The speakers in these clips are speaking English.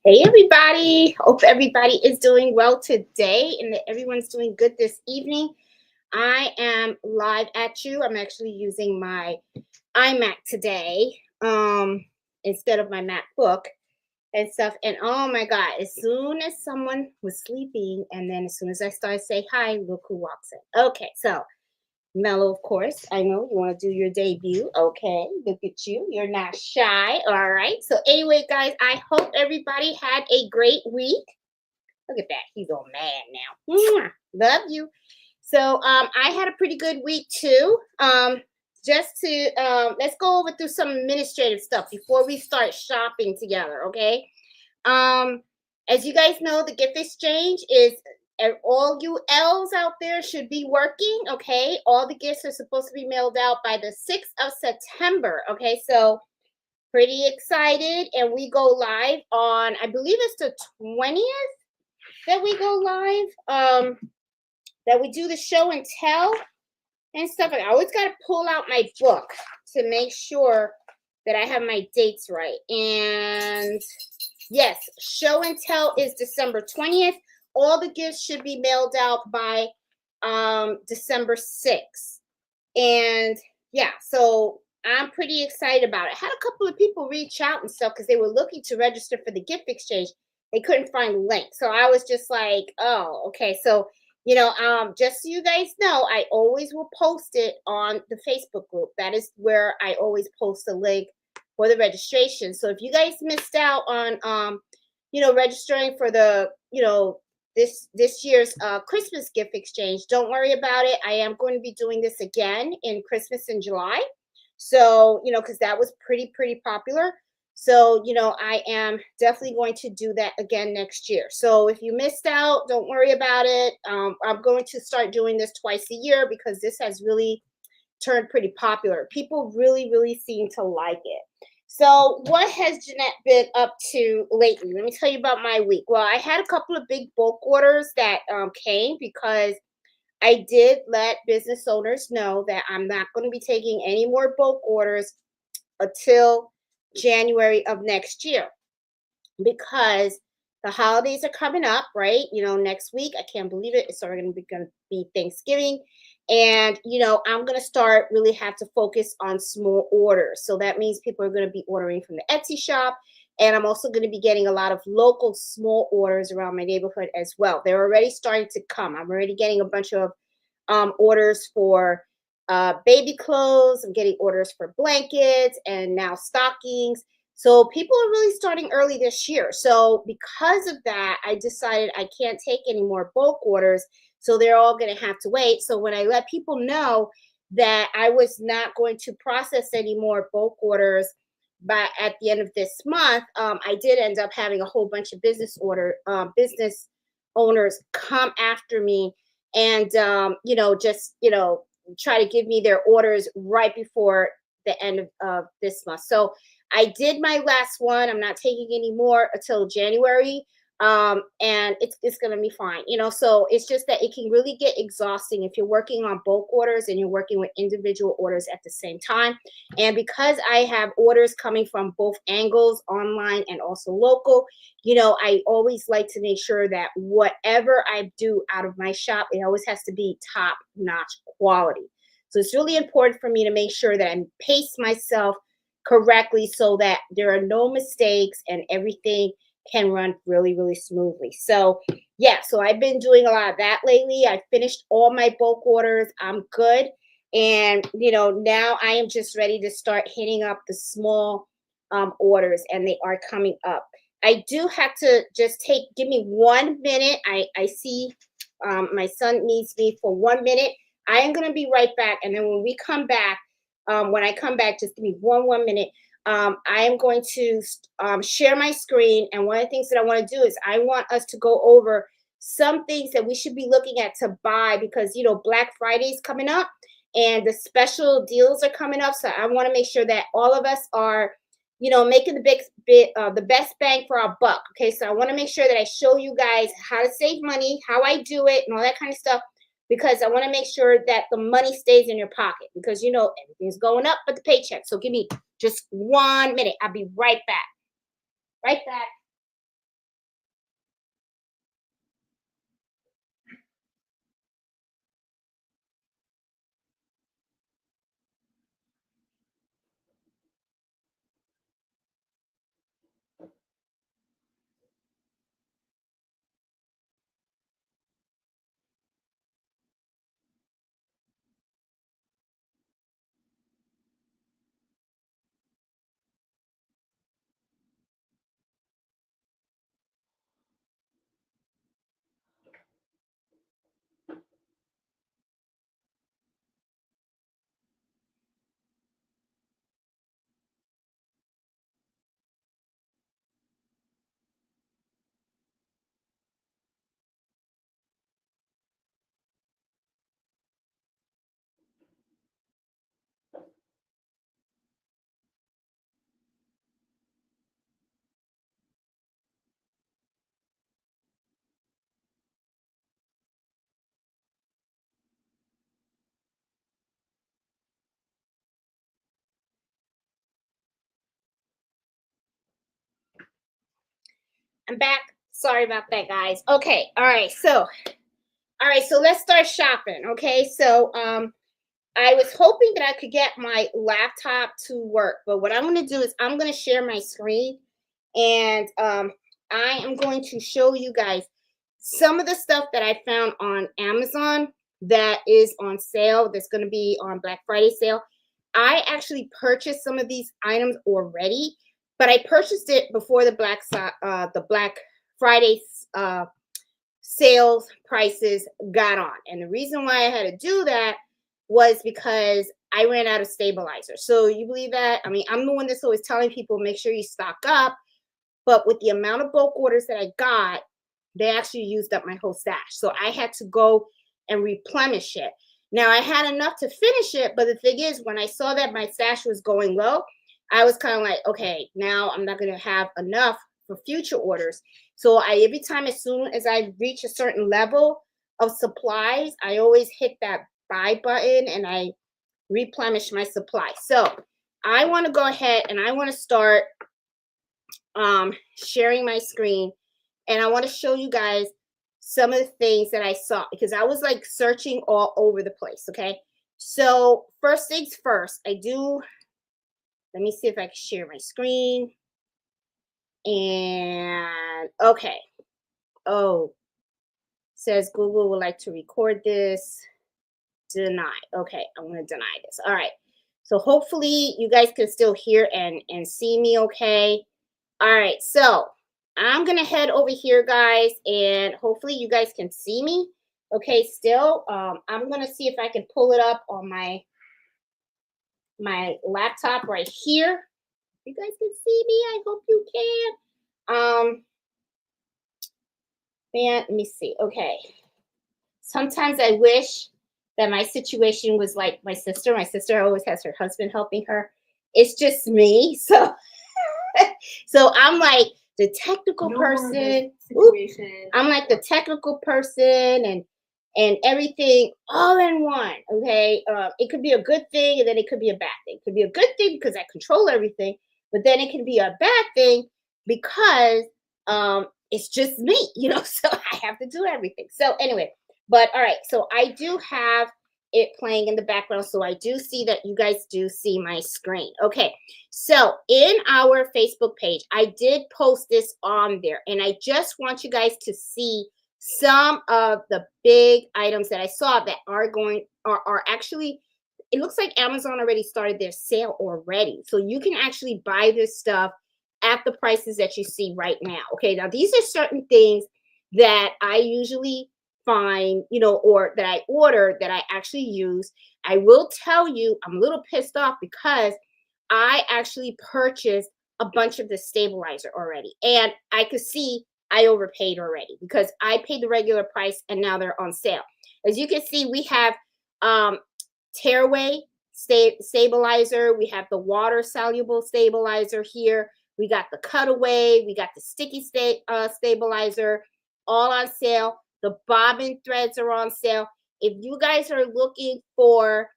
Hey everybody, hope everybody is doing well today and that everyone's doing good this evening. I am live at you. I'm actually using my iMac today instead of my MacBook and stuff. And oh my God, as soon as someone was sleeping and then as soon as I started to say hi, look who walks in. Okay, so Mellow, of course. I know you want to do your debut. Okay, look at you. You're not shy. All right. So, anyway, guys, I hope everybody had a great week. Look at that. He's all mad now. Mwah. Love you. So, I had a pretty good week too. Just to let's go over through some administrative stuff before we start shopping together. Okay. Um, as you guys know, the gift exchange is and all you L's out there should be working. Okay. All the gifts are supposed to be mailed out by the 6th of September. Okay. So pretty excited. And we go live on, I believe it's the 20th that we go live. That we do the show and tell and stuff. I always got to pull out my book to make sure that I have my dates right. And yes, show and tell is December 20th. All the gifts should be mailed out by December 6th. And yeah, so I'm pretty excited about it. I had a couple of people reach out and stuff because they were looking to register for the gift exchange. They couldn't find the link. So I was just like, oh, okay. So, just so you guys know, I always will post it on the Facebook group. That is where I always post the link for the registration. So if you guys missed out on registering for the, this year's Christmas gift exchange, don't worry about it. I am going to be doing this again in Christmas in July. So, because that was pretty popular. So, I am definitely going to do that again next year. So if you missed out, don't worry about it. I'm going to start doing this twice a year because this has really turned pretty popular. People really seem to like it. So, what has Jeanette been up to lately? Let me tell you about my week. Well, I had a couple of big bulk orders that came because I did let business owners know that I'm not going to be taking any more bulk orders until January of next year because the holidays are coming up, right? Next week. I can't believe it. It's already going to be Thanksgiving. And, I'm going to start really have to focus on small orders. So that means people are going to be ordering from the Etsy shop. And I'm also going to be getting a lot of local small orders around my neighborhood as well. They're already starting to come. I'm already getting a bunch of orders for baby clothes. I'm getting orders for blankets and now stockings. So people are really starting early this year. So because of that, I decided I can't take any more bulk orders. So they're all going to have to wait. So when I let people know that I was not going to process any more bulk orders at the end of this month, I did end up having a whole bunch of business owners come after me and try to give me their orders right before the end of this month. So I did my last one. I'm not taking any more until January. And it's gonna be fine. So it's just that it can really get exhausting if you're working on bulk orders and you're working with individual orders at the same time. And because I have orders coming from both angles, online and also local, I always like to make sure that whatever I do out of my shop, it always has to be top notch quality. So it's really important for me to make sure that I pace myself correctly so that there are no mistakes and everything can run really smoothly. So yeah, so I've been doing a lot of that lately. I finished all my bulk orders. I'm good. And now I am just ready to start hitting up the small orders, and they are coming up. I do have to just give me 1 minute. I see my son needs me for 1 minute. I am going to be right back. And then when we come back, when I come back, just give me 1 minute. I am going to share my screen. And one of the things that I want to do is I want us to go over some things that we should be looking at to buy because, Black Friday is coming up and the special deals are coming up. So I want to make sure that all of us are, making the best bang for our buck. Okay. So I want to make sure that I show you guys how to save money, how I do it and all that kind of stuff, because I want to make sure that the money stays in your pocket because, everything's going up but the paycheck. So give me just 1 minute. I'll be right back. Right back. I'm back. Sorry about that, guys. Okay. All right. So let's start shopping. Okay. So I was hoping that I could get my laptop to work, but what I'm going to do is I'm going to share my screen, and I am going to show you guys some of the stuff that I found on Amazon that is on sale. That's going to be on Black Friday sale. I actually purchased some of these items already, but I purchased it before the Black Friday uh, sales prices got on. And the reason why I had to do that was because I ran out of stabilizer. So you believe that? I mean, I'm the one that's always telling people make sure you stock up, but with the amount of bulk orders that I got, they actually used up my whole stash. So I had to go and replenish it. Now I had enough to finish it, but the thing is, when I saw that my stash was going low, I was kind of like, okay, now I'm not going to have enough for future orders. So every time, as soon as I reach a certain level of supplies, I always hit that buy button and I replenish my supply. So I want to go ahead and I want to start sharing my screen, and I want to show you guys some of the things that I saw because I was like searching all over the place. Okay, so first things first, let me see if I can share my screen. And okay, oh, says Google would like to record this. Deny. Okay, I'm going to deny this. All right, so hopefully you guys can still hear and see me okay. All right, so I'm gonna head over here, guys, and hopefully you guys can see me. Okay, still, I'm gonna see if I can pull it up on my laptop right here. You guys can see me. I hope you can. Man, let me see. Okay, sometimes I wish that my situation was like my sister. My sister always has her husband helping her. It's just me, so so I'm like the technical person. I'm like the technical person and everything all in one. Okay, it could be a good thing and then it could be a bad thing. It could be a good thing because I control everything, but then it can be a bad thing because it's just me, So I have to do everything. So anyway, but all right. So I do have it playing in the background, so I do see that you guys do see my screen. Okay, so in our Facebook page, I did post this on there, and I just want you guys to see some of the big items that I saw that are actually, it looks like Amazon already started their sale already. So you can actually buy this stuff at the prices that you see right now. Okay, now these are certain things that I usually find, or that I order that I actually use. I will tell you, I'm a little pissed off because I actually purchased a bunch of the stabilizer already. And I could see I overpaid already because I paid the regular price and now they're on sale. As you can see, we have tearaway stabilizer. We have the water soluble stabilizer here. We got the cutaway. We got the sticky stabilizer, all on sale. The bobbin threads are on sale. If you guys are looking for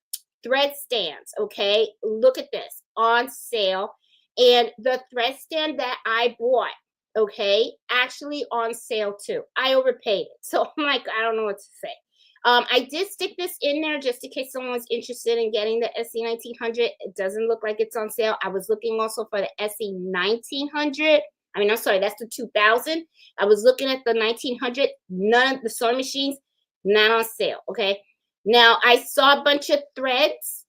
thread stands, okay, look at this on sale. And the thread stand that I bought, okay, actually on sale too. I overpaid it. So I'm like, I don't know what to say. I did stick this in there just in case someone was interested in getting the SE 1900. It doesn't look like it's on sale. I was looking also for the SE 1900. I mean, I'm sorry, that's the 2000. I was looking at the 1900. None of the sewing machines, not on sale. Okay. Now I saw a bunch of threads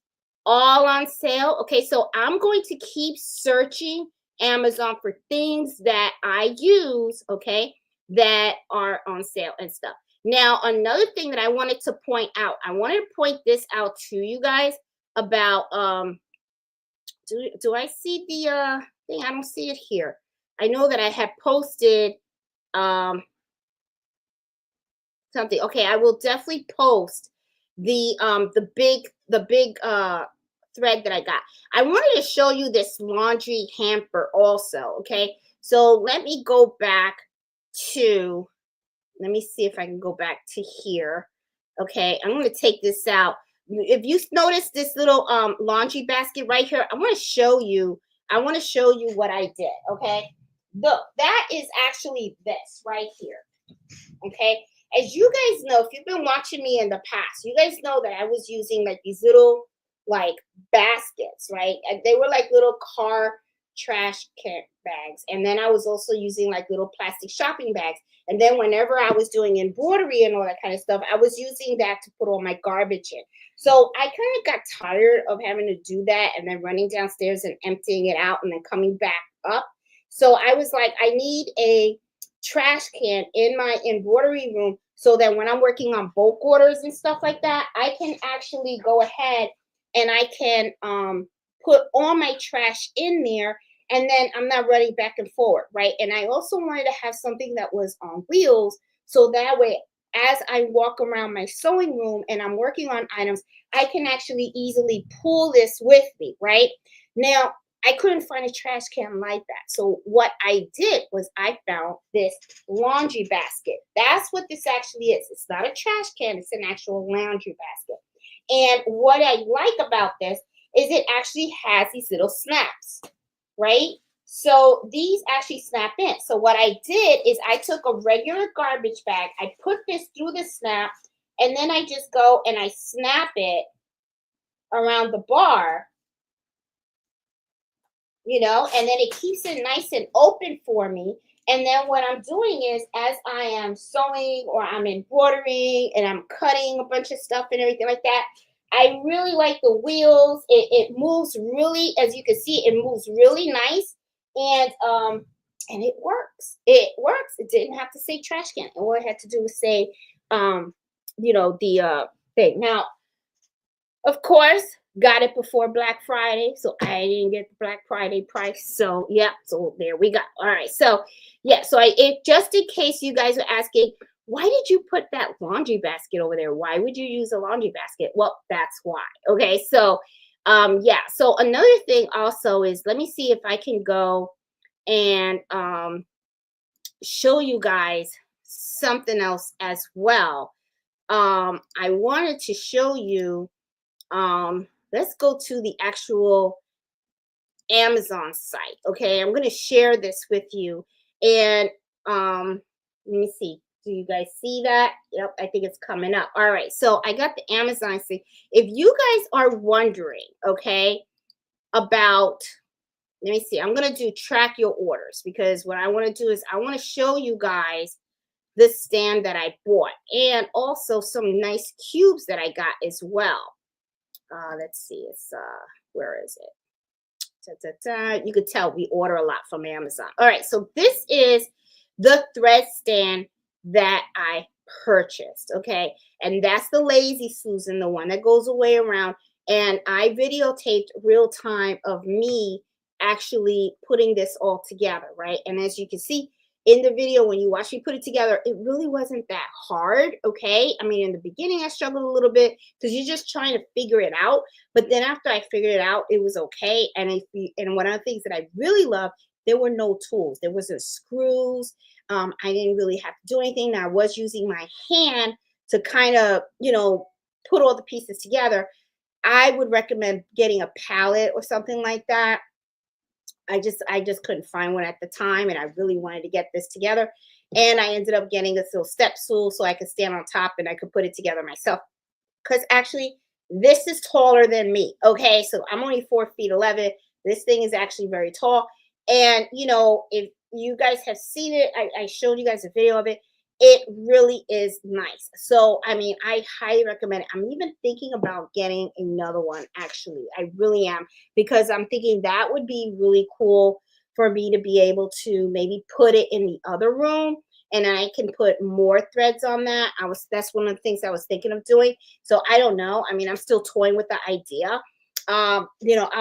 all on sale. Okay, so I'm going to keep searching Amazon for things that I use, okay, that are on sale and stuff. Now, another thing that I wanted to point out, I wanted to point this out to you guys about do I see the thing? I don't see it here. I know that I had posted something. Okay, I will definitely post the big thread that I got. I wanted to show you this laundry hamper also, okay? So let me go back to, let me see if I can go back to here. Okay, I'm going to take this out. If you notice this little laundry basket right here, I want to show you what I did, okay? Look, that is actually this right here. Okay, as you guys know, if you've been watching me in the past, you guys know that I was using like these little like baskets, right? And they were like little car trash can bags. And then I was also using like little plastic shopping bags. And then whenever I was doing embroidery and all that kind of stuff, I was using that to put all my garbage in. So I kind of got tired of having to do that and then running downstairs and emptying it out and then coming back up. So I was like, I need a trash can in my embroidery room so that when I'm working on bulk orders and stuff like that, I can actually go ahead and I can put all my trash in there, and then I'm not running back and forward, right? And I also wanted to have something that was on wheels so that way as I walk around my sewing room and I'm working on items, I can actually easily pull this with me, right? Now, I couldn't find a trash can like that. So what I did was I found this laundry basket. That's what this actually is. It's not a trash can, it's an actual laundry basket. And what I like about this is it actually has these little snaps, right? So these actually snap in. So what I did is I took a regular garbage bag, I put this through the snap, and then I just go and I snap it around the bar, and then it keeps it nice and open for me. And then what I'm doing is as I am sewing or I'm embroidering and I'm cutting a bunch of stuff and everything like that, I really like the wheels. It moves really, as you can see, it moves really nice. And it works. It works. It didn't have to say trash can. All it had to do was say the thing. Now, of course, got it before Black Friday, so I didn't get the Black Friday price. So yeah, so there we go. All right, so yeah, so just in case you guys are asking, why did you put that laundry basket over there? Why would you use a laundry basket? Well, that's why. Okay, so yeah. So another thing also is, let me see if I can go and show you guys something else as well. I wanted to show you. Let's go to the actual Amazon site. Okay, I'm going to share this with you. And let me see. Do you guys see that? Yep, I think it's coming up. All right, so I got the Amazon site. If you guys are wondering, okay, about, let me see, I'm going to do track your orders, because what I want to do is I want to show you guys this stand that I bought and also some nice cubes that I got as well. Let's see, it's where is it? You could tell we order a lot from Amazon. All right, so this is the thread stand that I purchased, okay? And that's the Lazy Susan, the one that goes away around. And I videotaped real time of me actually putting this all together, right? And as you can see in the video, when you watch me put it together, it really wasn't that hard, okay? I mean, in the beginning, I struggled a little bit because you're just trying to figure it out. But then after I figured it out, it was okay. And one of the things that I really love, there were no tools. There wasn't screws. I didn't really have to do anything. I was using my hand to kind of, put all the pieces together. I would recommend getting a palette or something like that. I just couldn't find one at the time, and I really wanted to get this together. And I ended up getting this little step stool so I could stand on top and I could put it together myself. Because actually, this is taller than me. Okay, so I'm only 4 feet 11. This thing is actually very tall. And if you guys have seen it, I showed you guys a video of it. It really is nice. So, I mean, I highly recommend it. I'm even thinking about getting another one, actually. I really am, because I'm thinking that would be really cool for me to be able to maybe put it in the other room, and I can put more threads on that. That's one of the things I was thinking of doing. So I don't know. I mean, I'm still toying with the idea. I'll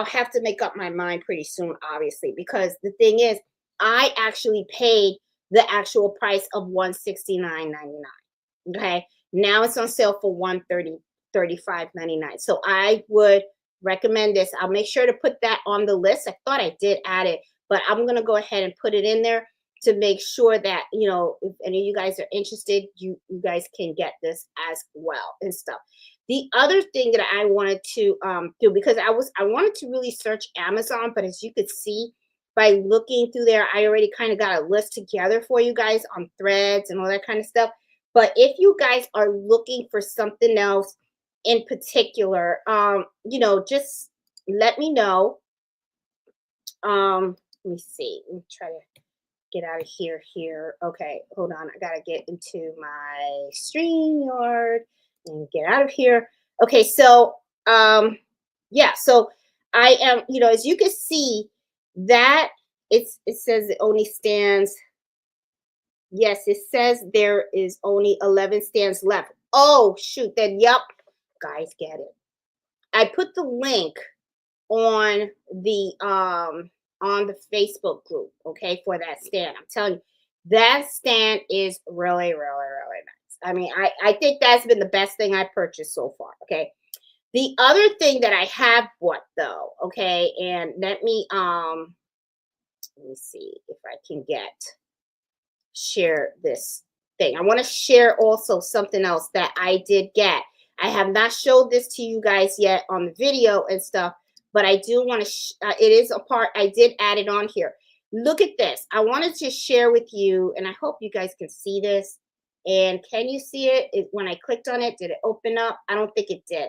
have to make up my mind pretty soon, obviously, because the thing is, I actually paid the actual price of 169.99. Okay. Now it's on sale for 135.99. So I would recommend this. I'll make sure to put that on the list. I thought I did add it, but I'm gonna go ahead and put it in there to make sure that if any of you guys are interested, you guys can get this as well and stuff. The other thing that I wanted to do, because I wanted to really search Amazon, but as you could see by looking through there, I already kind of got a list together for you guys on threads and all that kind of stuff. But if you guys are looking for something else in particular, just let me know. Let me see. Let me try to get out of here. Okay, hold on. I gotta get into my StreamYard and get out of here. Okay, so yeah, so I am, as you can see, that it says it only stands. Yes, it says there is only 11 stands left. Oh shoot, then yep, guys get it. I put the link on the Facebook group, okay, for that stand. I'm telling you, that stand is really, really, really nice. I mean, I think that's been the best thing I purchased so far. Okay. The other thing that I have bought though, okay, and let me see if I can share this thing. I want to share also something else that I did get. I have not showed this to you guys yet on the video and stuff, but I do want to, it is a part, I did add it on here. Look at this. I wanted to share with you, and I hope you guys can see this. And can you see it? When I clicked on it, did it open up? I don't think it did.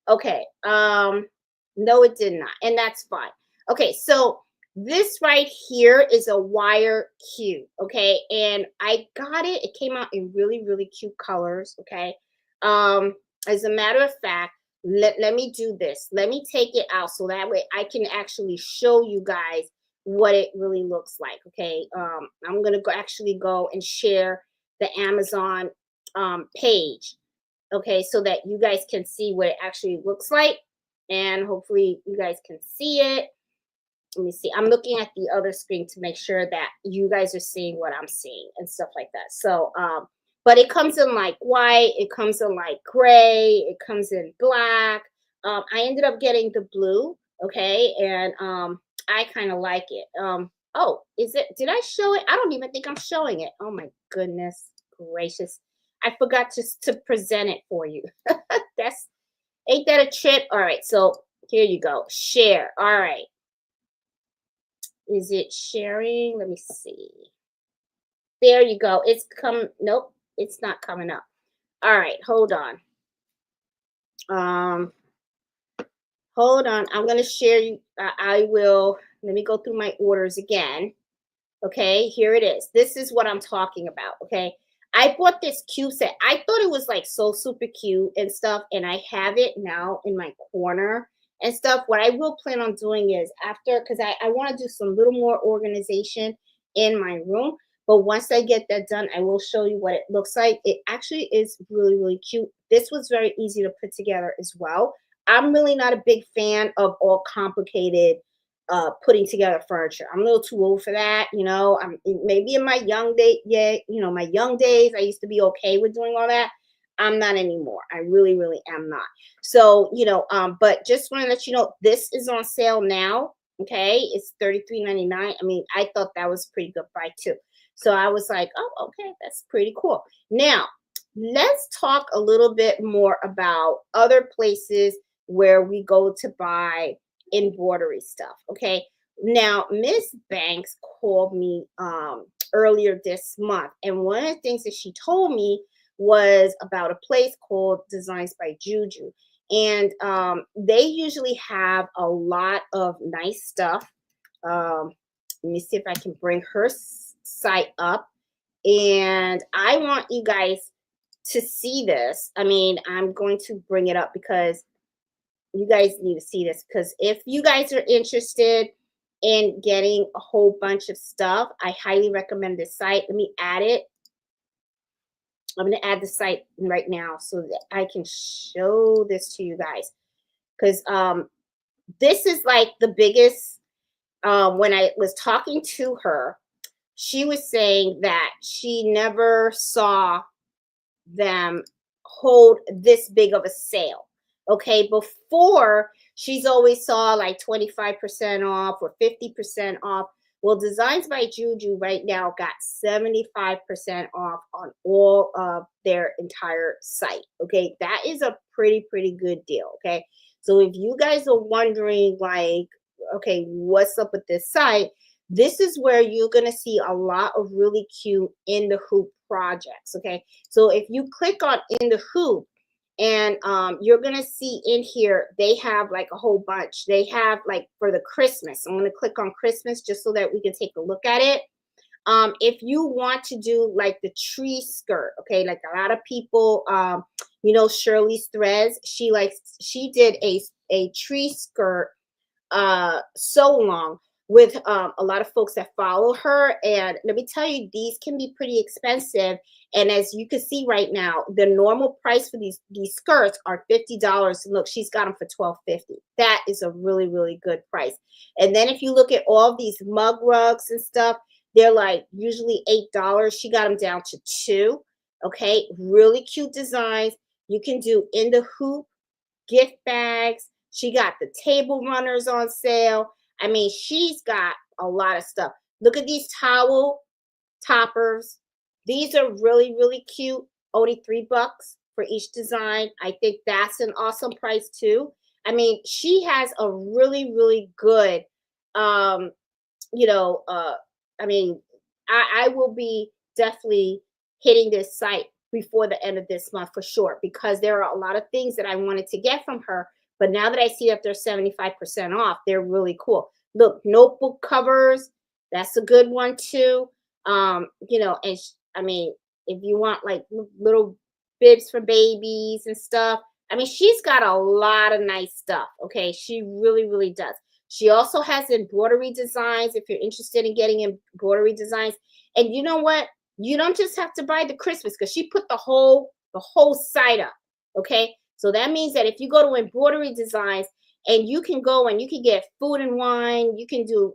Okay. No, it did not. And that's fine. Okay. So this right here is a wire cube. Okay. And I got it. It came out in really, really cute colors. Okay. As a matter of fact, let me do this. Let me take it out so that way I can actually show you guys what it really looks like. Okay. I'm going to actually go and share the Amazon page. Okay, so that you guys can see what it actually looks like, and hopefully you guys can see it. Let me see. I'm looking at the other screen to make sure that you guys are seeing what I'm seeing and stuff like that. So, but it comes in like white, it comes in like gray, it comes in black. I ended up getting the blue, okay, and I kind of like it. Oh, did I show it? I don't even think I'm showing it. Oh my goodness gracious. I forgot to present it for you. That's Ain't that a trip? All right, so here you go. Share. All right. Is it sharing? Let me see. There you go. It's come. Nope, it's not coming up. All right, hold on. Hold on. I'm gonna share you. I will. Let me go through my orders again. Okay, here it is. This is what I'm talking about. Okay. I bought this cube set. I thought it was like so super cute and stuff, and I have it now in my corner and stuff. What I will plan on doing is after, because I want to do some little more organization in my room. But once I get that done, I will show you what it looks like. It actually is really, really cute. This was very easy to put together as well. I'm really not a big fan of all complicated putting together furniture. I'm a little too old for that, I'm maybe in my young day, yeah, my young days, I used to be okay with doing all that. I'm not anymore. I really, really am not. So, but just want to let you know, this is on sale now. Okay, it's $33.99. I mean, I thought that was a pretty good buy too. So I was like, oh, okay, that's pretty cool. Now, let's talk a little bit more about other places where we go to buy embroidery stuff. Okay, Now, Miss Banks called me earlier this month, and one of the things that she told me was about a place called Designs by Juju. And they usually have a lot of nice stuff. Let me see if I can bring her site up. And I want you guys to see this. I mean, I'm going to bring it up because you guys need to see this, because if you guys are interested in getting a whole bunch of stuff, I highly recommend this site. Let me add it. I'm going to add the site right now so that I can show this to you guys, because this is like the biggest. When I was talking to her, she was saying that she never saw them hold this big of a sale. Okay, before she's always saw like 25% off or 50% off. Well, Designs by Juju right now got 75% off on all of their entire site. Okay, that is a pretty good deal. Okay, so if you guys are wondering, like, okay, what's up with this site? This is where you're going to see a lot of really cute in the hoop projects. Okay, so if you click on in the hoop, and you're going to see in here, they have like a whole bunch. They have like for the Christmas. I'm going to click on Christmas just so that we can take a look at it. If you want to do like the tree skirt, okay, like a lot of people, Shirley's Threads, she did a tree skirt so long with a lot of folks that follow her. And let me tell you, these can be pretty expensive. And as you can see right now, the normal price for these skirts are $50. Look, she's got them for $12.50. That is a really good price. And then if you look at all these mug rugs and stuff, they're like usually $8. She got them down to $2. Okay, really cute designs. You can do in the hoop gift bags. She got the table runners on sale. I mean, she's got a lot of stuff. Look at these towel toppers. These are really cute. Only $3 for each design. I think that's an awesome price too. I mean, she has a really good, um, you know, uh, I mean, I will be definitely hitting this site before the end of this month for sure, because there are a lot of things that I wanted to get from her. But now that I see that they're 75% off, they're really cool. Look, notebook covers, that's a good one too. And I mean, if you want like little bibs for babies and stuff, I mean, she's got a lot of nice stuff. Okay, she really does. She also has embroidery designs if you're interested in getting embroidery designs. And you know what? You don't just have to buy the Christmas, because she put the whole site up. Okay, so that means that if you go to embroidery designs, and you can go and you can get food and wine, you can do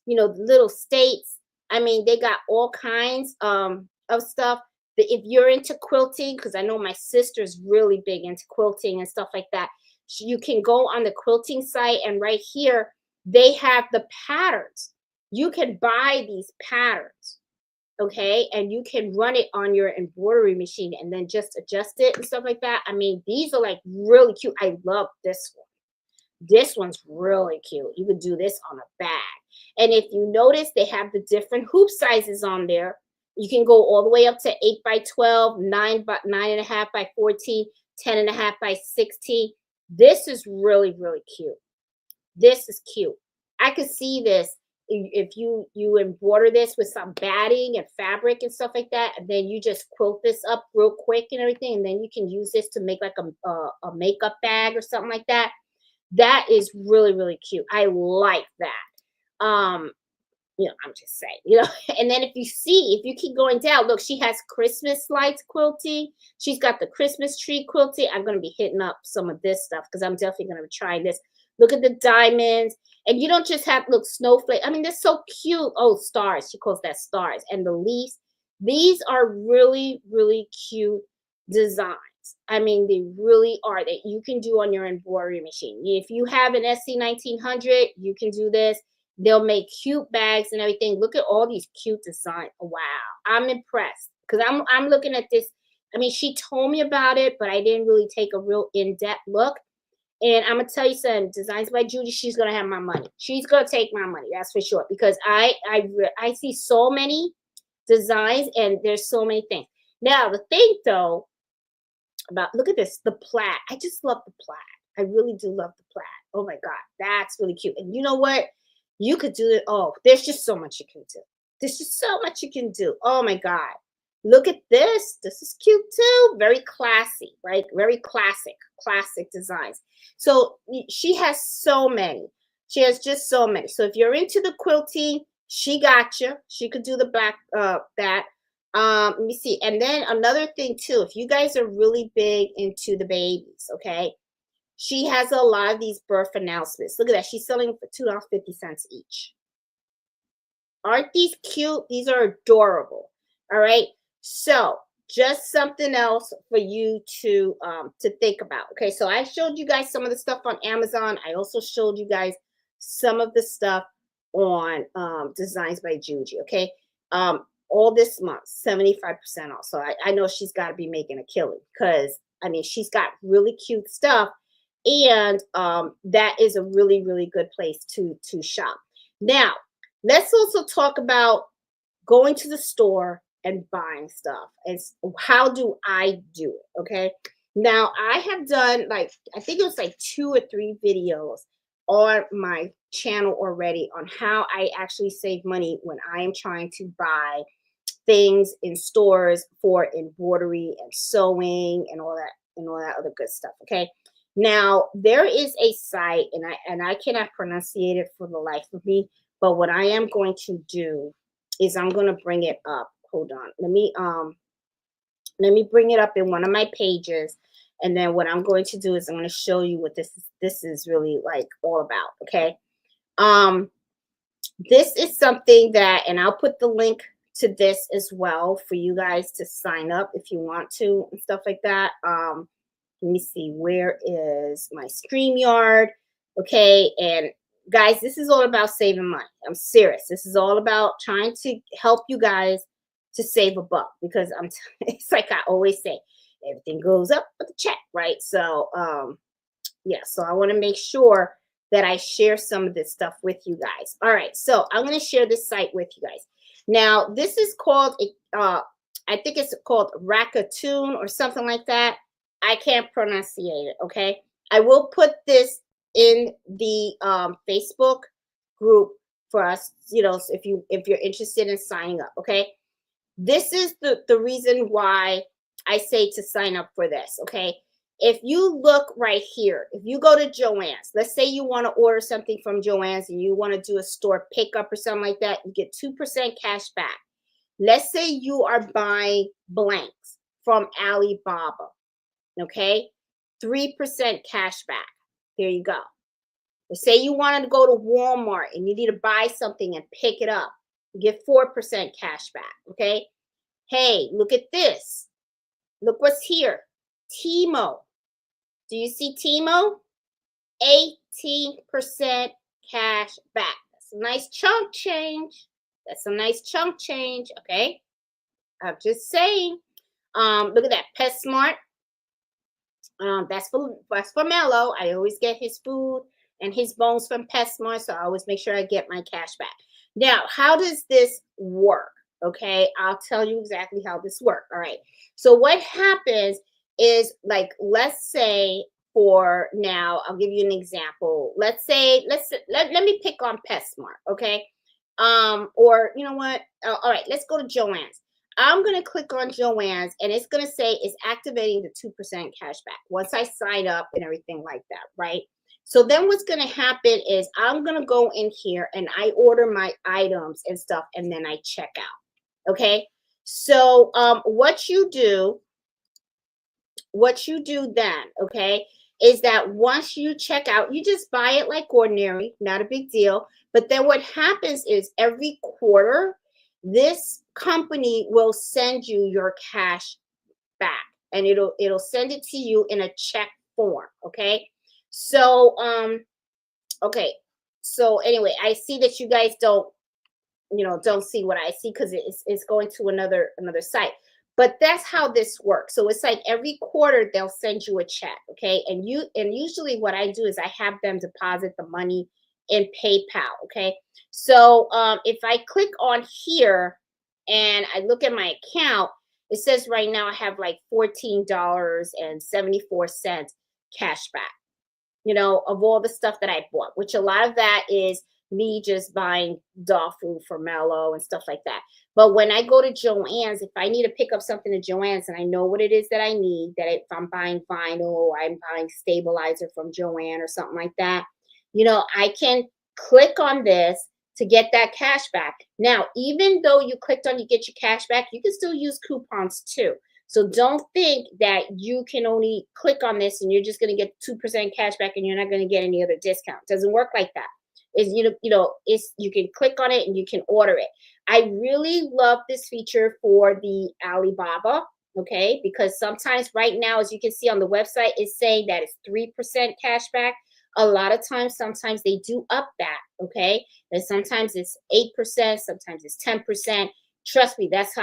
little states. I mean, they got all kinds of stuff. But if you're into quilting, because I know my sister's really big into quilting and stuff like that, you can go on the quilting site, and right here they have the patterns. You can buy these patterns, okay, and you can run it on your embroidery machine and then just adjust it and stuff like that. I mean, these are like really cute. I love this one. This one's really cute. You could do this on a bag. And if you notice, they have the different hoop sizes on there. You can go all the way up to 8 by 12, 9.5 by 14, 10.5 by 16. This is really cute. This is cute. I could see this if you embroider this with some batting and fabric and stuff like that, and then you just quilt this up real quick and everything, and then you can use this to make like a makeup bag or something like that. That is really cute. I like that. I'm just saying, and then if you keep going down, look, she has Christmas lights quilting. She's got the Christmas tree quilting. I'm going to be hitting up some of this stuff because I'm definitely going to be trying this. Look at the diamonds. And you don't just have, look, snowflake. I mean, they're so cute. Oh, stars. She calls that stars. And the leaves. These are really cute designs. I mean, they really are, that you can do on your embroidery machine. If you have an SC1900, you can do this. They'll make cute bags and everything. Look at all these cute designs. Wow, I'm impressed because I'm looking at this. I mean, she told me about it, but I didn't really take a real in-depth look. And I'm gonna tell you something. Designs by Judy. She's gonna have my money. She's gonna take my money. That's for sure. Because I see so many designs and there's so many things. Now the thing though about look at this, the plaid. I just love the plaid. I really do love the plaid. Oh my God, that's really cute. And you know what? You could do it. Oh, there's just so much you can do. There's just so much you can do. Oh my God. Look at this. This is cute too. Very classy, right? Very classic designs. So she has so many. She has just so many. So if you're into the quilting, she got you. She could do the black that. Let me see. And then another thing too, if you guys are really big into the babies, okay, she has a lot of these birth announcements. Look at that. She's selling for $2.50 each. Aren't these cute? These are adorable. All right. So just something else for you to think about. Okay. So I showed you guys some of the stuff on Amazon. I also showed you guys some of the stuff on Designs by Judy. Okay. All this month, 75% off. So I know she's got to be making a killing because I mean she's got really cute stuff, and that is a really good place to shop. Now let's also talk about going to the store and buying stuff and how do I do it. Okay, now I have done like I think it was like 2 or 3 videos on my channel already on how I actually save money when I am trying to buy things in stores for embroidery and sewing and all that other good stuff. Okay. Now there is a site and I cannot pronunciate it for the life of me, but what I am going to do is I'm going to bring it up. Hold on. Let me bring it up in one of my pages. And then what I'm going to do is I'm going to show you what this is really like all about. Okay. This is something that, and I'll put the link to this as well for you guys to sign up if you want to and stuff like that. Let me see, where is my StreamYard? Okay, and guys, this is all about saving money. I'm serious. This is all about trying to help you guys to save a buck because it's like I always say, everything goes up with the check, right? So yeah, so I want to make sure that I share some of this stuff with you guys. All right, so I'm going to share this site with you guys. Now, this is called, I think it's called Raccoon or something like that. I can't pronunciate it, okay? I will put this in the Facebook group for us, you know, if you're interested in signing up, okay? This is the reason why I say to sign up for this, okay? If you look right here, if you go to Joann's, let's say you want to order something from Joann's and you want to do a store pickup or something like that, you get 2% cash back. Let's say you are buying blanks from Alibaba, okay? 3% cash back. There you go. Let's say you wanted to go to Walmart and you need to buy something and pick it up. You get 4% cash back, okay? Hey, look at this. Look what's here. Timo. Do you see Timo? 18% cash back. That's a nice chunk change. That's a nice chunk change, okay? I'm just saying. Look at that. PetSmart. That's for Mello. I always get his food and his bones from PetSmart, so I always make sure I get my cash back. Now, how does this work? Okay, I'll tell you exactly how this works. All right. So what happens is, like, let's say for now, I'll give you an example. Let's say, let me pick on PetSmart, okay? Or you know what? All right, let's go to Joann's. I'm going to click on Joann's and it's going to say it's activating the 2% cash back once I sign up and everything like that, right? So then what's going to happen is I'm going to go in here and I order my items and stuff and then I check out. Okay. So what you do then, okay, is that once you check out, you just buy it like ordinary, not a big deal. But then what happens is every quarter, this company will send you your cash back and it'll send it to you in a check form. Okay. So, okay. So anyway, I see that you guys don't see what I see because it's going to another site. But that's how this works. So it's like every quarter they'll send you a check, okay? And usually what I do is I have them deposit the money in PayPal, okay? So if I click on here and I look at my account, it says right now I have like $14.74 cash back, of all the stuff that I bought, which a lot of that is me just buying dog food for Mellow and stuff like that. But when I go to Joann's, if I need to pick up something at Joann's and I know what it is that I need, that if I'm buying vinyl or I'm buying stabilizer from Joann or something like that, I can click on this to get that cash back. Now, even though you clicked on you get your cash back, you can still use coupons too. So don't think that you can only click on this and you're just going to get 2% cash back and you're not going to get any other discount. It doesn't work like that. Is it's you can click on it and you can order it. I really love this feature for the Alibaba, okay? Because sometimes right now, as you can see on the website, it's saying that it's 3% cash back. A lot of times, sometimes they do up that, okay? And sometimes it's 8%, sometimes it's 10%. Trust me, that's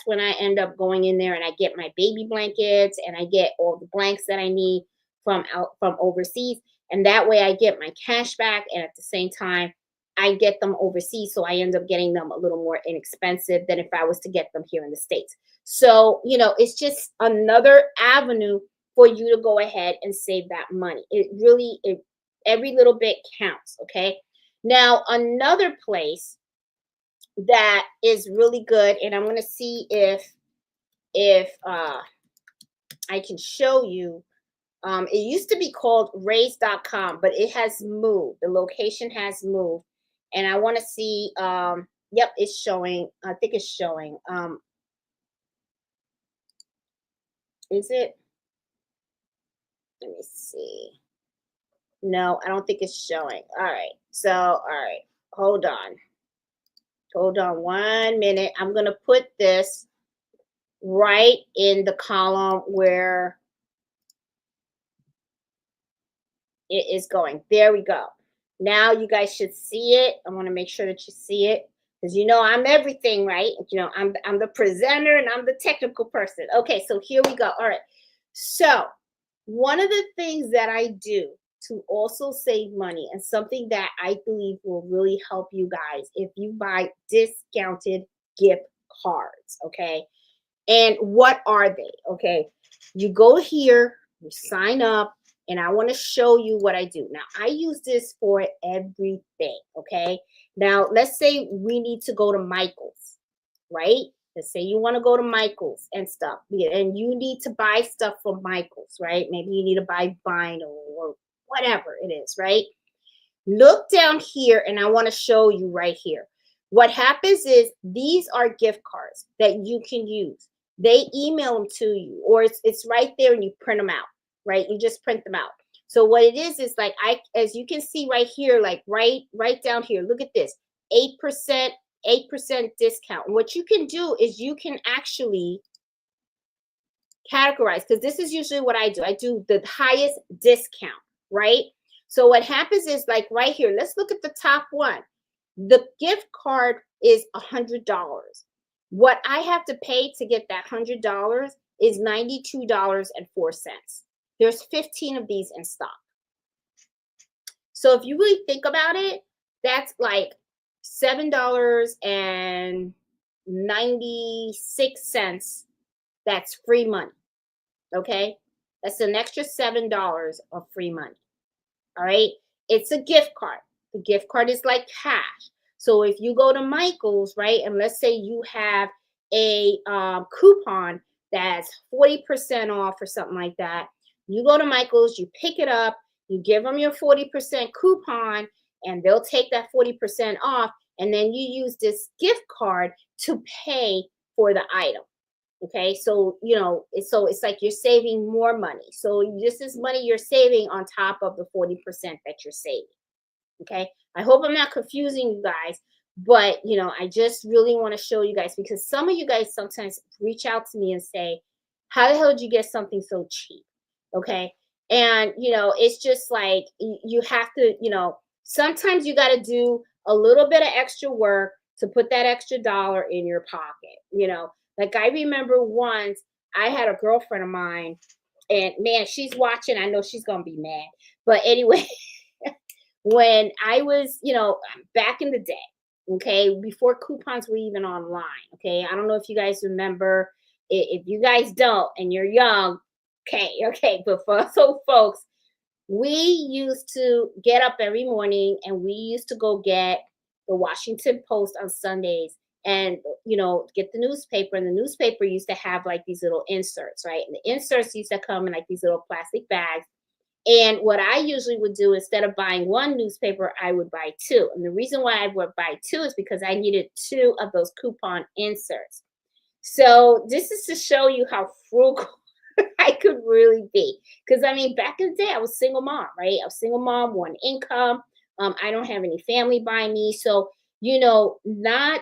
when I end up going in there and I get my baby blankets and I get all the blanks that I need from overseas. And that way I get my cash back, and at the same time I get them overseas, so I end up getting them a little more inexpensive than if I was to get them here in the States. So, it's just another avenue for you to go ahead and save that money. Every little bit counts, okay? Now, another place that is really good, and I'm going to see if I can show you. It used to be called raise.com, but it has moved. The location has moved. And I want to see, yep, it's showing. I think it's showing. Is it? Let me see. No, I don't think it's showing. All right. So, all right. Hold on. Hold on 1 minute. I'm going to put this right in the column where it is going. There we go. Now you guys should see it. I want to make sure that you see it because I'm everything, right? I'm the presenter and I'm the technical person. Okay, so here we go. All right. So one of the things that I do to also save money, and something that I believe will really help you guys, if you buy discounted gift cards, okay? And what are they? Okay, you go here, you sign up, and I want to show you what I do. Now, I use this for everything, okay? Now, let's say we need to go to Michael's, right? Let's say you want to go to Michael's and stuff, and you need to buy stuff from Michael's, right? Maybe you need to buy vinyl or whatever it is, right? Look down here, and I want to show you right here. What happens is these are gift cards that you can use. They email them to you, or it's right there and you print them out, right? You just print them out. So what it is like as you can see right here, like right down here, look at this, 8% discount. And what you can do is you can actually categorize, because this is usually what I do. I do the highest discount, right? So what happens is like right here, let's look at the top one. The gift card is $100. What I have to pay to get that $100 is $92.04. There's 15 of these in stock. So if you really think about it, that's like $7.96. That's free money. Okay? That's an extra $7 of free money. All right? It's a gift card. The gift card is like cash. So if you go to Michael's, right, and let's say you have a coupon that's 40% off or something like that, you go to Michael's, you pick it up, you give them your 40% coupon, and they'll take that 40% off, and then you use this gift card to pay for the item. Okay, so it's like you're saving more money. So this is money you're saving on top of the 40% that you're saving. Okay, I hope I'm not confusing you guys, but I just really want to show you guys, because some of you guys sometimes reach out to me and say, how the hell did you get something so cheap? Okay, and it's just like you have to, sometimes you got to do a little bit of extra work to put that extra dollar in your pocket. Like I remember once I had a girlfriend of mine, and man, she's watching. I know she's gonna be mad. But anyway, when I was, back in the day, okay, before coupons were even online, okay, I don't know if you guys remember. If you guys don't and you're young, okay, okay, but for us old folks, we used to get up every morning and we used to go get the Washington Post on Sundays and get the newspaper, and the newspaper used to have like these little inserts, right? And the inserts used to come in like these little plastic bags, and what I usually would do, instead of buying one newspaper, I would buy two. And the reason why I would buy two is because I needed two of those coupon inserts. So this is to show you how frugal I could really be. Because I mean, back in the day, I was single mom, right? I was single mom, one income. I don't have any family by me. So, not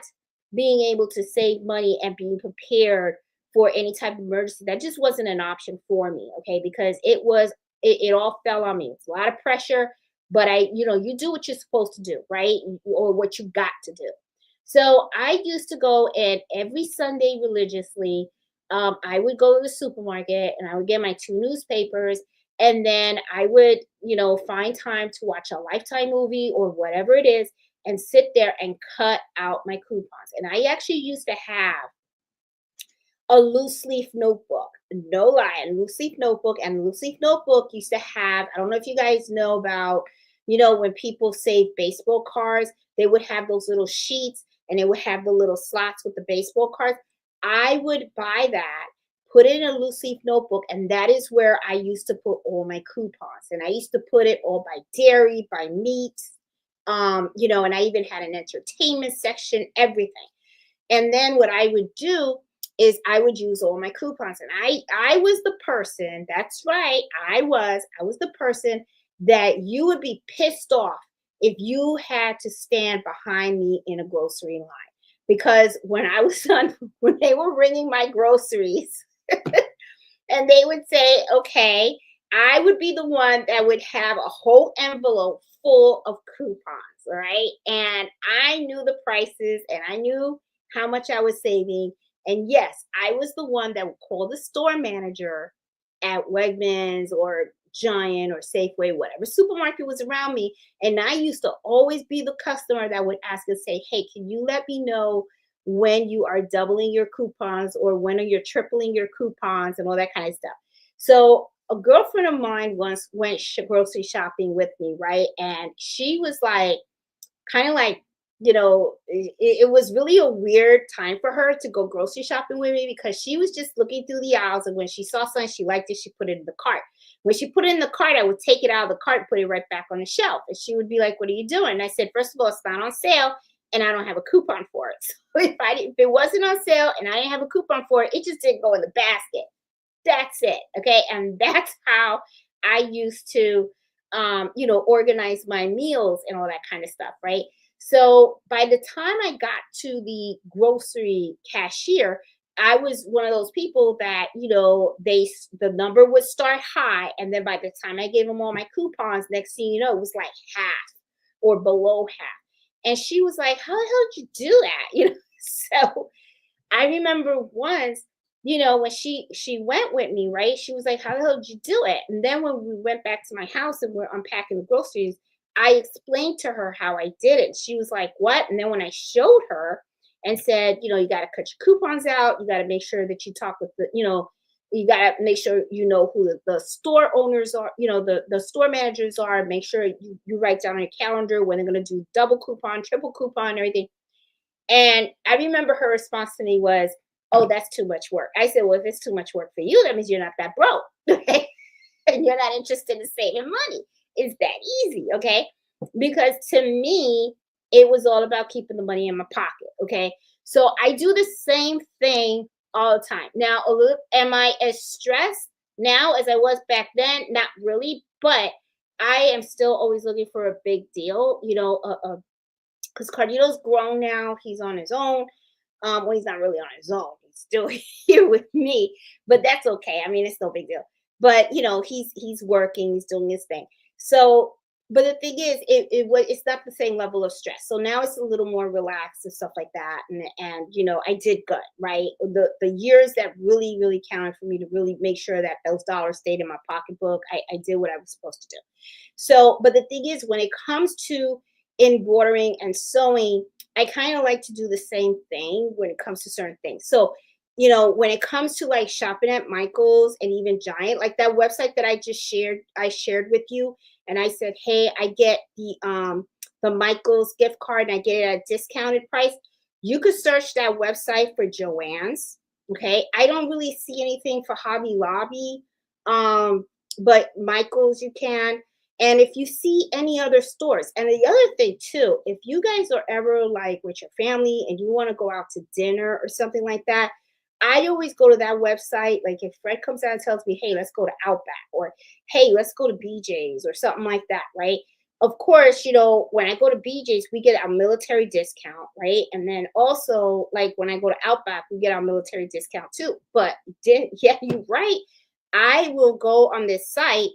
being able to save money and being prepared for any type of emergency, that just wasn't an option for me. Okay. Because it all fell on me. It's a lot of pressure, but you do what you're supposed to do, right? Or what you got to do. So I used to go, and every Sunday religiously, I would go to the supermarket and I would get my two newspapers, and then I would, find time to watch a Lifetime movie or whatever it is, and sit there and cut out my coupons. And I actually used to have a loose leaf notebook. No lie, a loose leaf notebook. And the loose leaf notebook used to have, I don't know if you guys know about, when people save baseball cards, they would have those little sheets and they would have the little slots with the baseball cards. I would buy that, put it in a loose leaf notebook, and that is where I used to put all my coupons. And I used to put it all by dairy, by meat, and I even had an entertainment section, everything. And then what I would do is I would use all my coupons. And I was the person, that's right, I was the person that you would be pissed off if you had to stand behind me in a grocery line. Because when I was done, when they were ringing my groceries, and they would say, okay, I would be the one that would have a whole envelope full of coupons, all right? And I knew the prices and I knew how much I was saving. And yes, I was the one that would call the store manager at Wegmans or Giant or Safeway, whatever supermarket was around me. And I used to always be the customer that would ask and say, hey, can you let me know when you are doubling your coupons or when you're tripling your coupons and all that kind of stuff. So a girlfriend of mine once went grocery shopping with me, right? And she was like, kind of like, it was really a weird time for her to go grocery shopping with me, because she was just looking through the aisles, and when she saw something she liked it, she put it in the cart. When she put it in the cart, I would take it out of the cart and put it right back on the shelf. And she would be like, what are you doing? And I said, first of all, it's not on sale and I don't have a coupon for it. So if it wasn't on sale and I didn't have a coupon for it, it just didn't go in the basket. That's it. Okay. And that's how I used to, organize my meals and all that kind of stuff. Right. So by the time I got to the grocery cashier, I was one of those people that, the number would start high. And then by the time I gave them all my coupons, next thing you know, it was like half or below half. And she was like, how the hell did you do that? So I remember once, when she went with me, right? She was like, how the hell did you do it? And then when we went back to my house and we're unpacking the groceries, I explained to her how I did it. She was like, what? And then when I showed her and said, you got to cut your coupons out, you got to make sure that you talk with you got to make sure you know who the store owners are, the store managers are, make sure you write down on your calendar when they're going to do double coupon, triple coupon, everything. And I remember her response to me was, oh, that's too much work. I said, well, if it's too much work for you, that means you're not that broke. Okay? And you're not interested in saving money. It's that easy. Okay. Because to me, it was all about keeping the money in my pocket. Okay. So I do the same thing all the time. Now, am I as stressed now as I was back then? Not really, but I am still always looking for a big deal, because Carlito's grown now. He's on his own. Well, he's not really on his own. He's still here with me, but that's okay. I mean, it's no big deal. But he's working, he's doing his thing. So but the thing is, it's not the same level of stress. So now it's a little more relaxed and stuff like that. And I did good, right? The years that really counted for me to really make sure that those dollars stayed in my pocketbook, I did what I was supposed to do. So, but the thing is, when it comes to embroidering and sewing, I kind of like to do the same thing when it comes to certain things. So, when it comes to like shopping at Michael's and even Giant, like that website that I shared with you, and I said, hey, I get the Michael's gift card and I get it at a discounted price. You could search that website for Joann's. Okay. I don't really see anything for Hobby Lobby. But Michael's you can. And if you see any other stores, and the other thing too, if you guys are ever like with your family and you want to go out to dinner or something like that, I always go to that website. Like if Fred comes out and tells me, hey, let's go to Outback, or hey, let's go to BJ's or something like that, right? Of course, when I go to BJ's, we get our military discount, right? And then also, like when I go to Outback, we get our military discount too. But yeah, you're right. I will go on this site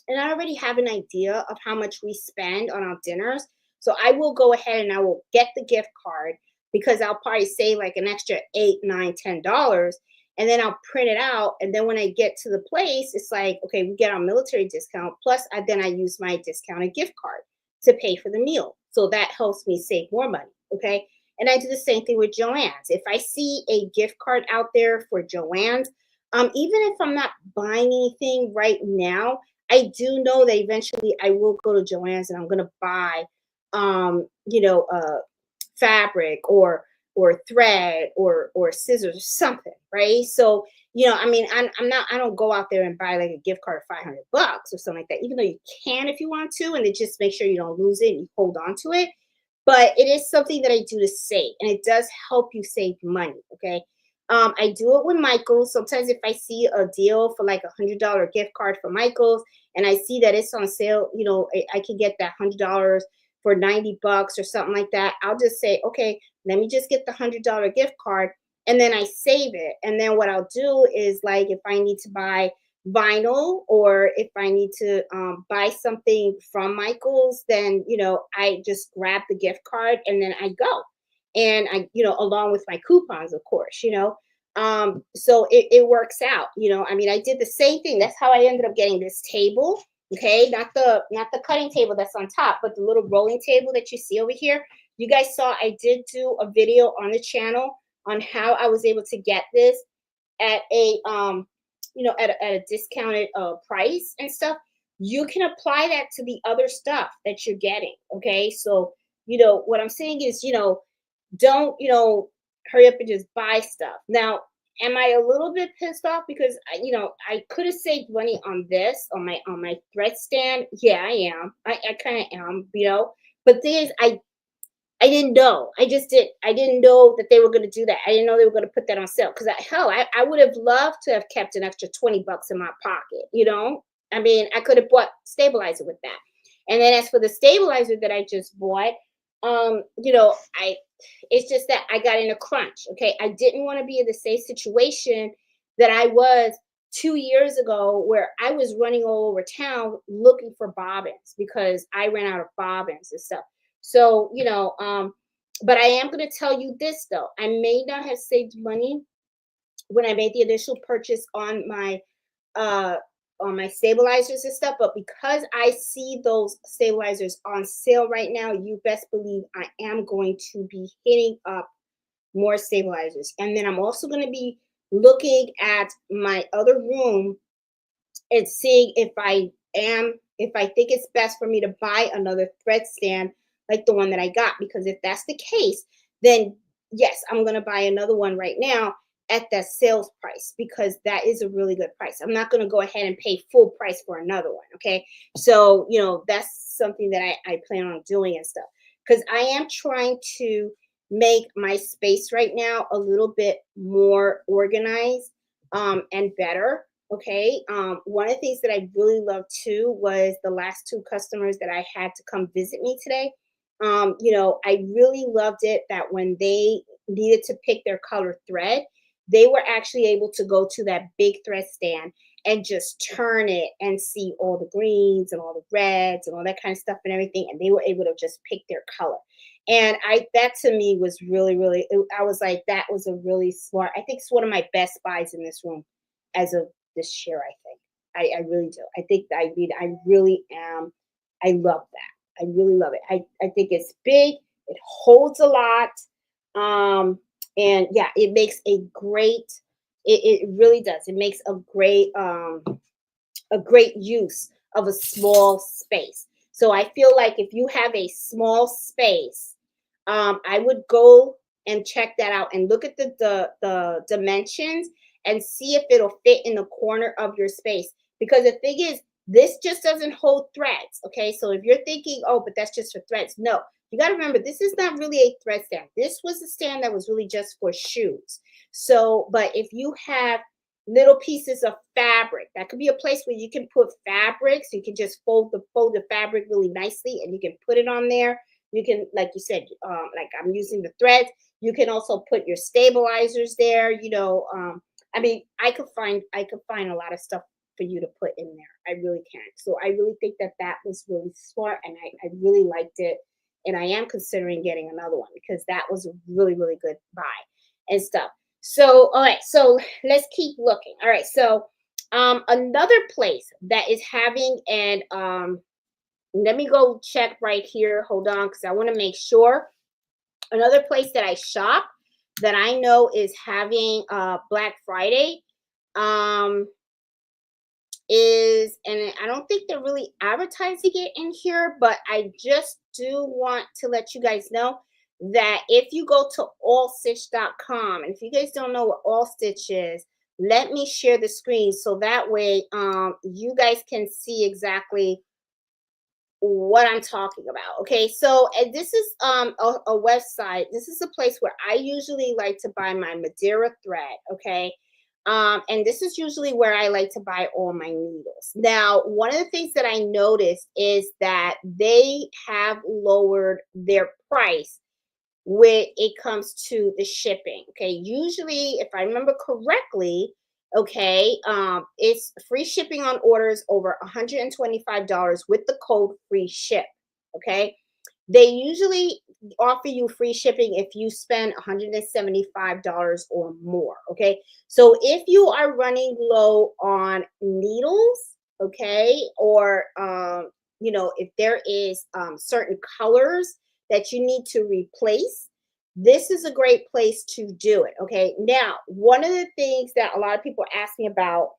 and I already have an idea of how much we spend on our dinners. So I will go ahead and I will get the gift card because I'll probably save like an extra $8, $9, $10. And then I'll print it out. And then when I get to the place, it's like, okay, we get our military discount. Plus, then I use my discounted gift card to pay for the meal. So that helps me save more money. Okay. And I do the same thing with Joann's. If I see a gift card out there for Joann's, even if I'm not buying anything right now, I do know that eventually I will go to Joann's and I'm gonna buy, fabric or thread or scissors or something, right? So I mean, I'm not. I don't go out there and buy like a gift card of $500 or something like that. Even though you can if you want to, and it just make sure you don't lose it and you hold on to it. But it is something that I do to save, and it does help you save money. Okay. I do it with Michael's. Sometimes if I see a deal for like $100 gift card for Michael's, and I see that it's on sale, I can get that $100 for $90 or something like that. I'll just say, okay, let me just get the $100 gift card, and then I save it. And then what I'll do is like if I need to buy vinyl or if I need to buy something from Michael's, then I just grab the gift card and then I go. And I, along with my coupons, of course, so it works out. I mean, I did the same thing. That's how I ended up getting this table. Okay, not the cutting table that's on top, but the little rolling table that you see over here. You guys saw I did do a video on the channel on how I was able to get this at a at a discounted price and stuff. You can apply that to the other stuff that you're getting. Okay, so what I'm saying is, don't hurry up and just buy stuff. Now, am I a little bit pissed off because I could have saved money on this on my thread stand? Yeah, I am. I kind of am, But the thing is, I didn't know. I didn't know that they were going to do that. I didn't know they were going to put that on sale because I would have loved to have kept an extra $20 in my pocket. I mean, I could have bought stabilizer with that. And then as for the stabilizer that I just bought, it's just that I got in a crunch. Okay. I didn't want to be in the same situation that I was 2 years ago where I was running all over town looking for bobbins because I ran out of bobbins and stuff. So, but I am going to tell you this though. I may not have saved money when I made the initial purchase uh on my stabilizers and stuff, but because I see those stabilizers on sale right now, you best believe I am going to be hitting up more stabilizers. And then I'm also going to be looking at my other room and seeing if I think it's best for me to buy another thread stand like the one that I got. Because if that's the case, then yes, I'm going to buy another one right now at that sales price because that is a really good price. I'm not going to go ahead and pay full price for another one. Okay. So, that's something that I plan on doing and stuff because I am trying to make my space right now a little bit more organized and better. Okay. One of the things that I really loved too was the last two customers that I had to come visit me today. I really loved it that when they needed to pick their color thread, they were actually able to go to that big thread stand and just turn it and see all the greens and all the reds and all that kind of stuff and everything. And they were able to just pick their color. And that to me was really, really, I was like, that was a really smart, I think it's one of my best buys in this room as of this year, I think. I really do. I think I really am. I love that. I really love it. I think it's big. It holds a lot. And yeah, it makes it really does. It makes a great use of a small space. So I feel like if you have a small space, I would go and check that out and look at the dimensions and see if it'll fit in the corner of your space. Because the thing is, this just doesn't hold threads. Okay, so if you're thinking, oh, but that's just for threads, no. You got to remember, this is not really a thread stand. This was a stand that was really just for shoes. So, but if you have little pieces of fabric, that could be a place where you can put fabrics. You can just fold the fabric really nicely, and you can put it on there. You can, like you said, like I'm using the threads. You can also put your stabilizers there. I mean, I could find a lot of stuff for you to put in there. I really can. So I really think that was really smart, and I really liked it. And I am considering getting another one because that was a really, really good buy and stuff. So, all right, so let's keep looking. All right, so another place that is having let me go check right here. Hold on, because I want to make sure. Another place that I shop that I know is having Black Friday um, and I don't think they're really advertising it in here, but I just do want to let you guys know that if you go to allstitch.com, and if you guys don't know what all stitch is, let me share the screen so that way you guys can see exactly what I'm talking about. Okay, so and this is a website. This is a place where I usually like to buy my Madeira thread. Okay, and this is usually where I like to buy all my needles. Now, one of the things that I noticed is that they have lowered their price when it comes to the shipping. Okay, usually, if I remember correctly, okay, it's free shipping on orders over $125 with the code free ship. Okay, they usually offer you free shipping if you spend $175 or more. Okay, so if you are running low on needles, okay, or if there is certain colors that you need to replace, this is a great place to do it. Okay, now one of the things that a lot of people are asking about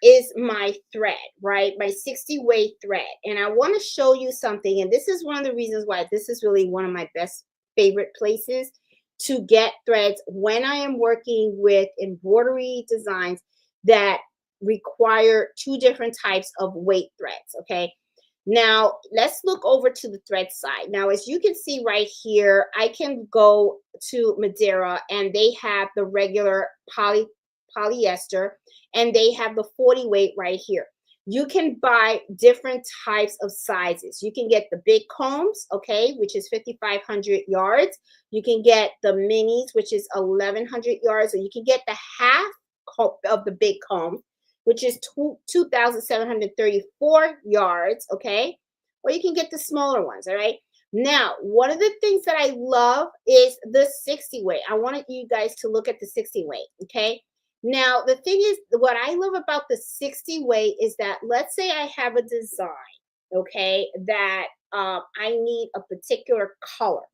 is my thread, right? My 60 weight thread. And I want to show you something. And this is one of the reasons why this is really one of my best favorite places to get threads when I am working with embroidery designs that require two different types of weight threads. Okay, now let's look over to the thread side. Now, as you can see right here, I can go to Madeira and they have the regular polyester, and they have the 40 weight right here. You can buy different types of sizes. You can get the big combs, okay, which is 5,500 yards. You can get the minis, which is 1,100 yards, or you can get the half of the big comb, which is 2,734 yards, okay? Or you can get the smaller ones, all right? Now, one of the things that I love is the 60 weight. I wanted you guys to look at the 60 weight, okay? Now, the thing is, what I love about the 60 weight is that, let's say I have a design, okay, that I need a particular color,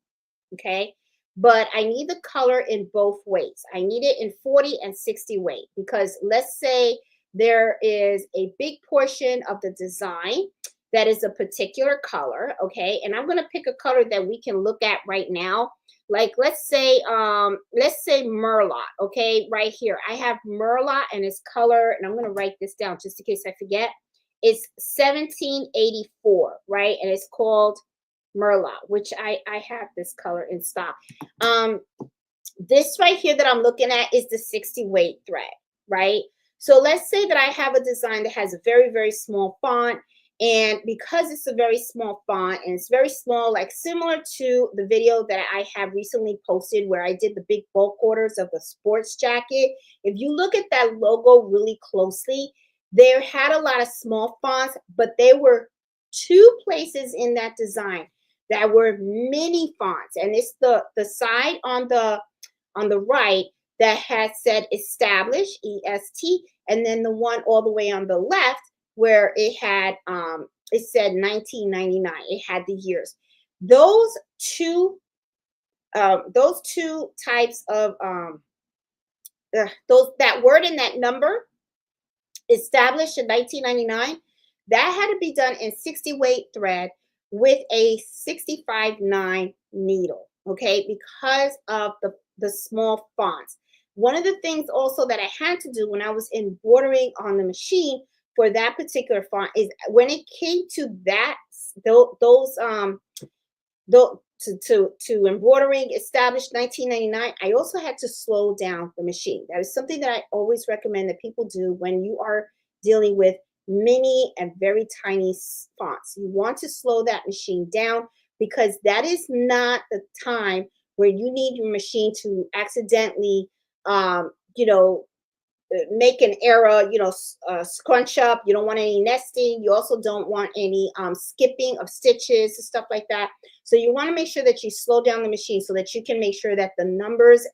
okay? But I need the color in both weights. I need it in 40 and 60 weight because let's say there is a big portion of the design that is a particular color, okay? And I'm going to pick a color that we can look at right now. Like let's say Merlot, okay? Right here. I have Merlot and its color, and I'm going to write this down just in case I forget. It's 1784, right? And it's called Merlot, which I have this color in stock. This right here that I'm looking at is the 60 weight thread, right? So let's say that I have a design that has a very, very small font. And because it's a very small font and it's very small, like similar to the video that I have recently posted where I did the big bulk orders of the sports jacket. If you look at that logo really closely, They had a lot of small fonts, but there were two places in that design that were mini fonts, and it's the side on the right that had said establish, EST, and then the one all the way on the left where it said 1999. It had the years. Those two those two types of those that word and that number established in 1999, that had to be done in 60 weight thread with a 65/9 needle, okay, because of the small fonts. One of the things also that I had to do when I was embroidering on the machine for that particular font is when it came to that those though to embroidering established 1999, I also had to slow down the machine. That is something that I always recommend that people do when you are dealing with mini and very tiny fonts. You want to slow that machine down because that is not the time where you need your machine to accidentally you know, make an error, scrunch up. You don't want any nesting. You also don't want any skipping of stitches and stuff like that. So you want to make sure that you slow down the machine so that you can make sure that the numbers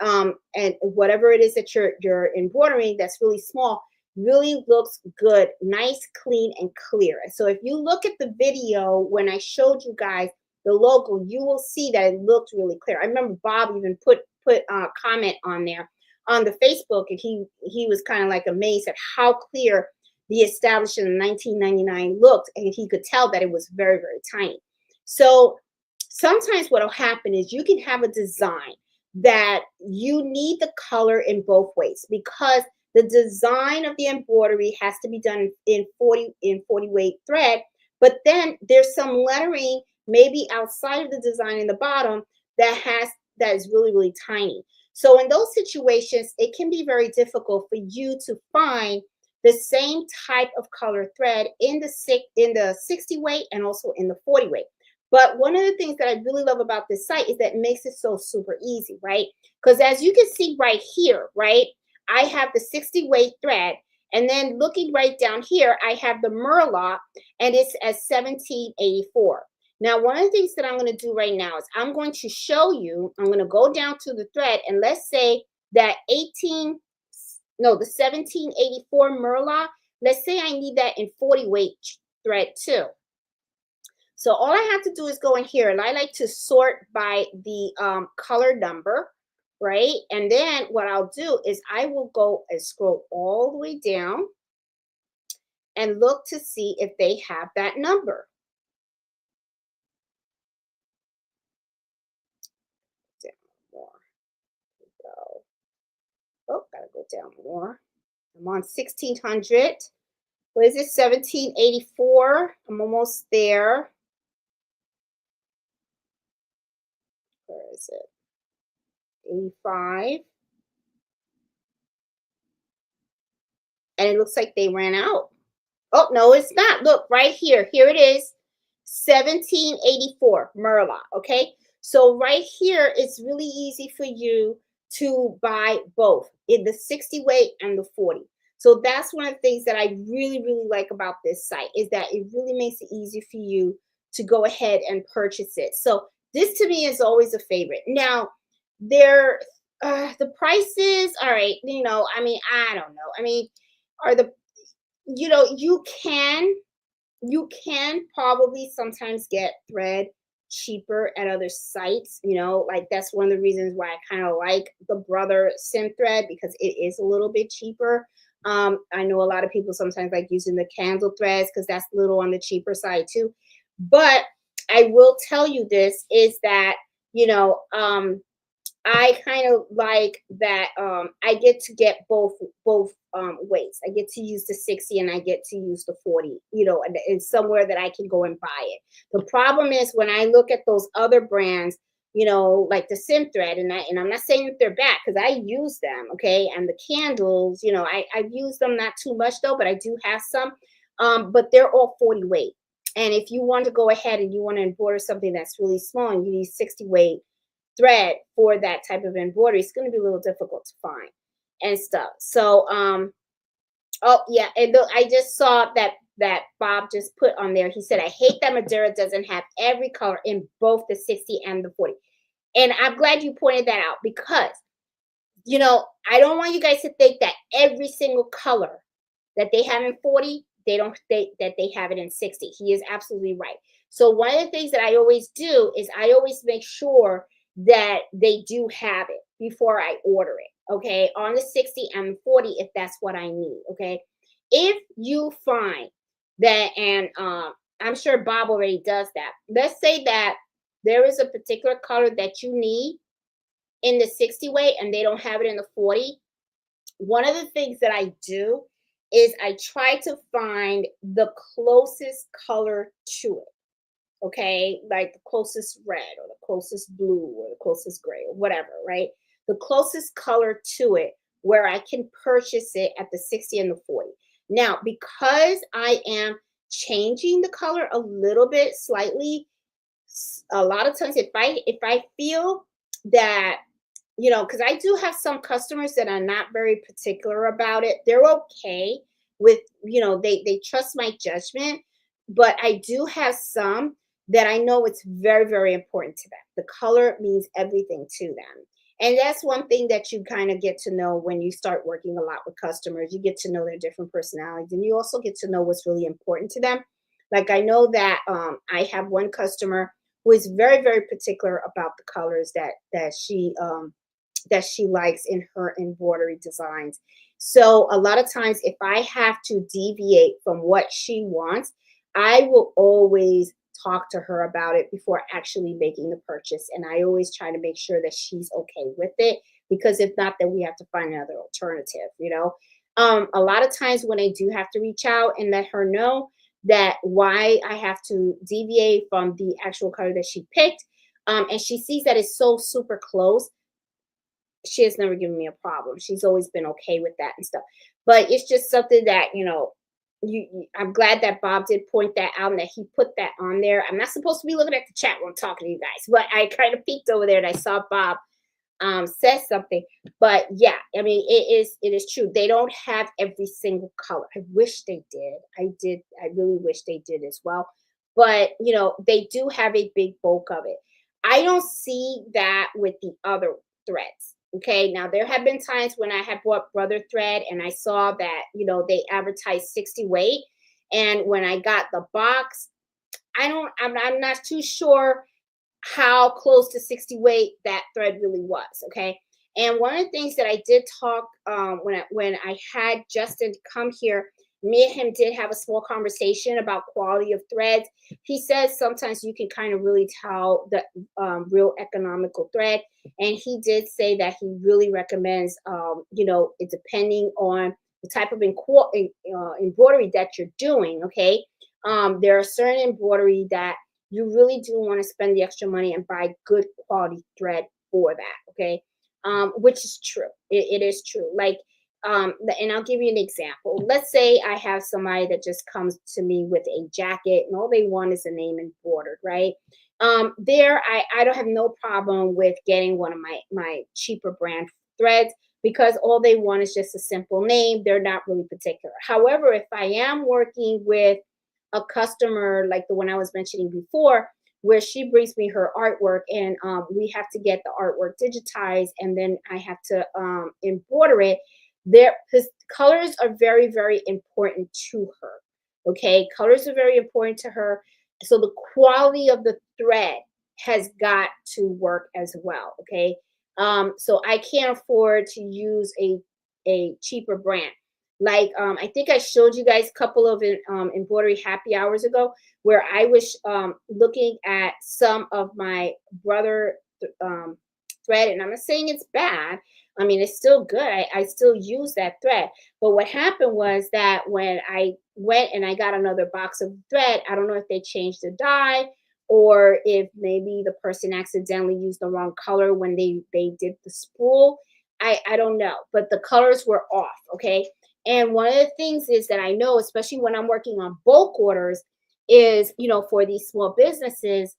and whatever it is that you're embroidering that's really small really looks good, nice, clean, and clear. So if you look at the video when I showed you guys the logo, you will see that it looked really clear. I remember Bob even put a comment on there on the Facebook, and he was kind of like amazed at how clear the establishment in 1999 looked, and he could tell that it was very, very tiny. So sometimes what will happen is you can have a design that you need the color in both ways because the design of the embroidery has to be done in 40 weight thread, but then there's some lettering maybe outside of the design in the bottom that is really, really tiny. So in those situations, it can be very difficult for you to find the same type of color thread in the 60 weight and also in the 40 weight. But one of the things that I really love about this site is that it makes it so super easy, right? Because as you can see right here, right, I have the 60 weight thread. And then looking right down here, I have the Murloc, and it's at 1784. Now, one of the things that I'm going to do right now is I'm going to show you, I'm going to go down to the thread, and let's say that the 1784 Murloc, let's say I need that in 40 weight thread too. So all I have to do is go in here, and I like to sort by the color number, right? And then what I'll do is I will go and scroll all the way down and look to see if they have that number. Down more. Go. Oh, gotta go down more. I'm on 1600. What is it? 1784. I'm almost there. Where is it? 85. And it looks like they ran out. Oh, no, it's not. Look, right here. Here it is. 1784 Murloc. Okay. So right here, it's really easy for you to buy both in the 60 weight and the 40. So that's one of the things that I really, really like about this site is that it really makes it easy for you to go ahead and purchase it. So this to me is always a favorite. Now, there, the prices, all right, I mean, I don't know. I mean, are the, you can probably sometimes get thread cheaper at other sites, like that's one of the reasons why I kind of like the Brother Sim thread because it is a little bit cheaper. I know a lot of people sometimes like using the candle threads because that's a little on the cheaper side too. But I will tell you this is that, I kind of like that I get to get both weights. I get to use the 60 and I get to use the 40, and somewhere that I can go and buy it. The problem is when I look at those other brands, like the Sim thread, and I'm not saying that they're bad because I use them, okay? And the candles, I've used them not too much though, but I do have some. But they're all 40 weight. And if you want to go ahead and you want to embroider something that's really small and you need 60 weight thread for that type of embroidery, it's going to be a little difficult to find and stuff. So Oh yeah, and I just saw that Bob just put on there. He said, "I hate that Madeira doesn't have every color in both the 60 and the 40." And I'm glad you pointed that out because I don't want you guys to think that every single color that they have in 40, they don't think that they have it in 60. He is absolutely right. So one of the things that I always do is I always make sure that they do have it before I order it. Okay. On the 60 and 40, if that's what I need. Okay. If you find that, and I'm sure Bob already does that. Let's say that there is a particular color that you need in the 60 weight and they don't have it in the 40. One of the things that I do is I try to find the closest color to it. Okay, like the closest red or the closest blue or the closest gray or whatever, right? The closest color to it where I can purchase it at the 60 and the 40. Now, because I am changing the color a little bit slightly, a lot of times if I feel that, because I do have some customers that are not very particular about it. They're okay with, they trust my judgment, but I do have some that I know it's very, very important to them. The color means everything to them. And that's one thing that you kind of get to know when you start working a lot with customers. You get to know their different personalities and you also get to know what's really important to them. Like I know that I have one customer who is very, very particular about the colors that she likes in her embroidery designs. So a lot of times if I have to deviate from what she wants, I will always talk to her about it before actually making the purchase. And I always try to make sure that she's okay with it because if not, then we have to find another alternative. A lot of times when I do have to reach out and let her know that why I have to deviate from the actual color that she picked, and she sees that it's so super close, she has never given me a problem. She's always been okay with that and stuff. But it's just something that, I'm glad that Bob did point that out and that he put that on there. I'm not supposed to be looking at the chat when I'm talking to you guys, but I kind of peeked over there and I saw Bob says something. But yeah, I mean, it is true. They don't have every single color. I wish they did. I really wish they did as well. But they do have a big bulk of it. I don't see that with the other threads. Okay. Now there have been times when I have bought brother thread and I saw that, they advertised 60 weight. And when I got the box, I'm not too sure how close to 60 weight that thread really was. Okay. And one of the things that I did talk when I had Justin come here, me and him did have a small conversation about quality of threads. He says sometimes you can kind of really tell the real economical thread, and he did say that he really recommends, it depending on the type of embroidery that you're doing. Okay, there are certain embroidery that you really do want to spend the extra money and buy good quality thread for that. Okay. Which is true. It is true. Like, and I'll give you an example. Let's say I have somebody that just comes to me with a jacket and all they want is a name embroidered, right? There, I don't have no problem with getting one of my cheaper brand threads because all they want is just a simple name. They're not really particular. However, if I am working with a customer like the one I was mentioning before, where she brings me her artwork and we have to get the artwork digitized and then I have to embroider it. There, because colors are very, very important to her. Okay, colors are very important to her. So the quality of the thread has got to work as well. Okay, so I can't afford to use a cheaper brand. Like I think I showed you guys a couple of embroidery happy hours ago where I was looking at some of my brother thread, and I'm not saying it's bad. I mean, it's still good. I still use that thread. But what happened was that when I went and I got another box of thread, I don't know if they changed the dye or if maybe the person accidentally used the wrong color when they did the spool. I don't know, but the colors were off. Okay, and one of the things is that I know, especially when I'm working on bulk orders, is, for these small businesses,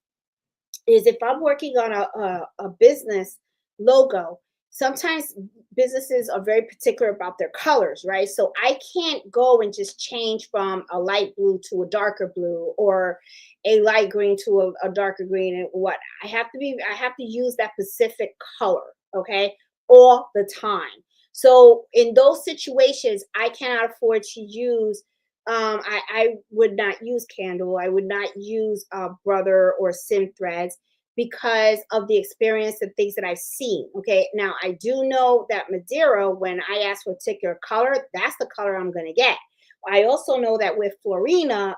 is if I'm working on a business logo sometimes businesses are very particular about their colors, right? So I can't go and just change from a light blue to a darker blue, or a light green to a darker green, and what I have to use that specific color, okay, all the time. So in those situations, I cannot afford to use I would not use candle. I would not use brother or sim threads because of the experience and things that I've seen. Okay. Now I do know that Madeira, when I ask for a particular color, that's the color I'm gonna get. I also know that with Florina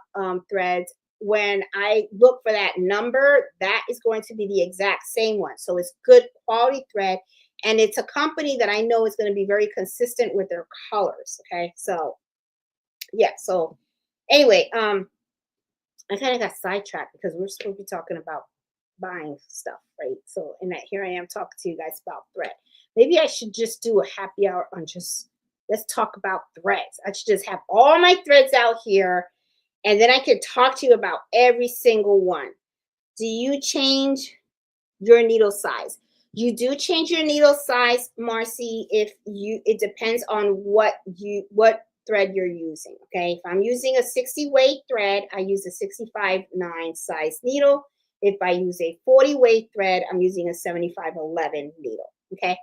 threads, when I look for that number, that is going to be the exact same one. So it's good quality thread. And it's a company that I know is going to be very consistent with their colors. Okay. So yeah. So anyway, I kind of got sidetracked because we're supposed to be talking about buying stuff, right? So, and that here I am talking to you guys about thread. Maybe I should just do a happy hour on just let's talk about threads. I should just have all my threads out here, and then I could talk to you about every single one. Do you change your needle size? You do change your needle size, Marcy, if you it depends on what thread you're using. Okay. If I'm using a 60 weight thread, I use a 65.9 size needle. If I use a 40 weight thread, I'm using a 75.11 needle. Okay.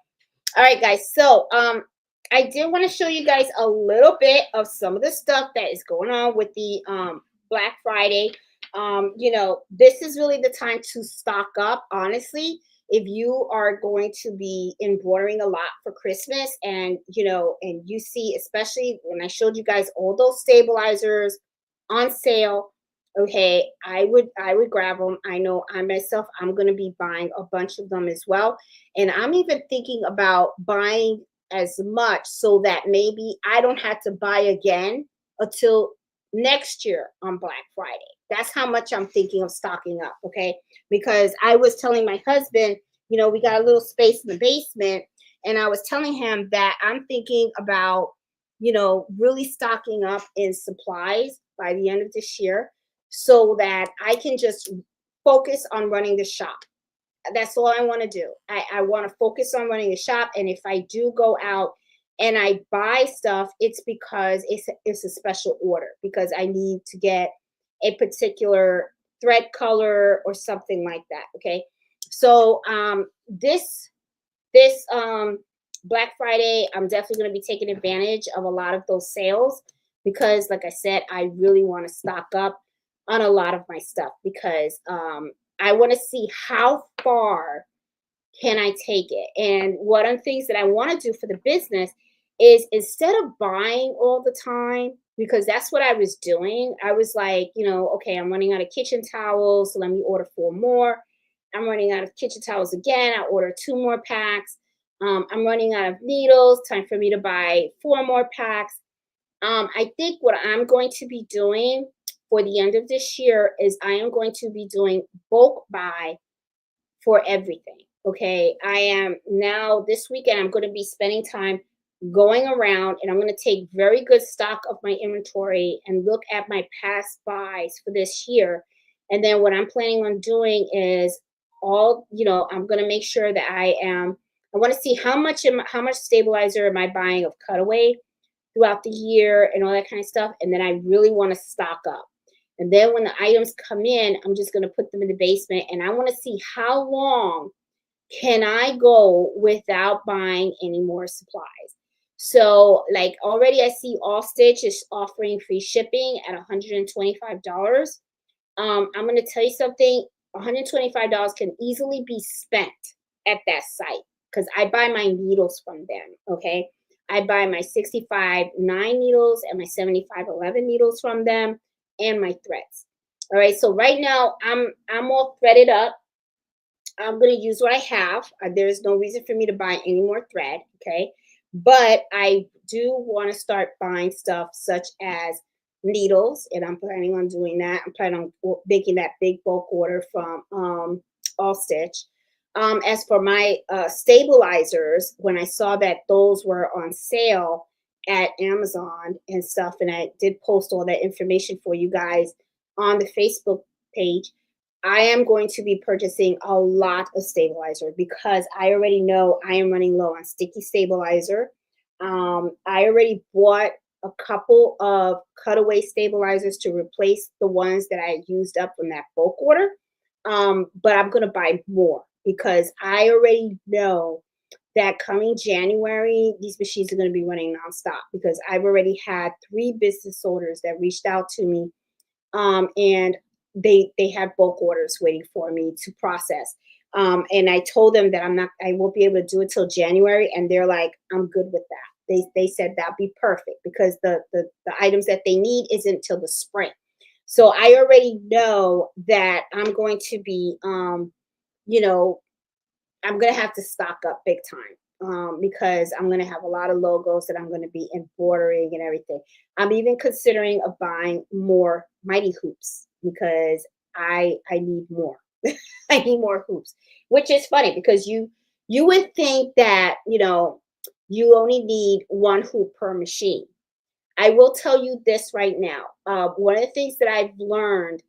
All right, guys. So I did want to show you guys a little bit of some of the stuff that is going on with the Black Friday. This is really the time to stock up, honestly. If you are going to be embroidering a lot for Christmas, and and you see, especially when I showed you guys all those stabilizers on sale, okay, I would grab them. I know I myself, I'm going to be buying a bunch of them as well. And I'm even thinking about buying as much so that maybe I don't have to buy again until next year on Black Friday. That's how much I'm thinking of stocking up, okay? Because I was telling my husband, we got a little space in the basement, and I was telling him that I'm thinking about, really stocking up in supplies by the end of this year so that I can just focus on running the shop. That's all I want to do. I want to focus on running the shop. And if I do go out and I buy stuff, it's because it's a special order, because I need to get a particular thread color or something like that. Okay. So this Black Friday, I'm definitely going to be taking advantage of a lot of those sales because, like I said, I really want to stock up on a lot of my stuff because I want to see how far can I take it. And one of the things that I want to do for the business is, instead of buying all the time, because that's what I was doing. I was like, okay, I'm running out of kitchen towels, so let me order 4 more. I'm running out of kitchen towels again. I order 2 more packs. I'm running out of needles. Time for me to buy 4 more packs. I think what I'm going to be doing for the end of this year is I am going to be doing bulk buy for everything. Okay. I am now this weekend, I'm going to be spending time going around, and I'm going to take very good stock of my inventory and look at my past buys for this year. And then what I'm planning on doing is I'm going to make sure that I want to see how much stabilizer am I buying of cutaway throughout the year and all that kind of stuff. And then I really want to stock up. And then when the items come in, I'm just going to put them in the basement, and I want to see how long can I go without buying any more supplies. So like already I see All Stitch is offering free shipping at $125. I'm going to tell you something, $125 can easily be spent at that site because I buy my needles from them, okay? I buy my 65.9 needles and my 75.11 needles from them, and my threads. All right, so right now I'm all threaded up. I'm going to use what I have. There's no reason for me to buy any more thread, okay? But I do want to start buying stuff such as needles, and I'm planning on doing that. I'm planning on making that big bulk order from All Stitch. As for my stabilizers, when I saw that those were on sale at Amazon and stuff, and I did post all that information for you guys on the Facebook page, I am going to be purchasing a lot of stabilizer because I already know I am running low on sticky stabilizer. I already bought a couple of cutaway stabilizers to replace the ones that I used up from that bulk order. But I'm going to buy more because I already know that coming January, these machines are going to be running nonstop because I've already had 3 business owners that reached out to me, and they have bulk orders waiting for me to process. And I told them that I won't be able to do it till January, and they're like, I'm good with that. They said that'd be perfect because the items that they need isn't till the spring. So I already know that I'm going to be, you know, I'm gonna have to stock up big time, because I'm gonna have a lot of logos that I'm gonna be embroidering and everything. I'm even considering of buying more mighty hoops because I need more. I need more hoops, which is funny because you would think that you only need 1 hoop per machine. I will tell you this right now. One of the things that I've learned,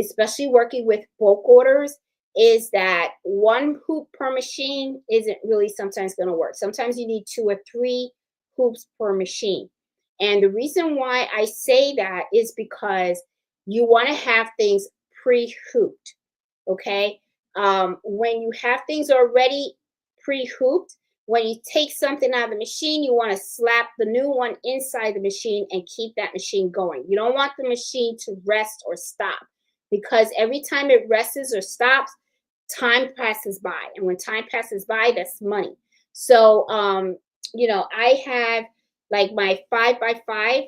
especially working with bulk orders, is that 1 hoop per machine isn't really sometimes going to work. Sometimes you need 2 or 3 hoops per machine. And the reason why I say that is because you want to have things pre-hooped. Okay. When you have things already pre-hooped, when you take something out of the machine, you want to slap the new one inside the machine and keep that machine going. You don't want the machine to rest or stop because every time it rests or stops, time passes by. And when time passes by, that's money. So, I have like my 5x5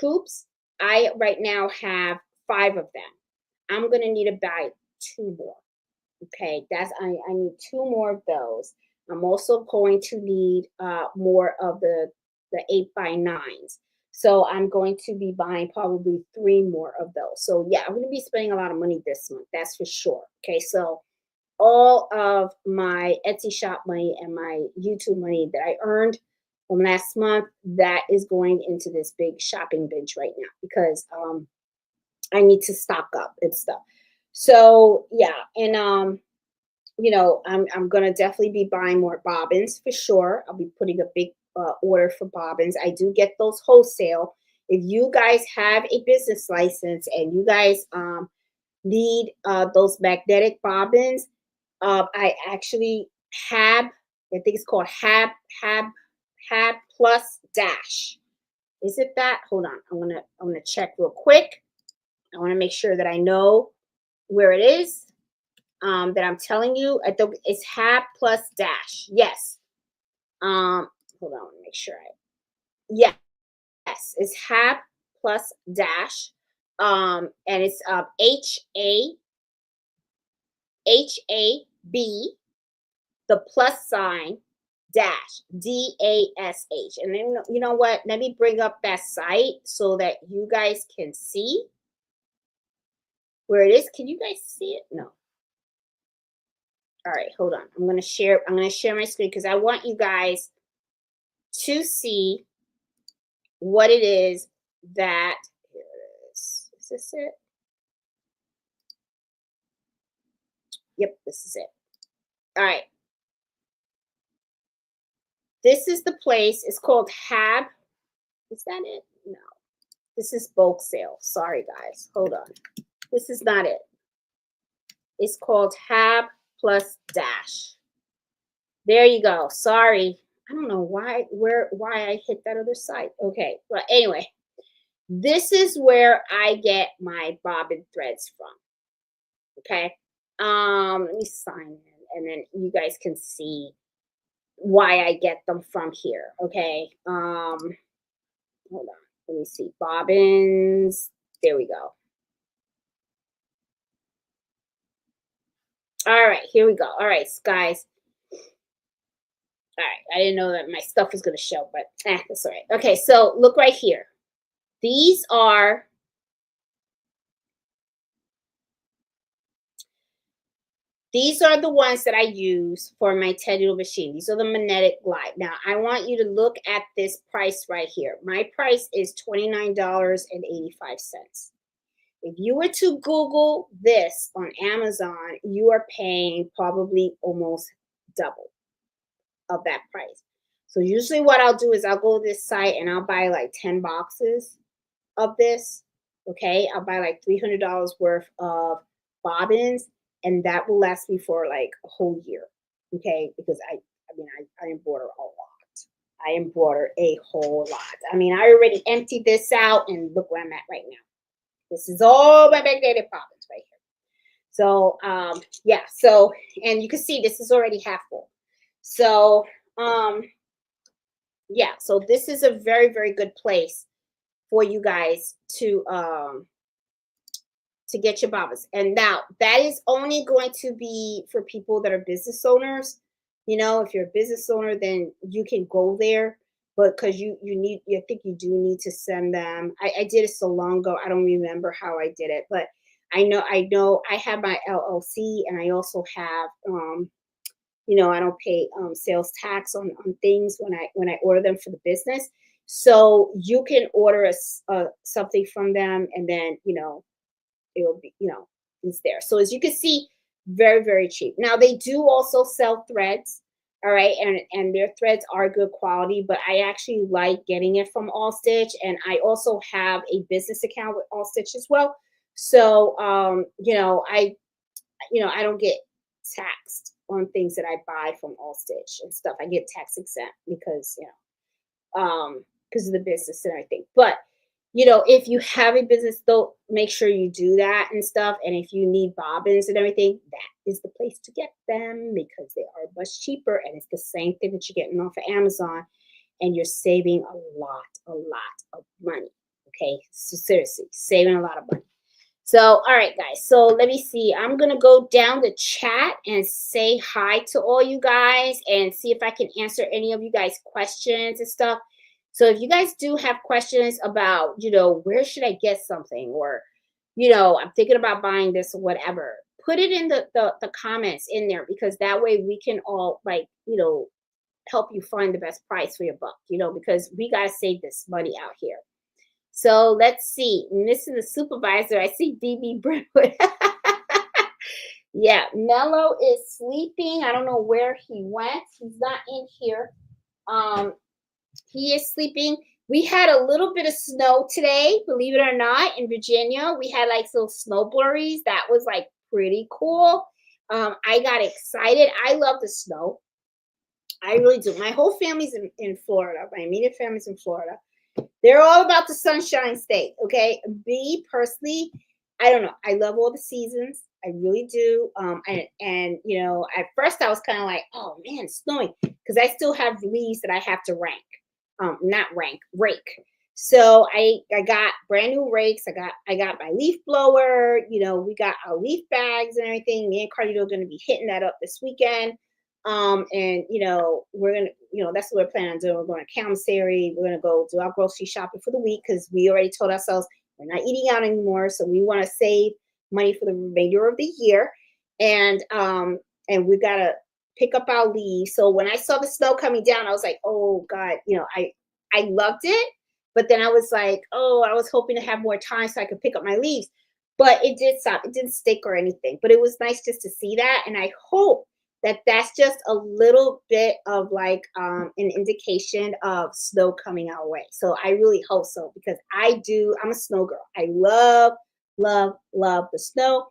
hoops. I right now have 5 of them. I'm going to need to buy 2 more. Okay, I need 2 more of those. I'm also going to need more of the 8x9s. So I'm going to be buying probably 3 more of those. So yeah, I'm going to be spending a lot of money this month. That's for sure. Okay, so all of my Etsy shop money and my YouTube money that I earned from last month, that is going into this big shopping binge right now because I need to stock up and stuff. So yeah, and I'm gonna definitely be buying more bobbins for sure. I'll be putting a big order for bobbins. I do get those wholesale. If you guys have a business license and you guys need those magnetic bobbins, I actually have. I think it's called Hab Plus Dash. Is it that? Hold on. I'm gonna check real quick. I want to make sure that I know where it is, that I'm telling you. I think it's Hab Plus Dash. Yes. Hold on, make sure yes, it's Hab Plus Dash. And it's HAB, the plus sign dash DASH. And then you know what? Let me bring up that site so that you guys can see where it is. Can you guys see it? No. All right, hold on. I'm going to share my screen because I want you guys to see what it is that, here it is. Is this it? Yep, this is it. All right. This is the place. It's called Hab. Is that it? No. This is bulk sale. Sorry, guys. Hold on. This is not it. It's called Hab Plus Dash. There you go. Sorry. I don't know why I hit that other site. Okay. But anyway, this is where I get my bobbin threads from. Okay. Let me sign in and then you guys can see why I get them from here. Okay. Hold on. Let me see. Bobbins. There we go. All right, here we go. All right, guys. All right, I didn't know that my stuff was going to show, but that's all right. Okay, so look right here. These are the ones that I use for my 10-needle machine. These are the magnetic glide. Now, I want you to look at this price right here. My price is $29.85. If you were to Google this on Amazon, you are paying probably almost double of that price. So usually what I'll do is I'll go to this site and I'll buy like 10 boxes of this. Okay. I'll buy like $300 worth of bobbins, and that will last me for like a whole year. Okay. Because I embroider a lot. I embroider a whole lot. I mean, I already emptied this out and look where I'm at right now. This is all my backdated bobbins right here. So, yeah. So, and you can see this is already half full. So, um, yeah. So this is a very, very good place for you guys to get your bobbins. And now that is only going to be for people that are business owners. You know, if you're a business owner, then you can go there. But because you need, I think you do need to send them. I did it so long ago, I don't remember how I did it, but I know I have my LLC, and I also have I don't pay sales tax on things when I order them for the business. So you can order something from them, and then it'll be it's there. So as you can see, very, very cheap. Now they do also sell threads, all right, and their threads are good quality, but I actually like getting it from All Stitch, and I also have a business account with All Stitch as well. So I don't get taxed on things that I buy from All Stitch and stuff. I get tax exempt because of the business and everything. But if you have a business, though, make sure you do that and stuff. And if you need bobbins and everything, that is the place to get them because they are much cheaper, and it's the same thing that you're getting off of Amazon, and you're saving a lot of money. Okay, so seriously, saving a lot of money. So, all right, guys. So let me see. I'm going to go down the chat and say hi to all you guys and see if I can answer any of you guys' questions and stuff. So if you guys do have questions about, where should I get something, or, I'm thinking about buying this or whatever, put it in the comments in there, because that way we can all help you find the best price for your buck, because we got to save this money out here. So let's see. Missing the supervisor. I see DB Brentwood. Yeah, Mello is sleeping. I don't know where he went. He's not in here. He is sleeping. We had a little bit of snow today, believe it or not, in Virginia. We had like little snow blurries. That was like pretty cool. I got excited. I love the snow. I really do. My whole family's in Florida. My immediate family's in Florida. They're all about the Sunshine State, okay? Me personally, I don't know. I love all the seasons. I really do. At first I was kind of like, oh man, it's snowing, because I still have leaves that I have to rake. So I got brand new rakes. I got my leaf blower. We got our leaf bags and everything. Me and Carlito are going to be hitting that up this weekend. We're gonna, that's what we're planning on doing. We're going to commissary. We're gonna go do our grocery shopping for the week, because we already told ourselves we're not eating out anymore. So we want to save money for the remainder of the year, and we gotta pick up our leaves. So when I saw the snow coming down, I was like, oh God, I loved it, but then I was like, oh, I was hoping to have more time so I could pick up my leaves, but it did stop. It didn't stick or anything, but it was nice just to see that, and I hope that's just a little bit of like an indication of snow coming our way. So I really hope so, because I'm a snow girl. I love, love, love the snow.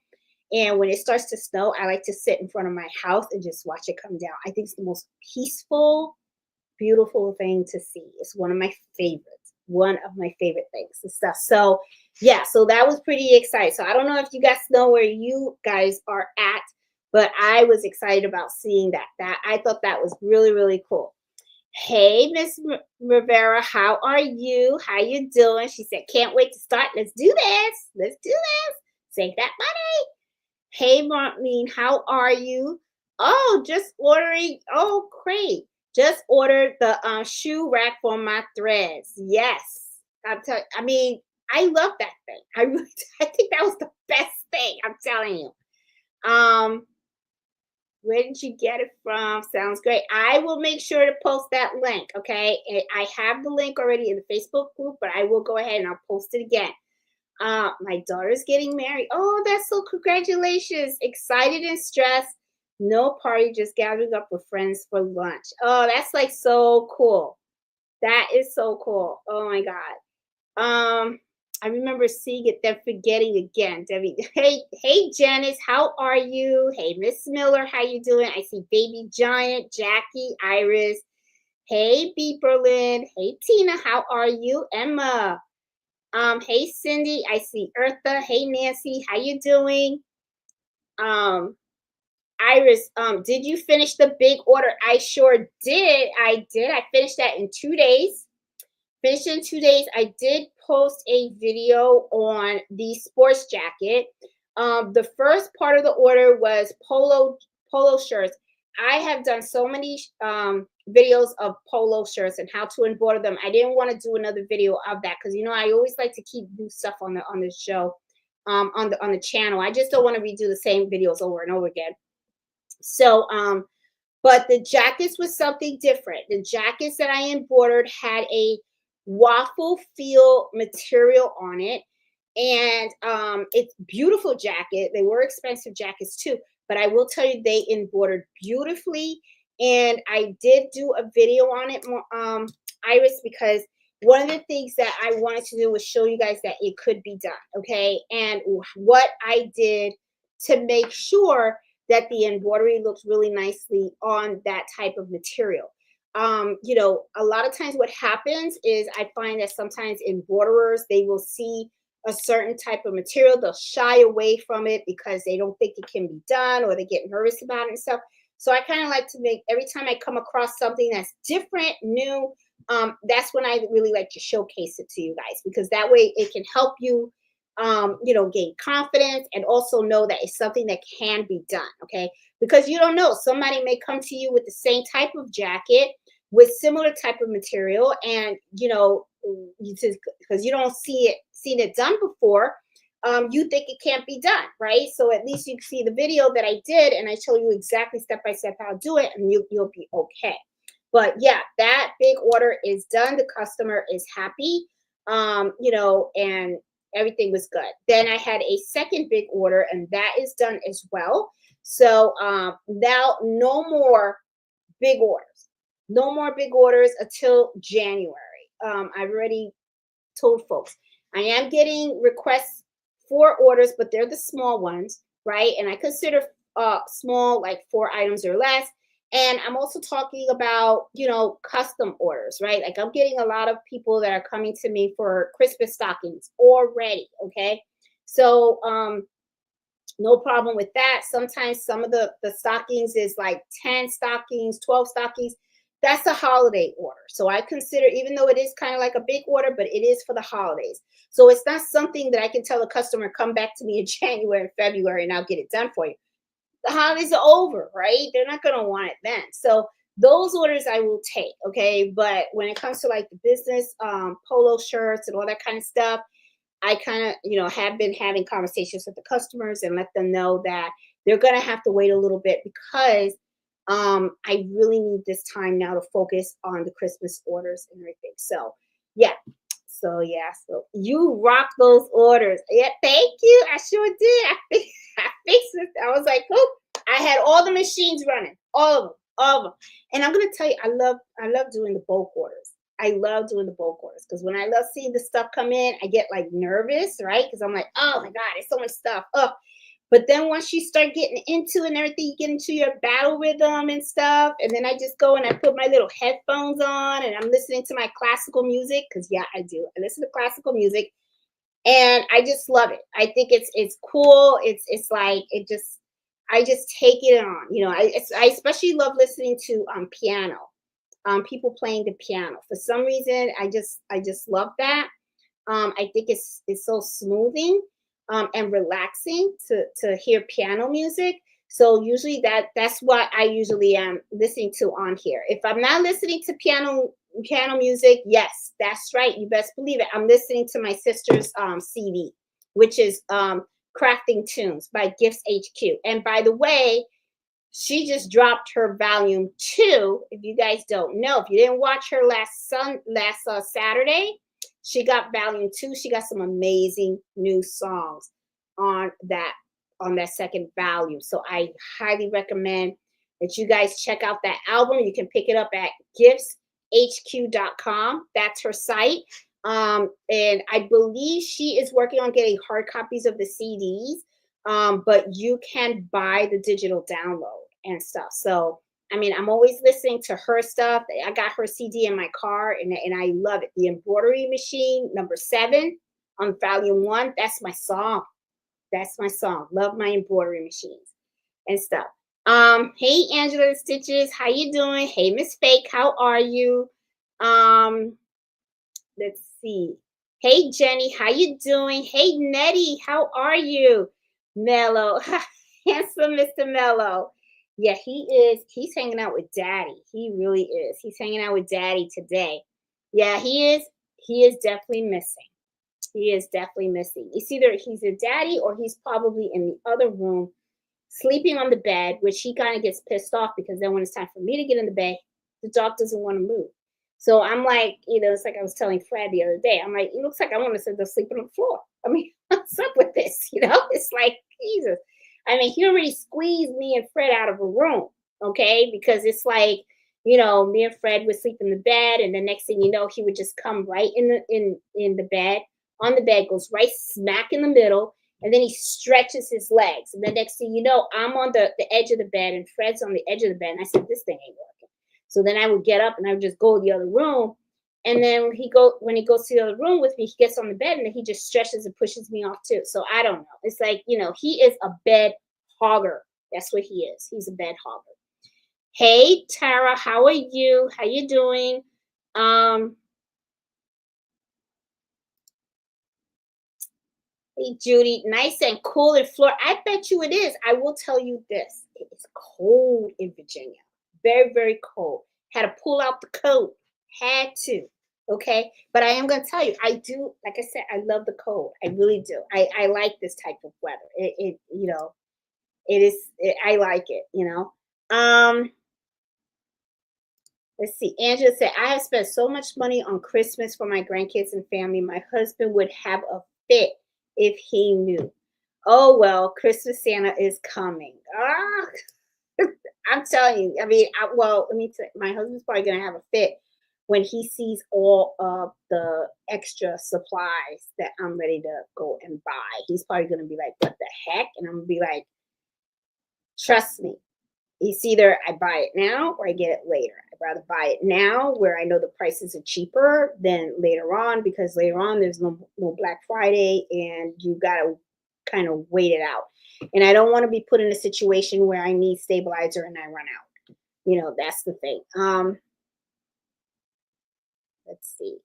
And when it starts to snow, I like to sit in front of my house and just watch it come down. I think it's the most peaceful, beautiful thing to see. It's one of my favorite things and stuff. So yeah, so that was pretty exciting. So I don't know if you guys know where you guys are at, but I was excited about seeing that. I thought that was really, really cool. Hey, Miss Rivera, how are you? How you doing? She said, can't wait to start. Let's do this. Save that money. Hey, Marlene, how are you? Oh, just ordering. Oh, great. Just ordered the shoe rack for my threads. Yes. I love that thing. I think that was the best thing. I'm telling you. Where did you get it from? Sounds great. I will make sure to post that link, okay? I have the link already in the Facebook group, but I will go ahead and I'll post it again. My daughter's getting married. Oh, that's so congratulations. Excited and stressed. No party, just gathering up with friends for lunch. Oh, that's like so cool. That is so cool. Oh my God. I remember seeing it, then forgetting again. Debbie, hey, Janice, how are you? Hey, Miss Miller, how you doing? I see Baby Giant, Jackie, Iris. Hey, B Berlin. Hey, Tina, how are you? Emma. Hey, Cindy, I see Eartha. Hey, Nancy, how you doing? Um, Iris, did you finish the big order? I sure did. I did. I finished that in 2 days. Finished in 2 days. I did post a video on the sports jacket. The first part of the order was polo shirts. I have done so many videos of polo shirts and how to embroider them. I didn't want to do another video of that because I always like to keep new stuff on the show, on the channel. I just don't want to redo the same videos over and over again. So but the jackets was something different. The jackets that I embroidered had a waffle feel material on it. And it's beautiful jacket. They were expensive jackets too, but I will tell you they embroidered beautifully. And I did do a video on it, Iris, because one of the things that I wanted to do was show you guys that it could be done. Okay. And what I did to make sure that the embroidery looks really nicely on that type of material. A lot of times what happens is I find that sometimes embroiderers, they will see a certain type of material, they'll shy away from it because they don't think it can be done or they get nervous about it and stuff. So I kind of like to make, every time I come across something that's different, new, that's when I really like to showcase it to you guys, because that way it can help you gain confidence and also know that it's something that can be done. Okay. Because you don't know, somebody may come to you with the same type of jacket with similar type of material, and you just, because you don't seen it done before, you think it can't be done, right? So at least you see the video that I did and I show you exactly step by step how to do it, and you'll be okay. But yeah, that big order is done. The customer is happy, and everything was good. Then I had a second big order, and that is done as well. So now no more big orders. No more big orders until January. I've already told folks I am getting requests for orders, but they're the small ones, right? And I consider small, like 4 items or less. And I'm also talking about, custom orders, right? Like I'm getting a lot of people that are coming to me for Christmas stockings already. Okay. So no problem with that. Sometimes some of the stockings is like 10 stockings, 12 stockings. That's a holiday order. So I consider, even though it is kind of like a big order, but it is for the holidays. So it's not something that I can tell a customer, come back to me in January and February and I'll get it done for you. The holidays are over, right? They're not going to want it then. So those orders I will take. Okay. But when it comes to like the business, polo shirts and all that kind of stuff, I kind of, have been having conversations with the customers and let them know that they're going to have to wait a little bit, because I really need this time now to focus on the Christmas orders and everything. So yeah. So yeah. So you rock those orders. Yeah. Thank you. I sure did. I fixed it. I was like, oh, I had all the machines running, all of them, all of them. And I'm going to tell you, I love doing the bulk orders. I love doing the bulk orders, because when I love seeing the stuff come in, I get like nervous, right? Because I'm like, oh my God, it's so much stuff. Oh, but then once you start getting into it and everything, you get into your battle rhythm and stuff. And then I just go and I put my little headphones on and I'm listening to my classical music, because yeah, I do. I listen to classical music and I just love it. I think it's cool. It's like I just take it on. I especially love listening to piano. People playing the piano. For some reason, I just love that. I think it's so smoothing and relaxing to hear piano music. So usually that's what I usually am listening to on here. If I'm not listening to piano music, yes, that's right. You best believe it. I'm listening to my sister's CD, which is Crafting Tunes by Gifts HQ. And by the way, she just dropped her volume 2. If you guys don't know, if you didn't watch her last Saturday, She got volume 2. She got some amazing new songs on that on that second volume. So I highly recommend that you guys check out that album. You can pick it up at giftshq.com. That's her site. And I believe she is working on getting hard copies of the CDs. But you can buy the digital download and stuff. So I mean, I'm always listening to her stuff. I got her CD in my car, and I love it. The Embroidery Machine, number 7 on volume 1. That's my song. That's my song. Love my embroidery machines and stuff. Hey Angela Stitches, how you doing? Hey Miss Fake, how are you? Um, let's see. Hey Jenny, how you doing? Hey Nettie, how are you? Mellow, handsome Mr. Mellow. Yeah, he is. He's hanging out with Daddy. He really is. He's hanging out with Daddy today. Yeah, he is. He is definitely missing. He is definitely missing. It's either he's a daddy or he's probably in the other room sleeping on the bed, which he kind of gets pissed off because then when it's time for me to get in the bed, the dog doesn't want to move. So I'm like, it's like I was telling Fred the other day. I'm like, it looks like I want to sit there sleeping on the floor. I mean, what's up with this? It's like, Jesus. I mean, he already squeezed me and Fred out of a room, okay? Because it's like, me and Fred would sleep in the bed, and the next thing you know, he would just come right in the bed, on the bed, goes right smack in the middle, and then he stretches his legs. And the next thing you know, I'm on the edge of the bed, and Fred's on the edge of the bed. And I said, this thing ain't working. So then I would get up and I would just go to the other room. And then when he goes to the other room with me, he gets on the bed and then he just stretches and pushes me off too. So I don't know. It's like, he is a bed hogger. That's what he is. He's a bed hogger. Hey Tara, how are you? How you doing? Hey Judy, nice and cool in Florida. I bet you it is. I will tell you this. It is cold in Virginia. Very, very cold. Had to pull out the coat. Had to. Okay. But I am gonna tell you, I do, like I said, I love the cold. I really do. I like this type of weather. I like it. Let's see. Angela said, I have spent so much money on Christmas for my grandkids and family. My husband would have a fit if he knew. Oh, well, Christmas Santa is coming. I'm telling you. I mean, let me tell you, my husband's probably going to have a fit when he sees all of the extra supplies that I'm ready to go and buy. He's probably going to be like, what the heck? And I'm going to be like, trust me. It's either I buy it now or I get it later. I'd rather buy it now where I know the prices are cheaper than later on, because later on there's no Black Friday and you got to kind of wait it out. And I don't want to be put in a situation where I need stabilizer and I run out. That's the thing. Let's see.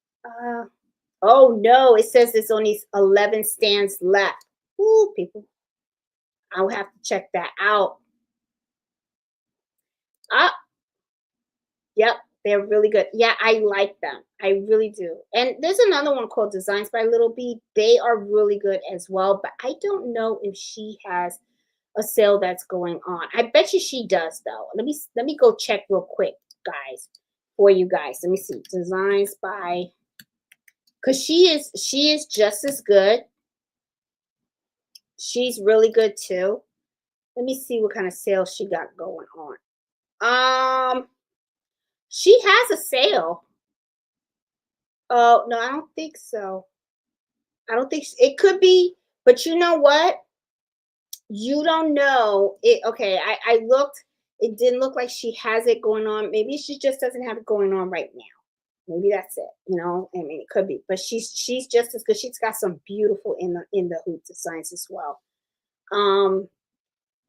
Oh no, it says there's only 11 stands left. Ooh, people. I'll have to check that out. Yep, they're really good. Yeah, I like them. I really do. And there's another one called Designs by Little B. They are really good as well, but I don't know if she has a sale that's going on. I bet you she does though. Let me go check real quick, guys, for you guys. Let me see. Designs by, because she is just as good. She's really good too. Let me see what kind of sale she got going on. She has a sale. Oh, no, I don't think so. I don't think it could be, but you know what? You don't know it. Okay, I looked. It didn't look like she has it going on. Maybe she just doesn't have it going on right now. Maybe that's it. I mean, it could be, but she's just as good. She's got some beautiful in the hoop designs as well.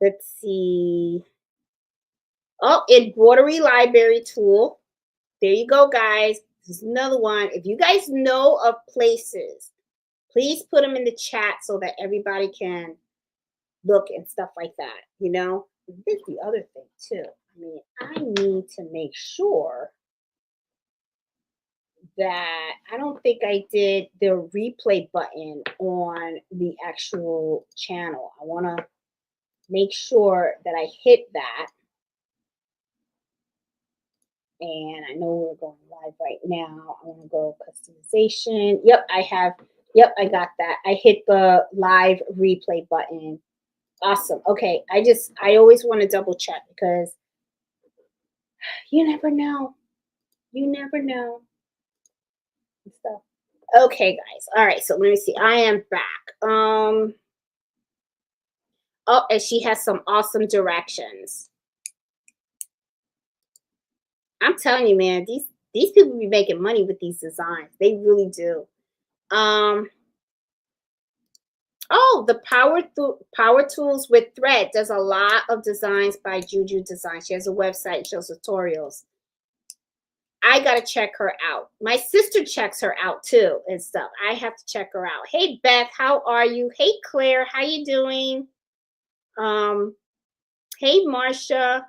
Let's see. Oh, embroidery library tool. There you go, guys. This is another one. If you guys know of places, please put them in the chat so that everybody can look and stuff like that. This is the other thing too. I mean, I need to make sure that I don't think I did the replay button on the actual channel. I want to make sure that I hit that. And I know we're going live right now. I want to go customization. Yep, I have. Yep, I got that. I hit the live replay button. Awesome. Okay, I always want to double check because you never know. You never know. And stuff. Okay, guys. All right, so let me see. I am back. Oh, and she has some awesome directions. I'm telling you, man, these people be making money with these designs. They really do. Um, oh, the Power Tools with Thread does a lot of designs by Juju Design. She has a website, shows tutorials. I gotta check her out. My sister checks her out too and stuff. I have to check her out. Hey Beth, how are you? Hey Claire, how you doing? Um, hey Marcia.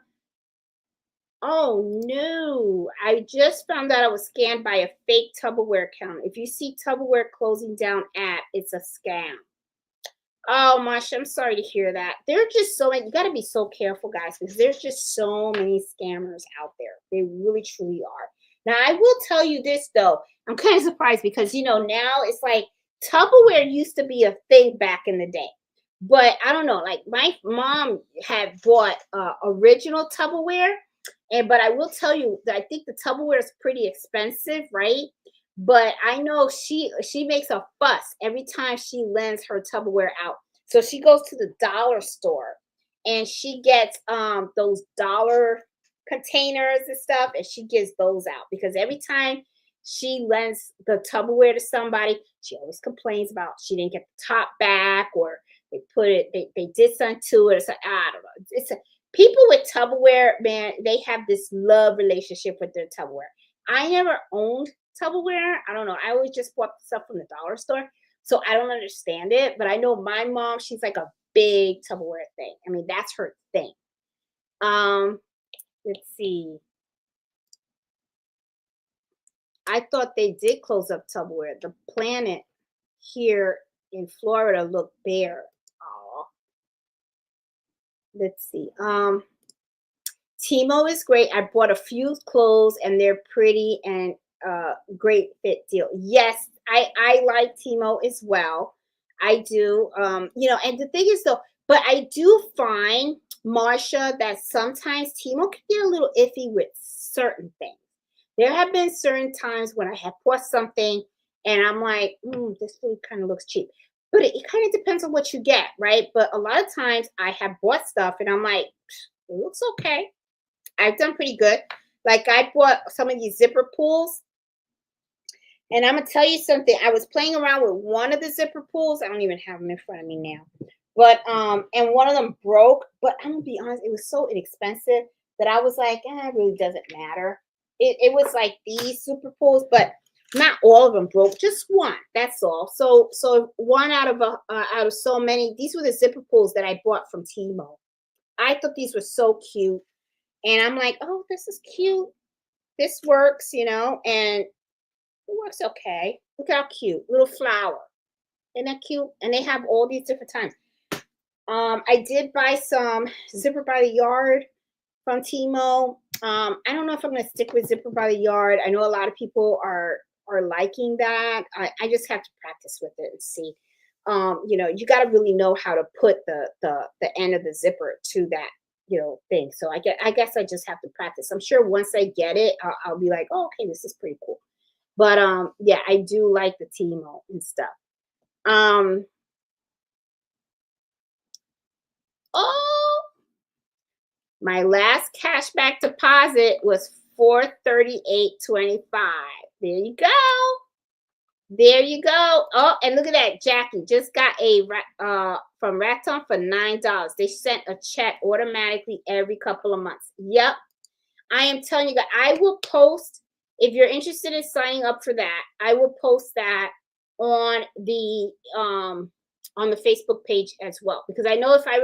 Oh no, I just found out I was scammed by a fake Tupperware account. If you see Tupperware closing down app, it's a scam. Oh, Marsha, I'm sorry to hear that. There are just so many, you got to be so careful, guys, because there's just so many scammers out there. They really, truly are. Now, I will tell you this, though. I'm kind of surprised because, now it's like Tupperware used to be a thing back in the day. But I don't know, like my mom had bought original Tupperware. But I will tell you that I think the Tupperware is pretty expensive, right? But I know she makes a fuss every time she lends her Tupperware out. So she goes to the dollar store and she gets those dollar containers and stuff, and she gives those out because every time she lends the Tupperware to somebody, she always complains about she didn't get the top back, or they did something to it, or something. I don't know. People with Tupperware, man, they have this love relationship with their Tupperware. I never owned Tupperware. I don't know. I always just bought stuff from the dollar store. So I don't understand it. But I know my mom, she's like a big Tupperware thing. I mean, that's her thing. Let's see. I thought they did close up Tupperware. The planet here in Florida looked bare. Oh, let's see. Timo is great. I bought a few clothes and they're pretty and great fit deal. Yes, I like Timo as well. I do. And the thing is though, but I do find, Marsha, that sometimes Timo can get a little iffy with certain things. There have been certain times when I have bought something and I'm like, this really kind of looks cheap. But it kind of depends on what you get, right? But a lot of times I have bought stuff and I'm like, it looks okay. I've done pretty good. Like I bought some of these zipper pulls. And I'm gonna tell you something. I was playing around with one of the zipper pulls. I don't even have them in front of me now. But and one of them broke. But I'm gonna be honest, it was so inexpensive that I was like, it really doesn't matter. It was like these super pulls, but not all of them broke. Just one. That's all. So one out of so many. These were the zipper pulls that I bought from Timo. I thought these were so cute. And I'm like, oh, this is cute. This works, and it works okay. Look how cute. Little flower. Isn't that cute? And they have all these different times. I did buy some Zipper by the Yard from Timo. I don't know if I'm gonna stick with Zipper by the Yard. I know a lot of people are liking that. I just have to practice with it and see. You got to really know how to put the end of the zipper to that thing. So I guess I just have to practice. I'm sure once I get it, I'll be like, oh, okay, this is pretty cool. But yeah, I do like the Timo and stuff. Oh, my last cashback deposit was $438.25. There you go. There you go. Oh, and look at that. Jackie just got a from Raton for $9. They sent a check automatically every couple of months. Yep. I am telling you guys, I will post, if you're interested in signing up for that, I will post that on the Facebook page as well. Because I know if I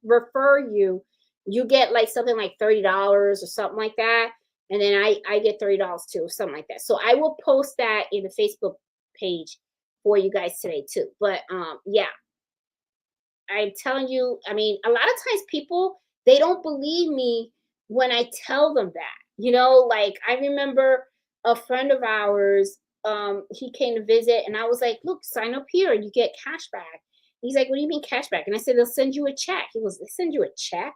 refer you, you get like something like $30 or something like that. And then I get $30 too, or something like that. So I will post that in the Facebook page for you guys today too. But yeah, I'm telling you, I mean, a lot of times people, they don't believe me when I tell them that. Like I remember a friend of ours, he came to visit and I was like, look, sign up here, you get cash back. He's like, what do you mean cash back? And I said, they'll send you a check. He goes, they send you a check?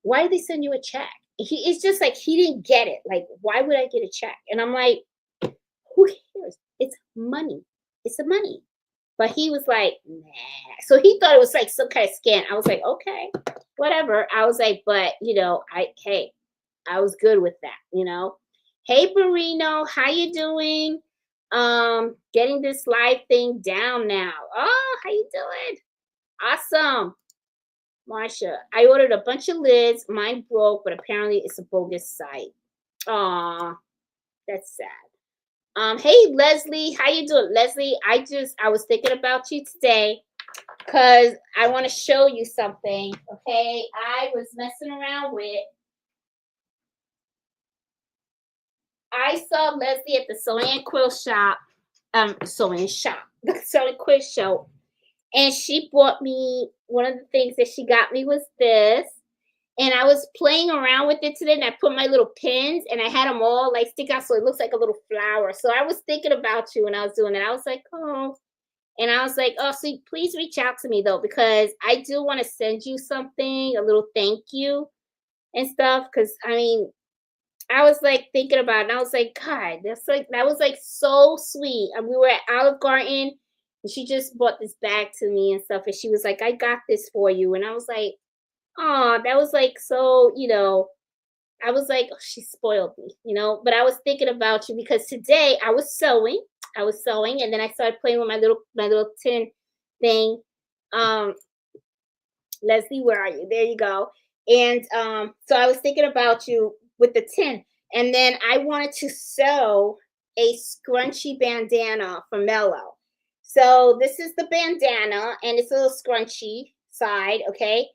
Why did they send you a check? It's just like he didn't get it. Like, why would I get a check? And I'm like, who cares? It's money. It's the money. But he was like, nah. So he thought it was like some kind of scam. I was like, okay, whatever. I was like, but hey, I was good with that. Hey Barino, how you doing? Getting this live thing down now. Oh, how you doing? Awesome. Marsha, I ordered a bunch of lids. Mine broke, but apparently it's a bogus site. Aw, that's sad. Hey Leslie, how you doing? Leslie, I was thinking about you today because I want to show you something. Okay. I was messing around with. I saw Leslie at the sewing and quilt shop. The sewing quilt show. And she bought me one of the things that she got me was this. And I was playing around with it today, and I put my little pins, and I had them all like stick out, so it looks like a little flower. So I was thinking about you when I was doing it. I was like, oh, and I was like, oh, so please reach out to me though, because I do want to send you something, a little thank you and stuff. Because I mean, I was like thinking about it, and I was like, God, that was like so sweet. And we were at Olive Garden, and she just bought this bag to me and stuff, and she was like, I got this for you, and I was like, oh, that was like so, I was like, oh, she spoiled me. But I was thinking about you because today I was sewing. And then I started playing with my little tin thing. Um, Leslie, where are you? There you go. And so I was thinking about you with the tin. And then I wanted to sew a scrunchy bandana for Mello. So this is the bandana and it's a little scrunchy side, okay?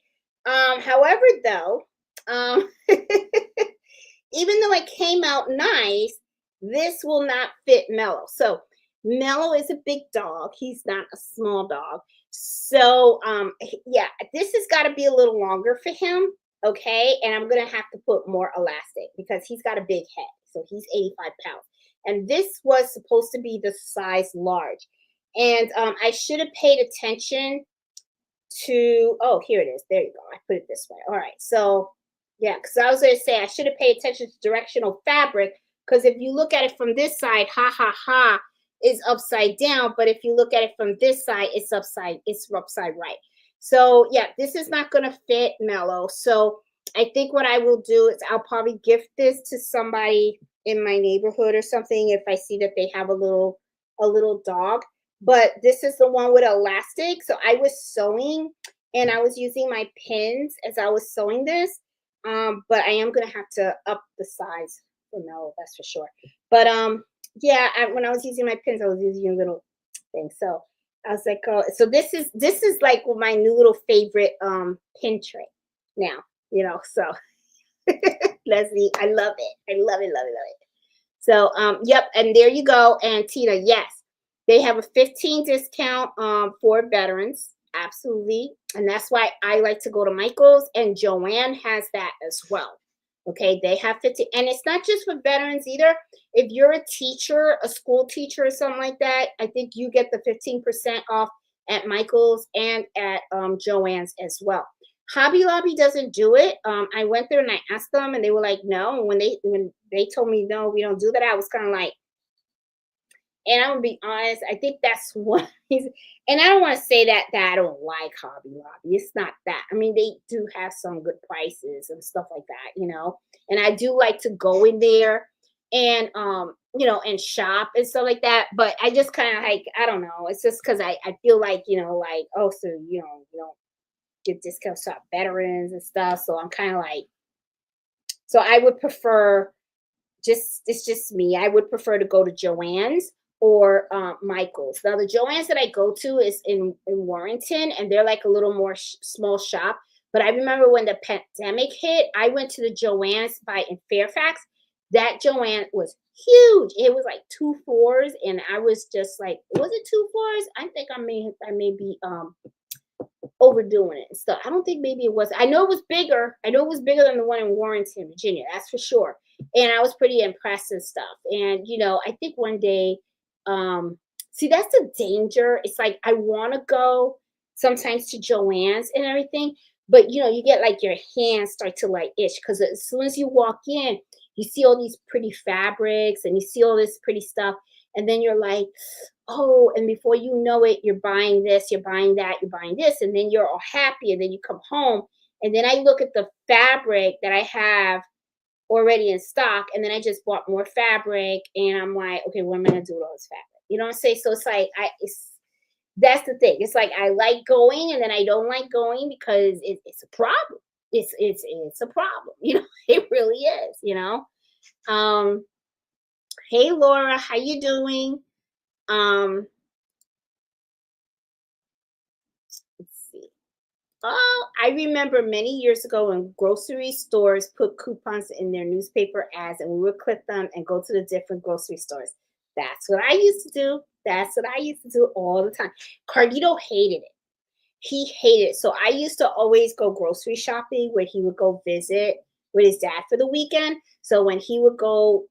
However, though, even though it came out nice, this will not fit Mello. So Mello is a big dog. He's not a small dog. So yeah, this has got to be a little longer for him. Okay. And I'm gonna have to put more elastic because he's got a big head. So he's 85 pounds. And this was supposed to be the size large. And I should have paid attention to, oh, here it is. There you go. I put it this way. All right. So yeah, because I was going to say I should have paid attention to directional fabric, because if you look at it from this side, ha ha ha is upside down, but if you look at it from this side, it's upside right. So yeah, this is not going to fit Mellow. So I think what I will do is I'll probably gift this to somebody in my neighborhood or something if I see that they have a little dog. But this is the one with elastic. So I was sewing and I was using my pins as I was sewing this. But I am gonna have to up the size for Mellow, that's for sure. But yeah, when I was using my pins, I was using a little thing. So I was like, oh, so this is like my new little favorite pin tray now, so Leslie, I love it. I love it, love it, love it. So yep, and there you go. And Tina, yes, they have a 15 discount for veterans. Absolutely. And that's why I like to go to Michael's, and Joanne has that as well. Okay, they have 50, and it's not just for veterans either. If you're a teacher, a school teacher or something like that, I think you get the 15% off at Michael's and at Joanne's as well. Hobby Lobby doesn't do it. I went there and I asked them, and they were like, no. And when they told me no, we don't do that, I was kind of like, and I'm gonna be honest, I think that's one reason. And I don't want to say that I don't like Hobby Lobby. It's not that. I mean, they do have some good prices and stuff like that. And I do like to go in there and and shop and stuff like that. But I just kind of like, I don't know. It's just because I feel like, like, oh, so you don't get discounts to veterans and stuff. So I'm kind of like, so I would prefer, it's just me. I would prefer to go to Joann's or Michael's. Now the Joann's that I go to is in Warrington, and they're like a little more small shop. But I remember when the pandemic hit, I went to the Joann's in Fairfax. That Joann was huge. It was like 2 floors, and I was just like, was it 2 floors? I think I may be overdoing it and stuff. I don't think maybe it was. I know it was bigger. I know it was bigger than the one in Warrington, Virginia. That's for sure. And I was pretty impressed and stuff. And I think one day, see, that's the danger. It's like I want to go sometimes to Joann's and everything, but you get like your hands start to like itch because as soon as you walk in, you see all these pretty fabrics and you see all this pretty stuff, and then you're like, oh, and before you know it, you're buying this, you're buying that, you're buying this, and then you're all happy, and then you come home, and then I look at the fabric that I have already in stock, and then I just bought more fabric, and I'm like, okay, what am I gonna do with all this fabric? You know what I'm saying? So it's like that's the thing. It's like I like going, and then I don't like going because it's a problem. It's a problem. It really is. Um, hey Laura, how you doing? Um, let's see. Oh, I remember many years ago when grocery stores put coupons in their newspaper ads, and we would click them and go to the different grocery stores. That's what I used to do. That's what I used to do all the time. Carlito hated it. He hated it. So I used to always go grocery shopping where he would go visit with his dad for the weekend. So when he would go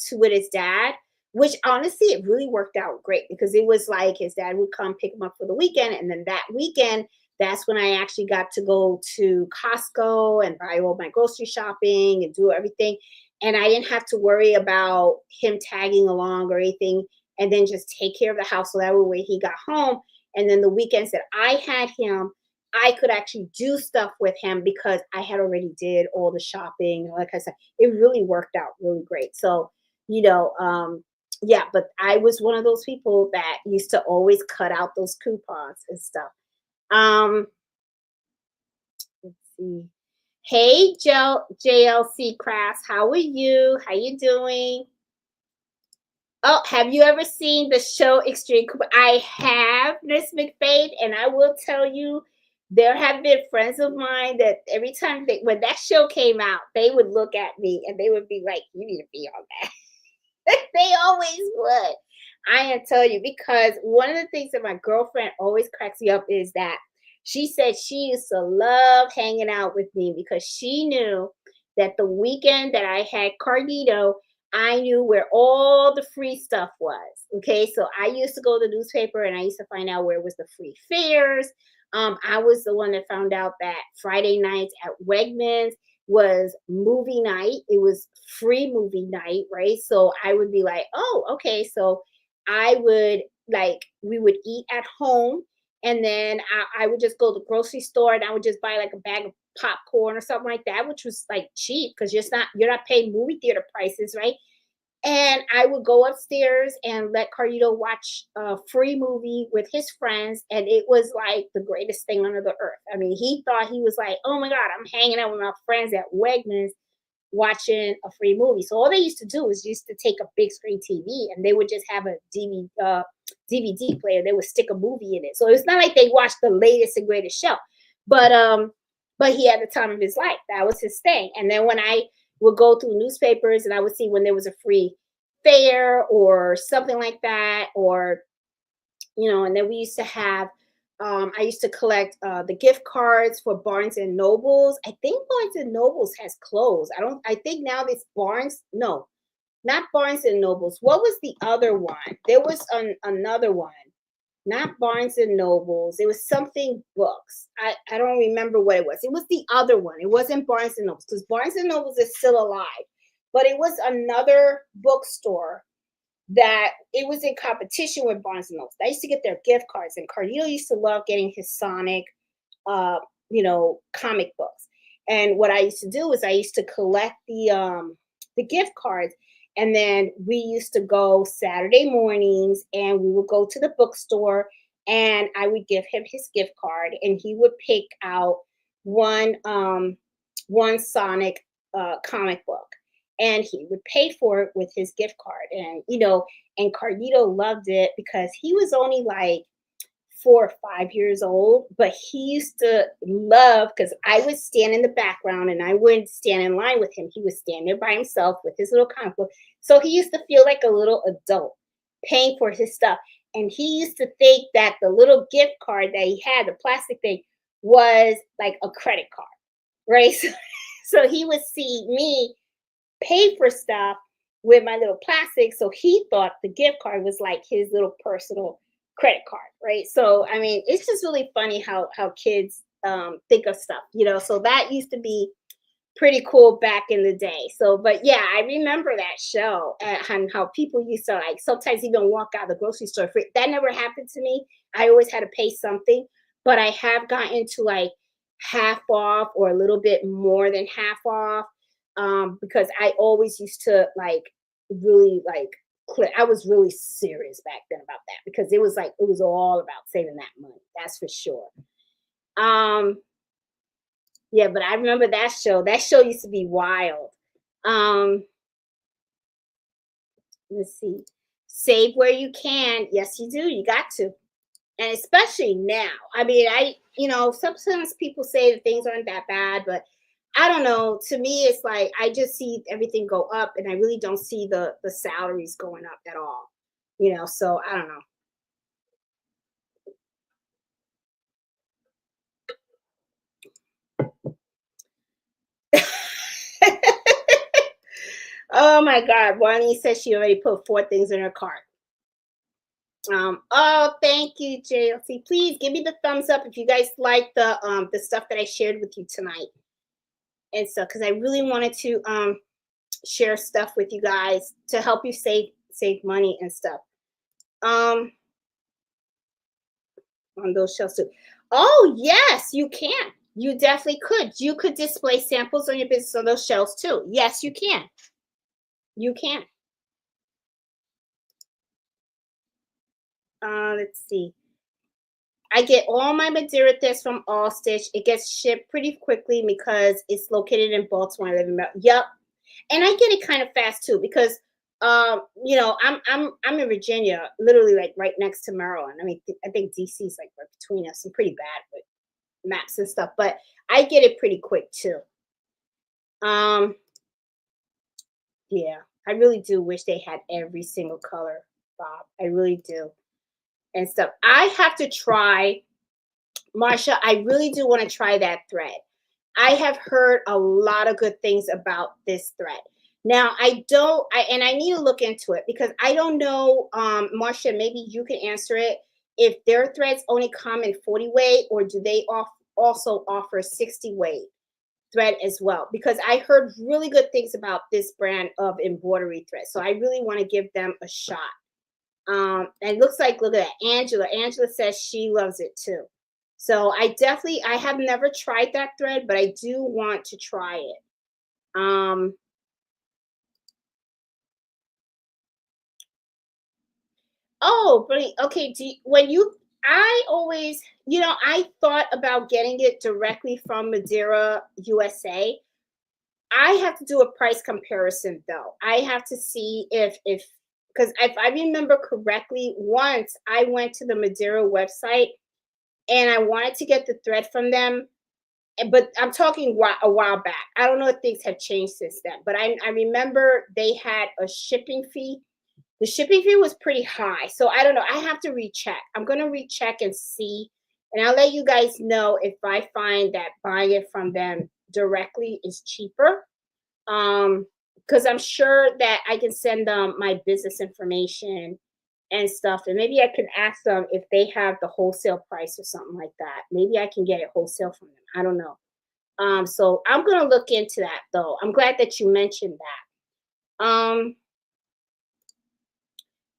to with his dad, which honestly it really worked out great because it was like his dad would come pick him up for the weekend, and then that weekend that's when I actually got to go to Costco and buy all my grocery shopping and do everything. And I didn't have to worry about him tagging along or anything, and then just take care of the house so that way he got home. And then the weekends that I had him, I could actually do stuff with him because I had already did all the shopping. Like I said, it really worked out really great. So, you know, um, yeah, but I was one of those people that used to always cut out those coupons and stuff. Um, let's see. Hey, JLC Crafts, how are you? How you doing? Oh, have you ever seen the show Extreme Cooper? I have, Miss McFade, and I will tell you, there have been friends of mine that every time when that show came out, they would look at me and they would be like, "You need to be on that." They always would. I am telling you, because one of the things that my girlfriend always cracks me up is that she said she used to love hanging out with me because she knew that the weekend that I had Carlito, I knew where all the free stuff was. Okay, so I used to go to the newspaper and I used to find out where was the free fairs. I was the one that found out that Friday nights at Wegmans was movie night. It was free movie night, right? So I would be like, oh, okay. So I would we would eat at home, and then I would just go to the grocery store and I would just buy like a bag of popcorn or something like that, which was like cheap because you're not paying movie theater prices, right? And I would go upstairs and let Carlito watch a free movie with his friends. And it was like the greatest thing under the earth. I mean, he thought he was like, oh my God, I'm hanging out with my friends at Wegmans watching a free movie. So all they used to do was used to take a big screen TV and they would just have a DVD player. They would stick a movie in it. So it's not like they watched the latest and greatest show. But he had the time of his life. That was his thing. And then when I would go through newspapers and I would see when there was a free fair or something like that, or and then we used to have I used to collect the gift cards for Barnes and Nobles. I think Barnes and Nobles has closed. I think now this Barnes, no, not Barnes and Nobles. What was the other one? There was another one, not Barnes and Nobles. It was something books. I don't remember what it was. It was the other one. It wasn't Barnes and Nobles because Barnes and Nobles is still alive, but it was another bookstore that it was in competition with Barnes and Nobles. I used to get their gift cards, and Carlito used to love getting his Sonic, comic books. And what I used to do is I used to collect the gift cards, and then we used to go Saturday mornings, and we would go to the bookstore, and I would give him his gift card, and he would pick out one Sonic comic book and he would pay for it with his gift card. And Carlito loved it because he was only like 4 or 5 years old, but he used to love because I would stand in the background and I wouldn't stand in line with him. He would stand there by himself with his little comic book. So he used to feel like a little adult paying for his stuff. And he used to think that the little gift card that he had, the plastic thing, was like a credit card, right? So he would see me pay for stuff with my little plastic. So he thought the gift card was like his little personal credit card, right? So I mean, it's just really funny how kids think of stuff, you know. So that used to be pretty cool back in the day. So, but yeah, I remember that show and how people used to like sometimes even walk out of the grocery store free. That never happened to me. I always had to pay something, but I have gotten to like half off or a little bit more than half off because I always used to like really like I was really serious back then about that because it was like it was all about saving that money. That's for sure. Um, yeah, but I remember that show. That show used to be wild. Um, let's see. Save where you can. Yes, you do. You got to. And especially now. I mean, sometimes people say that things aren't that bad, but I don't know. To me, it's like I just see everything go up and I really don't see the salaries going up at all. So I don't know. Oh my God. Bonnie says she already put 4 things in her cart. Oh, thank you, JLC. Please give me the thumbs up if you guys like the stuff that I shared with you tonight and stuff, because I really wanted to share stuff with you guys to help you save money and stuff. Um, on those shelves too. Oh yes, you can. You definitely could. You could display samples on your business on those shelves too. Yes, you can. You can. Let's see. I get all my Madeira threads from All Stitch. It gets shipped pretty quickly because it's located in Baltimore. I live in Yep, and I get it kind of fast too because I'm in Virginia, literally like right next to Maryland. I mean, I think DC is like right between us. I'm pretty bad with maps and stuff, but I get it pretty quick too. Um, yeah, I really do wish they had every single color, Bob. I really do and stuff. I have to try Marsha, I really do want to try that thread. I have heard a lot of good things about this thread. Now, and I need to look into it because I don't know, Marsha, maybe you can answer it. If their threads only come in 40 weight or do they also offer 60 weight thread as well? Because I heard really good things about this brand of embroidery thread. So I really want to give them a shot. And it looks like, look at that, Angela. Angela says she loves it too. So I have never tried that thread, but I do want to try it. Oh, but okay. I always, I thought about getting it directly from Madeira, USA. I have to do a price comparison though. I have to see because if I remember correctly, once I went to the Madeira website and I wanted to get the thread from them, but I'm talking a while back. I don't know if things have changed since then, but I remember they had a shipping fee. The shipping fee was pretty high. So I don't know. I have to recheck. I'm going to recheck and see. And I'll let you guys know if I find that buying it from them directly is cheaper. Because I'm sure that I can send them my business information and stuff. And maybe I can ask them if they have the wholesale price or something like that. Maybe I can get it wholesale from them. I don't know. So I'm gonna look into that though. I'm glad that you mentioned that.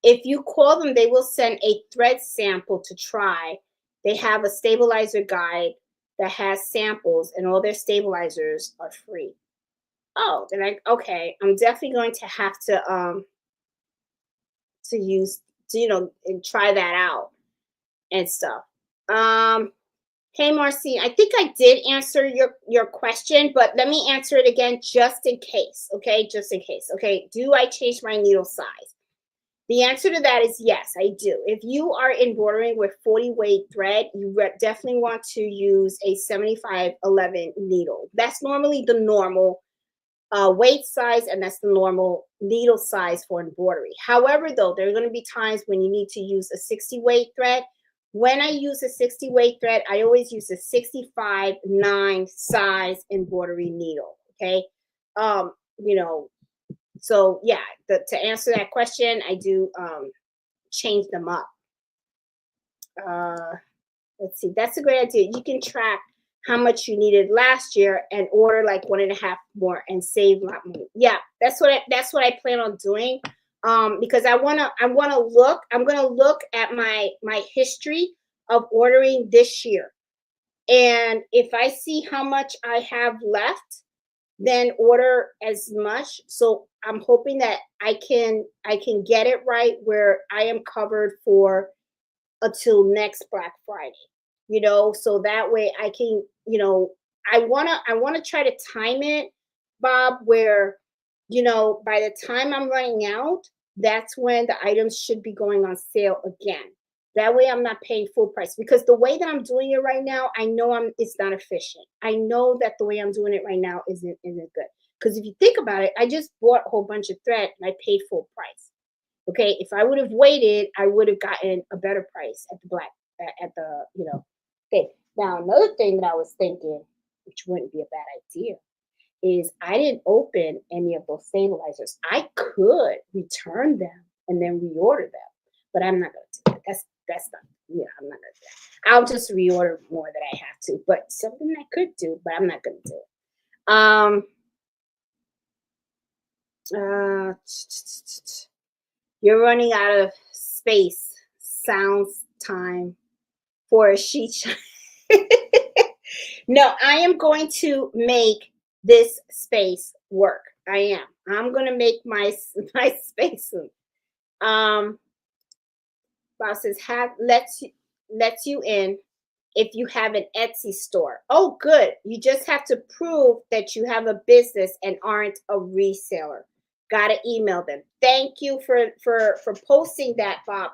If you call them, they will send a thread sample to try. They have a stabilizer guide that has samples, and all their stabilizers are free. Oh, then okay. I'm definitely going to have to use and try that out and stuff. Hey Marcy, I think I did answer your question, but let me answer it again just in case. Okay, just in case. Okay, do I change my needle size? The answer to that is yes, I do. If you are embroidering with 40 weight thread, you definitely want to use a 7511 needle. That's normally the normal weight size, and that's the normal needle size for embroidery. However, though, there are going to be times when you need to use a 60 weight thread. When I use a 60 weight thread, I always use a 65/9 size embroidery needle. Okay. Um, you know, So yeah, to answer that question, I do change them up. Uh, let's see. That's a great idea. You can track how much you needed last year and order like 1.5 more and save a lot more. Yeah, that's what I plan on doing. Because I'm gonna look at my history of ordering this year. And if I see how much I have left, then order as much. So I'm hoping that I can get it right where I am covered for until next Black Friday. So that way I can, I wanna try to time it, Bob, where, by the time I'm running out, that's when the items should be going on sale again. That way I'm not paying full price, because the way that I'm doing it right now, I know it's not efficient. I know that the way I'm doing it right now isn't good. Because if you think about it, I just bought a whole bunch of thread and I paid full price. Okay, if I would have waited, I would have gotten a better price at the Okay, now another thing that I was thinking, which wouldn't be a bad idea, is I didn't open any of those stabilizers. I could return them and then reorder them, but I'm not going to do that. That's not. Yeah, I'm not going to do that. I'll just reorder more that I have to, but something I could do, but I'm not going to do it. You're running out of space. Sounds time for a sheet. No, I am going to make this space work. I am. I'm going to make my space. Boss says lets you in if you have an Etsy store. Oh, good. You just have to prove that you have a business and aren't a reseller. Gotta email them. Thank you for posting that, Bob,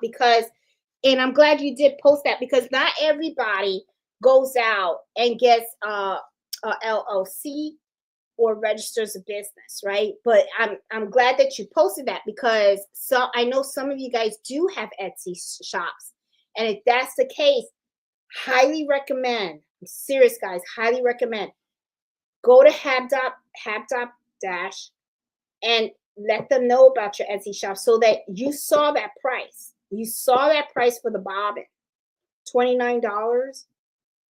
and I'm glad you did post that, because not everybody goes out and gets a LLC or registers a business, right? But I'm glad that you posted that, because I know some of you guys do have Etsy shops, and if that's the case, highly recommend. I'm serious, guys. Highly recommend. Go to Dash and let them know about your Etsy shop, so that you saw that price. You saw that price for the bobbin, $29.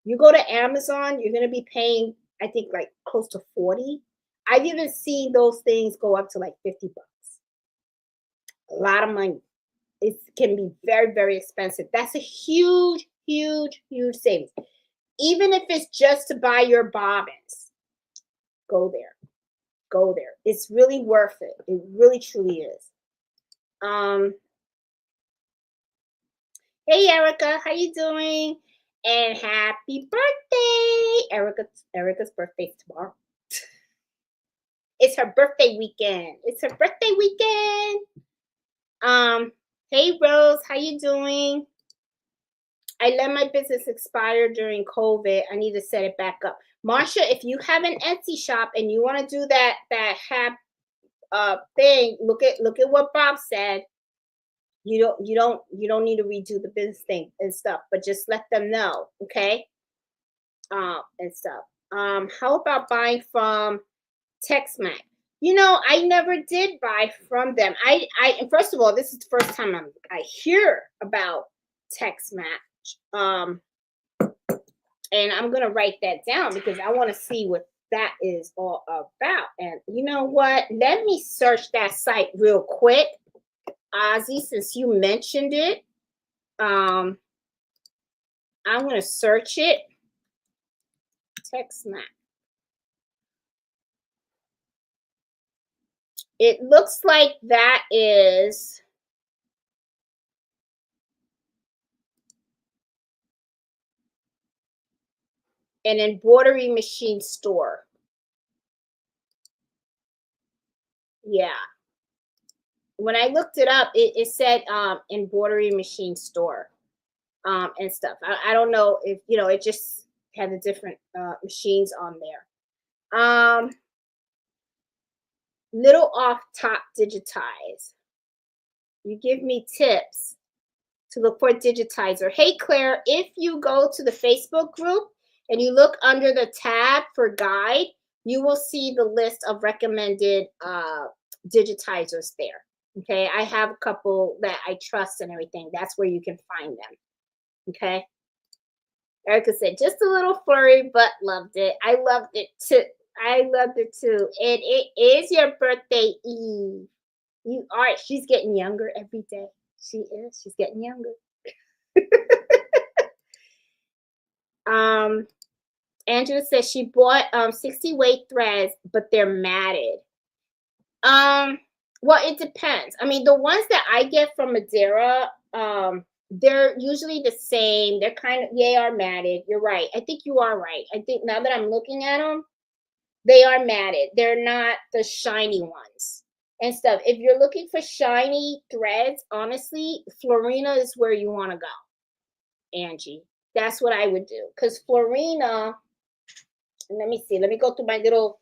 You go to Amazon, you're going to be paying, I think, like close to 40. I've even seen those things go up to like 50 bucks. A lot of money. It can be very, very expensive. That's a huge, huge, huge savings. Even if it's just to buy your bobbins, go there. Go there. It's really worth it. It really, truly is. Hey, Erica, how you doing? And happy birthday! Erica's birthday tomorrow. It's her birthday weekend. It's her birthday weekend. Hey, Rose, how you doing? I let my business expire during COVID. I need to set it back up. Marsha, if you have an Etsy shop and you want to do that thing, look at what Bob said. You don't need to redo the business thing and stuff, but just let them know, okay? And stuff. How about buying from TextMac? I never did buy from them. And first of all, this is the first time I hear about TextMac. And I'm gonna write that down, because I want to see what that is all about. And you know what? Let me search that site real quick, Ozzy, since you mentioned it. I'm gonna search it. TextMac. It looks like that is an embroidery machine store. Yeah. When I looked it up, it said embroidery machine store and stuff. I don't know if, it just had the different machines on there. Little off top digitize. You give me tips to look for a digitizer. Hey, Claire, if you go to the Facebook group and you look under the tab for guide, you will see the list of recommended digitizers there. Okay, I have a couple that I trust and everything. That's where you can find them. Okay. Erica said, just a little flurry, but loved it. I loved it too. I loved it too. And it is your birthday eve. You are. She's getting younger every day. She is. She's getting younger. Angela says she bought 60 weight threads, but they're matted. Well, it depends. I mean, the ones that I get from Madeira, they're usually the same. They're kind of, they are matted. You're right. I think you are right. I think now that I'm looking at them, they are matted. They're not the shiny ones and stuff. If you're looking for shiny threads, honestly, Florina is where you want to go, Angie. That's what I would do. Because Florina, let me see. Let me go through my little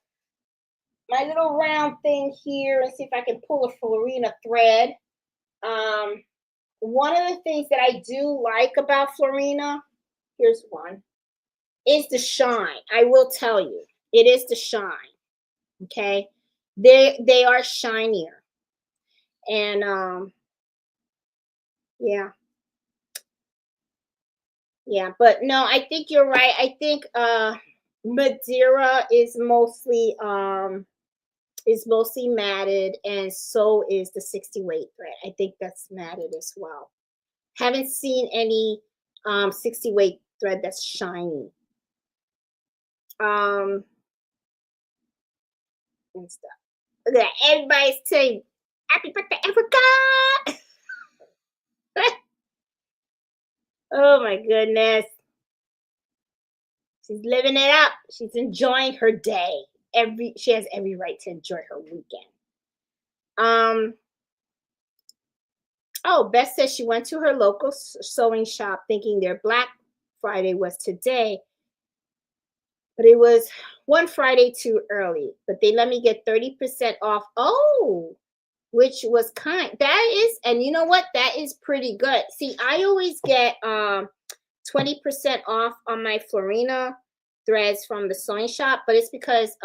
round thing here and see if I can pull a Florina thread. One of the things that I do like about Florina, here's one, is the shine. I will tell you, it is the shine. Okay, they are shinier, and yeah, But no, I think you're right. I think Madeira is mostly matted, and so is the 60 weight thread. I think that's matted as well. Haven't seen any 60 weight thread that's shiny. And stuff. Look at that. Everybody's saying happy birthday, Africa. Oh my goodness. She's living it up. She's enjoying her day. She has every right to enjoy her weekend. Oh, Beth says she went to her local sewing shop thinking their Black Friday was today, but it was one Friday too early. But they let me get 30% off. Oh, which was kind. That is, and you know what? That is pretty good. See, I always get 20% off on my Florina threads from the sewing shop, but it's because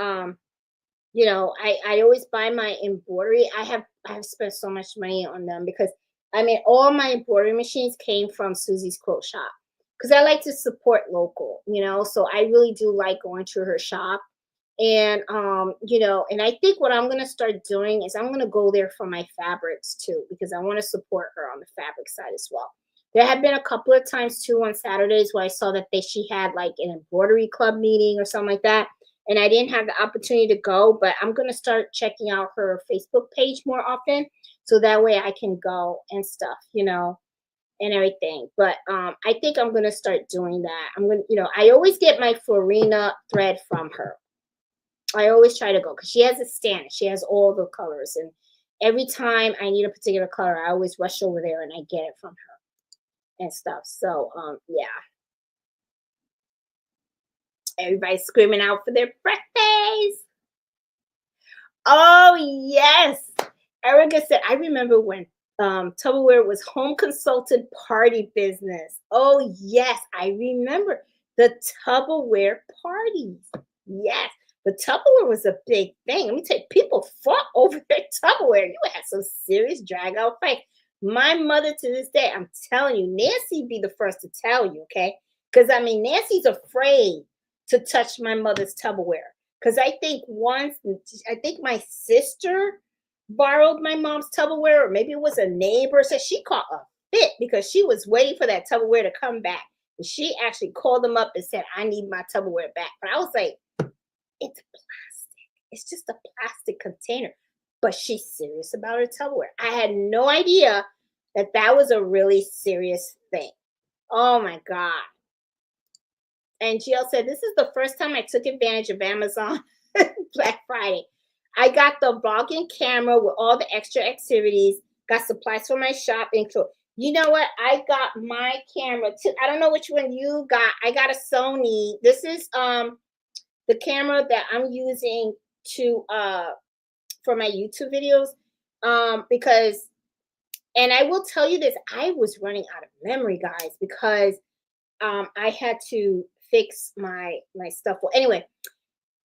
you know, I always buy my embroidery. I have spent so much money on them because I mean all my embroidery machines came from Susie's Quote Shop because I like to support local, you know. So I really do like going to her shop. And you know, and I think what I'm gonna start doing is I'm gonna go there for my fabrics too, because I want to support her on the fabric side as well. There have been a couple of times too on Saturdays where I saw that she had like an embroidery club meeting or something like that. And I didn't have the opportunity to go, but I'm gonna start checking out her Facebook page more often, so that way I can go and stuff, you know, and everything. But I think I'm gonna start doing that. I'm gonna, you know, I always get my Florina thread from her. I always try to go because she has a stand. She has all the colors, and every time I need a particular color, I always rush over there and I get it from her and stuff. So yeah. Everybody's screaming out for their birthdays. Oh, yes. Erica said, I remember when Tupperware was home consultant party business. Oh, yes. I remember the Tupperware parties. Yes. The Tupperware was a big thing. Let me tell you, people fought over their Tupperware. You had some serious drag out fight. My mother to this day, I'm telling you, Nancy be the first to tell you, okay? Because I mean, Nancy's afraid to touch my mother's Tupperware. Because I think my sister borrowed my mom's Tupperware, or maybe it was a neighbor. So she caught a fit because she was waiting for that Tupperware to come back. And she actually called them up and said, I need my Tupperware back. But I was like, it's plastic. It's just a plastic container. But she's serious about her Tupperware. I had no idea that was a really serious thing. Oh my God. And GL said, this is the first time I took advantage of Amazon Black Friday. I got the vlogging camera with all the extra activities, got supplies for my shop, include. You know what? I got my camera too. I don't know which one you got. I got a Sony. This is the camera that I'm using to for my YouTube videos. Because, and I will tell you this, I was running out of memory, guys, because I had to fix my stuff. Well, anyway,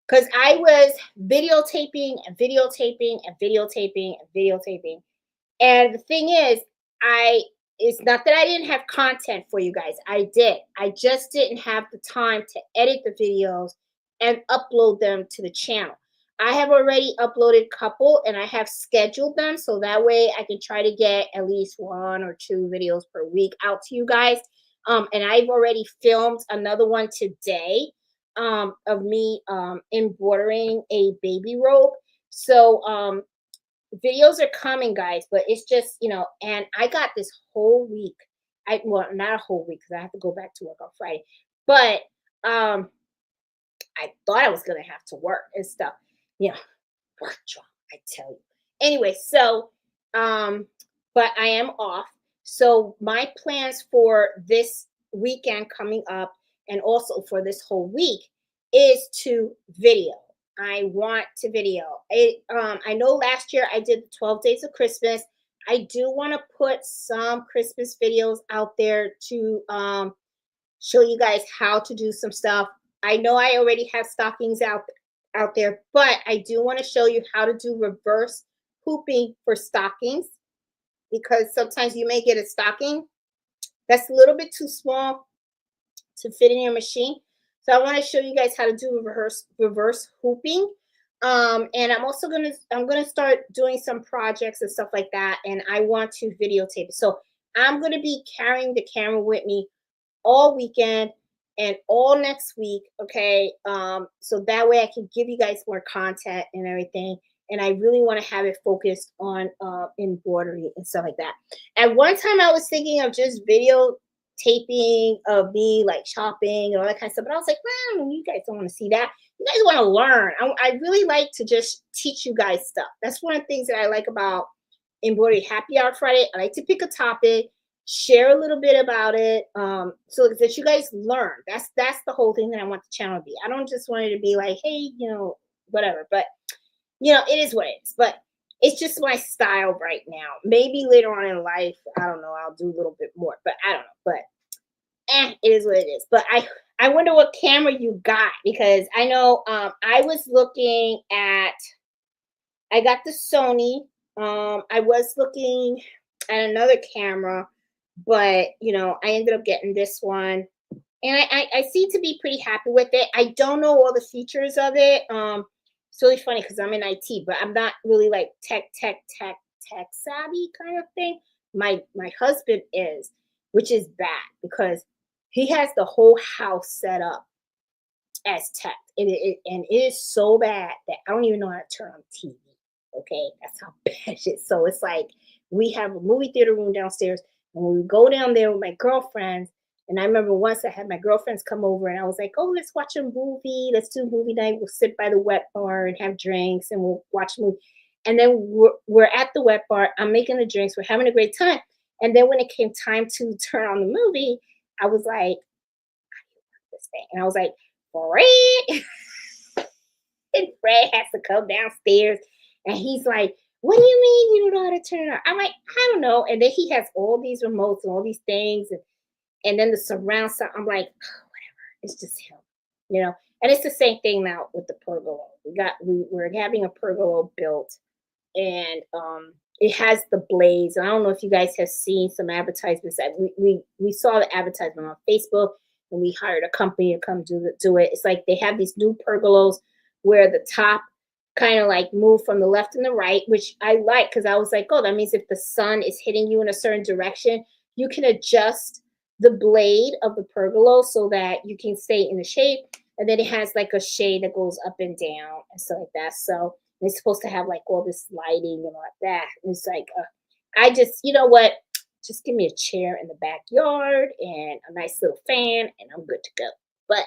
because I was videotaping and videotaping and videotaping and videotaping. And the thing is, I it's not that I didn't have content for you guys. I did. I just didn't have the time to edit the videos and upload them to the channel. I have already uploaded a couple and I have scheduled them so that way I can try to get at least one or two videos per week out to you guys. And I've already filmed another one today of me embroidering a baby robe. So videos are coming, guys, but it's just, and I got this whole week. Well, not a whole week because I have to go back to work on Friday, but I thought I was gonna have to work and stuff. You know, work job, I tell you. Anyway, so but I am off. So my plans for this weekend coming up and also for this whole week is to video. I want to video. I know last year I did the 12 days of Christmas. I do want to put some Christmas videos out there to show you guys how to do some stuff. I know I already have stockings out there, but I do want to show you how to do reverse hooping for stockings because sometimes you may get a stocking that's a little bit too small to fit in your machine. So I want to show you guys how to do reverse hooping. And I'm gonna start doing some projects and stuff like that. And I want to videotape it. So I'm gonna be carrying the camera with me all weekend and all next week. Okay. So that way I can give you guys more content and everything. And I really want to have it focused on embroidery and stuff like that. At one time I was thinking of just videotaping of me like shopping and all that kind of stuff. But I was like, man, you guys don't want to see that. You guys want to learn. I really like to just teach you guys stuff. That's one of the things that I like about Embroidery Happy Hour Friday. I like to pick a topic, share a little bit about it, so that you guys learn. That's the whole thing that I want the channel to be. I don't just want it to be like, hey, whatever. But it is what it is. But it's just my style right now. Maybe later on in life, I don't know, I'll do a little bit more. But I don't know. But it is what it is. But I wonder what camera you got because I know I was looking at. I got the Sony. I was looking at another camera, but I ended up getting this one, and I seem to be pretty happy with it. I don't know all the features of it. It's really funny because I'm in IT, but I'm not really like tech savvy kind of thing. My husband is, which is bad because he has the whole house set up as tech, and it is so bad that I don't even know how to turn on TV. Okay, that's how bad it is. So it's like we have a movie theater room downstairs, and we would go down there with my girlfriends. And I remember once I had my girlfriends come over, and I was like, "Oh, let's watch a movie. Let's do movie night. We'll sit by the wet bar and have drinks, and we'll watch a movie." And then we're at the wet bar. I'm making the drinks. We're having a great time. And then when it came time to turn on the movie, I was like, "This thing," and I was like, "Fred," and Fred has to come downstairs. And he's like, "What do you mean you don't know how to turn it on?" I'm like, "I don't know." And then he has all these remotes and all these things. And then the surround sound. I'm like, oh, whatever. It's just him. And it's the same thing now with the pergola. We're having a pergola built, and it has the blades. And I don't know if you guys have seen some advertisements that we saw the advertisement on Facebook, and we hired a company to come do it. It's like they have these new pergolas where the top kind of like move from the left and the right, which I like because I was like, oh, that means if the sun is hitting you in a certain direction, you can adjust the blade of the pergola so that you can stay in the shape. And then it has like a shade that goes up and down and stuff like that. So it's supposed to have like all this lighting and all like that. And it's like, I just, you know what? Just give me a chair in the backyard and a nice little fan, and I'm good to go. But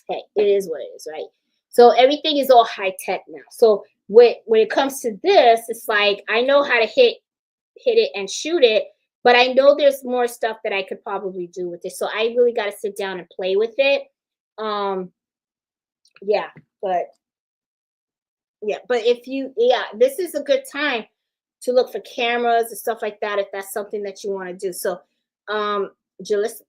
hey, it is what it is, right? So everything is all high tech now. So when it comes to this, it's like I know how to hit it and shoot it, but I know there's more stuff that I could probably do with this. So I really got to sit down and play with it. Yeah, but this is a good time to look for cameras and stuff like that if that's something that you want to do. So just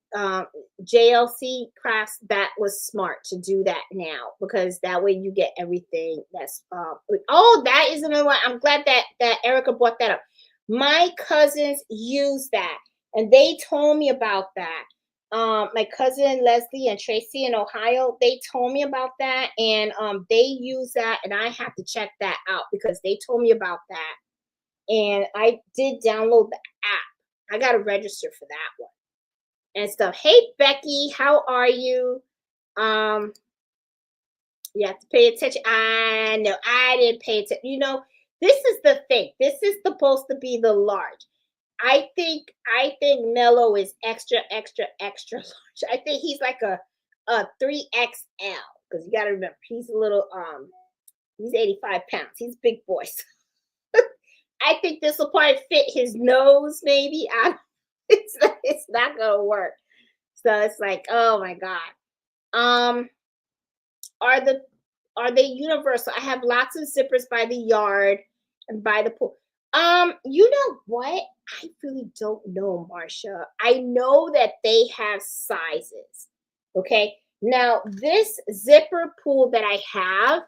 JLC crafts, that was smart to do that now, because that way you get everything that's oh, that is another one. I'm glad that Erica brought that up. My cousins use that, and they told me about that. My cousin Leslie and Tracy in Ohio, they told me about that, and they use that, and I have to check that out because they told me about that, and I did download the app. I got to register for that one and stuff. Hey Becky, how are you? Um, you have to pay attention. I know I didn't pay attention. This is the thing. This is supposed to be the large. I think Mello is extra, extra, extra large. I think he's like a 3XL, because you gotta remember he's a little he's 85 pounds. He's big boy. I think this will probably fit his nose, maybe. It's not gonna work. So it's like, oh my God. Um, are the are they universal? I have lots of zippers by the yard and by the pool. You know what? I really don't know, Marcia. I know that they have sizes. Okay. Now, this zipper pull that I have,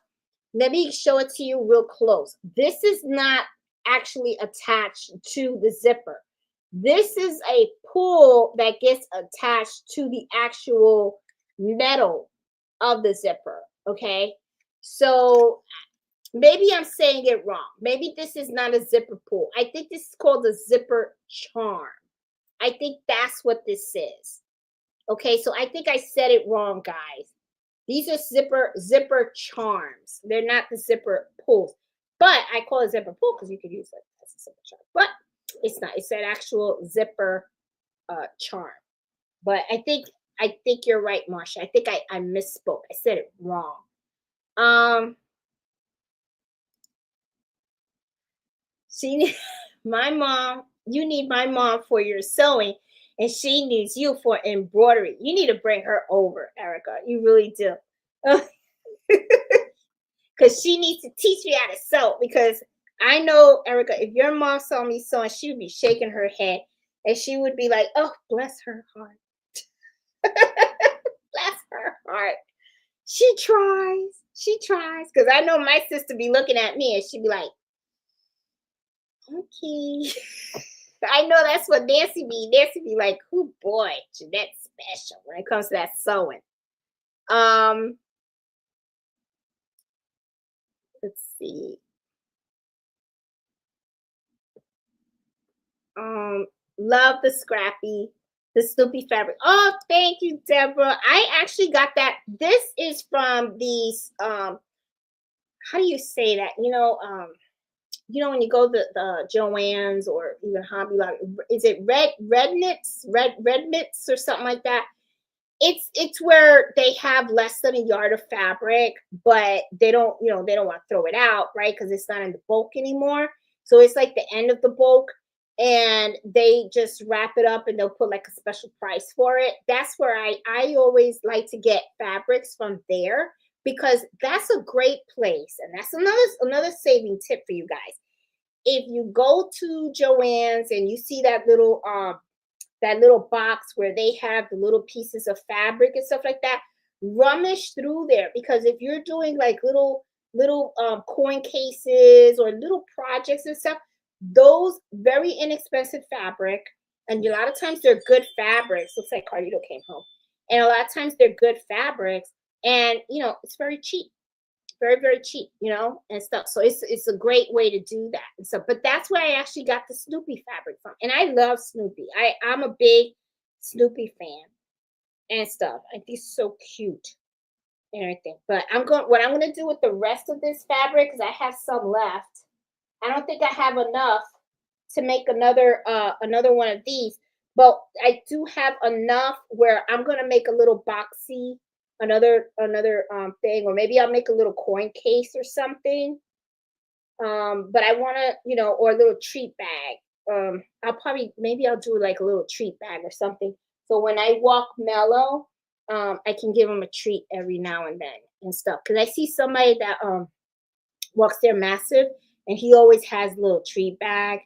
let me show it to you real close. This is not actually attached to the zipper. This is a pull that gets attached to the actual metal of the zipper. Okay. So maybe I'm saying it wrong. Maybe this is not a zipper pull. I think this is called a zipper charm. I think that's what this is. Okay. So I think I said it wrong, guys. These are zipper charms. They're not the zipper pulls. But I call it zipper pull because you could use it as a zipper charm. But it's not. It's an actual zipper charm. But I think you're right, Marsha. I think I misspoke. I said it wrong. Um, she, my mom. You need my mom for your sewing, and she needs you for embroidery. You need to bring her over, Erica. You really do. Because she needs to teach me how to sew. Because I know, Erica, if your mom saw me sewing, she would be shaking her head, and she would be like, "Oh, bless her heart, bless her heart." She tries, she tries. Because I know my sister be looking at me, and she'd be like, "Okay." I know that's what Nancy be. Nancy be like, "Oh boy, Jeanette's special when it comes to that sewing." Um, let's see. Um, love the Snoopy fabric. Oh, thank you, Deborah. I actually got that. This is from these. How do you say that? When you go to the Joann's or even Hobby Lobby, is it red mitts or something like that? It's where they have less than a yard of fabric, but they don't want to throw it out, right? Because it's not in the bulk anymore. So it's like the end of the bulk, and they just wrap it up and they'll put like a special price for it. That's where I always like to get fabrics from there, because that's a great place, and that's another saving tip for you guys. If you go to Joann's and you see that little box where they have the little pieces of fabric and stuff like that, rummage through there, because if you're doing like little coin cases or little projects and stuff, those very inexpensive fabric, and a lot of times they're good fabrics. Looks like Carlito came home. And a lot of times they're good fabrics, and it's very cheap, very, very cheap, and stuff. So it's a great way to do that. And so, but that's where I actually got the Snoopy fabric from. And I love Snoopy. I'm a big Snoopy fan and stuff. I think he's so cute and everything. But what I'm gonna do with the rest of this fabric, because I have some left. I don't think I have enough to make another one of these, but I do have enough where I'm gonna make a little boxy another thing, or maybe I'll make a little coin case or something. But I want to, or a little treat bag. Maybe I'll do like a little treat bag or something. So when I walk Mellow, I can give him a treat every now and then and stuff. Because I see somebody that walks there massive, and he always has a little treat bag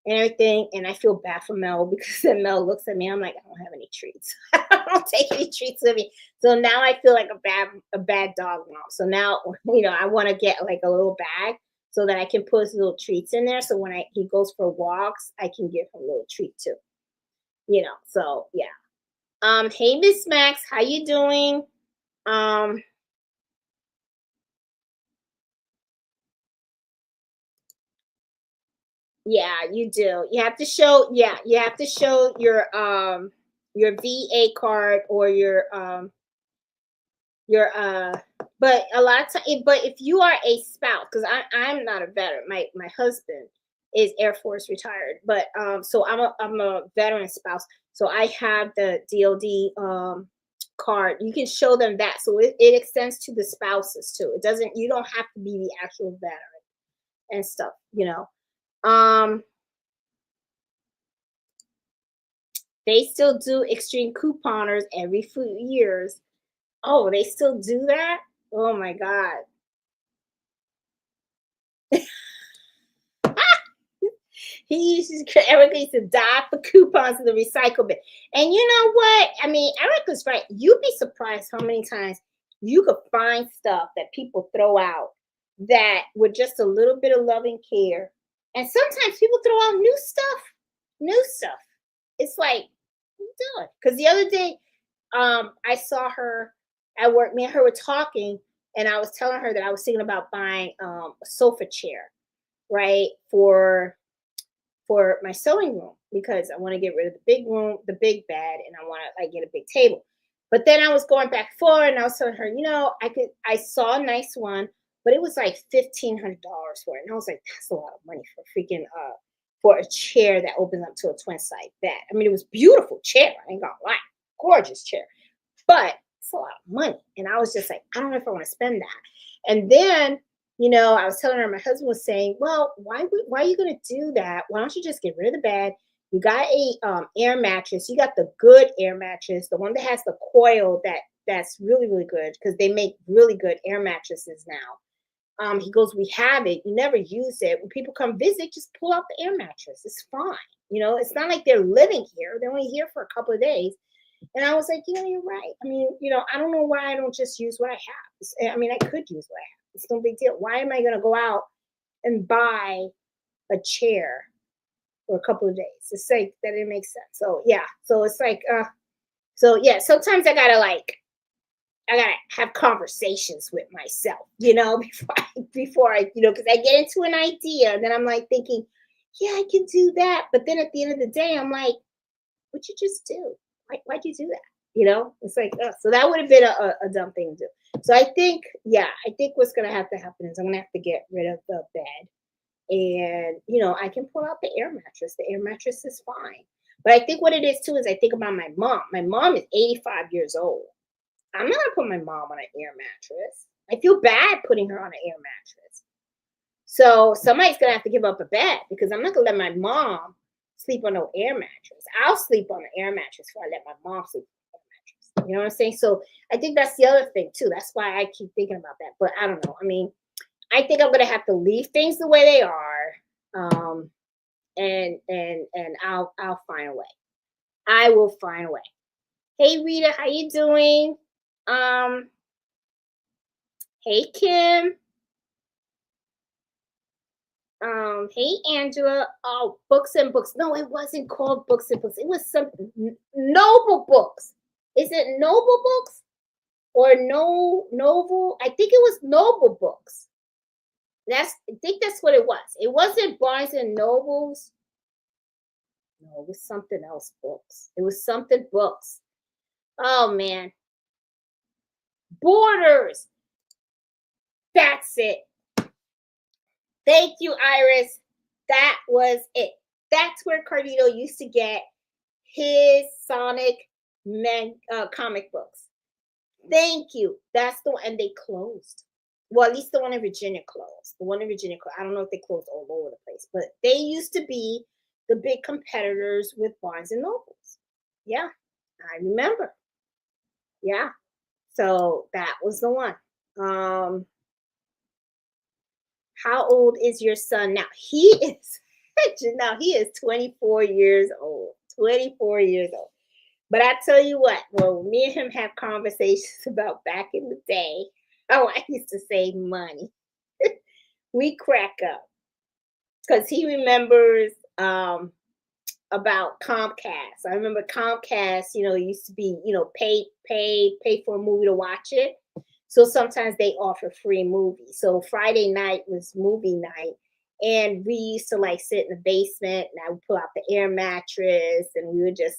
and everything. And I feel bad for Mel, because then Mel looks at me. I'm like, I don't have any treats. I don't take any treats with me. So now I feel like a bad dog mom. So now, I want to get like a little bag so that I can put his little treats in there. So when he goes for walks, I can give him a little treat too. So yeah. Hey Miss Max, how you doing? Um, yeah, you do. You have to show your VA card or your but a lot of time but if you are a spouse, because I'm not a veteran. My husband is Air Force retired, but so I'm a veteran spouse. So I have the DOD card. You can show them that. So it extends to the spouses too. It doesn't You don't have to be the actual veteran and stuff. Um they still do extreme couponers every few years. Oh, they still do that? Oh my God. He uses Erica used to die for coupons in the recycle bin. And you know what? I mean, Erica's right. You'd be surprised how many times you could find stuff that people throw out that with just a little bit of loving care. And sometimes people throw out new stuff. New stuff. It's like, what are you doing? Because the other day, I saw her at work. Me and her were talking, and I was telling her that I was thinking about buying a sofa chair, right? For my sewing room, because I want to get rid of the big room, the big bed, and I want to like get a big table. But then I was going back and forth, and I was telling her, I saw a nice one, but it was like $1,500 for it, and I was like, that's a lot of money for freaking for a chair that opens up to a twin side bed. I mean, it was beautiful chair. I ain't gonna lie, gorgeous chair, but it's a lot of money. And I was just like, I don't know if I want to spend that. And then, I was telling her, my husband was saying, well, why are you going to do that? Why don't you just get rid of the bed? You got a air mattress. You got the good air mattress, the one that has the coil that's really, really good, because they make really good air mattresses now. He goes, we have it. You never use it. When people come visit, just pull out the air mattress. It's fine. It's not like they're living here. They're only here for a couple of days. And I was like, you're right. I mean, I don't know why I don't just use what I have. I mean, I could use what I have. It's no big deal. Why am I going to go out and buy a chair for a couple of days? It's like that it makes sense. So yeah. So it's like, so yeah. Sometimes I gotta have conversations with myself, because I get into an idea and then I'm like thinking, yeah, I can do that. But then at the end of the day, I'm like, what'd you just do? Why'd you do that? It's like, so that would have been a dumb thing to do. So I think, yeah, I think what's going to happen is I'm going to have to get rid of the bed, and, I can pull out the air mattress. The air mattress is fine. But I think what it is too is I think about my mom. My mom is 85 years old. I'm not going to put my mom on an air mattress. I feel bad putting her on an air mattress. So somebody's going to have to give up a bed, because I'm not going to let my mom sleep on no air mattress. I'll sleep on an air mattress before I let my mom sleep on an air mattress. You know what I'm saying? So I think that's the other thing too. That's why I keep thinking about that. But I don't know. I mean, I think I'm gonna have to leave things the way they are. And I'll find a way. I will find a way. Hey Rita, how you doing? Um, hey Kim. Hey Angela. Oh, books and books. No, it wasn't called books and books. It was something Noble Books. Is it Noble Books or no Noble? I think it was Noble Books. I think that's what it was. It wasn't Barnes and Nobles. No, it was something else books. It was something books. Oh man. Borders. That's it. Thank you, Iris. That was it. That's where Carlito used to get his Sonic comic books. Thank you. That's the one. And they closed. Well, at least the one in Virginia closed. The one in Virginia closed. I don't know if they closed all over the place, but they used to be the big competitors with Barnes and Nobles. Yeah, I remember. Yeah. So that was the one. How old is your son now? He is now he is 24 years old. 24 years old. But I tell you what, well, me and him have conversations about back in the day. Oh, I used to save money. We crack up because he remembers about Comcast. I remember Comcast, it used to be, pay for a movie to watch it. So sometimes they offer free movies. So Friday night was movie night. And we used to like sit in the basement and I would pull out the air mattress and we would just,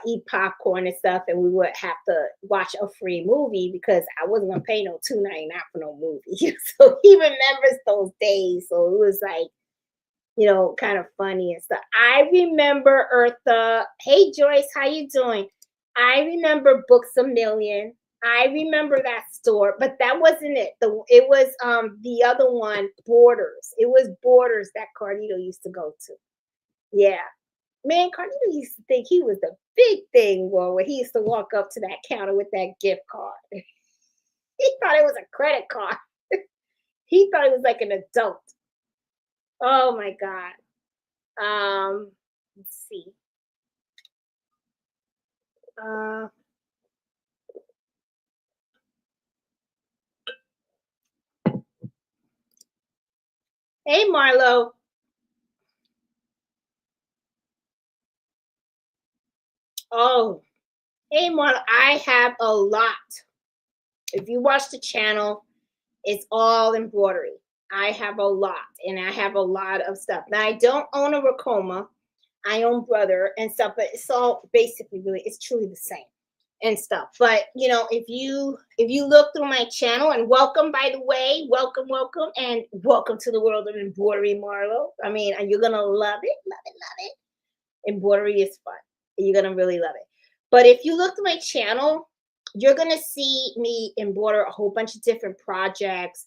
eat popcorn and stuff. And we would have to watch a free movie because I wasn't going to pay no $2.99 for no movie. So he remembers those days. So it was like, kind of funny and stuff. I remember Eartha. Hey Joyce, how you doing? I remember Books a Million. I remember that store, but that wasn't it. It was the other one, Borders. It was Borders that Carlito used to go to. Yeah. Man, Carlito used to think he was the big thing, boy, when he used to walk up to that counter with that gift card. He thought it was a credit card. He thought it was like an adult. Oh my God. Let's see. Uh, hey, Marlo. Oh, hey, Marlo. I have a lot. If you watch the channel, it's all embroidery. I have a lot, and I have a lot of stuff. Now, I don't own a Racoma. I own Brother and stuff, but it's all basically really, it's truly the same and stuff. But if you look through my channel, and welcome, by the way, welcome, and welcome to the world of embroidery, Marlo. I mean, and you're gonna love it, love it, love it. Embroidery is fun. You're gonna really love it. But if you look through my channel, you're gonna see me embroider a whole bunch of different projects.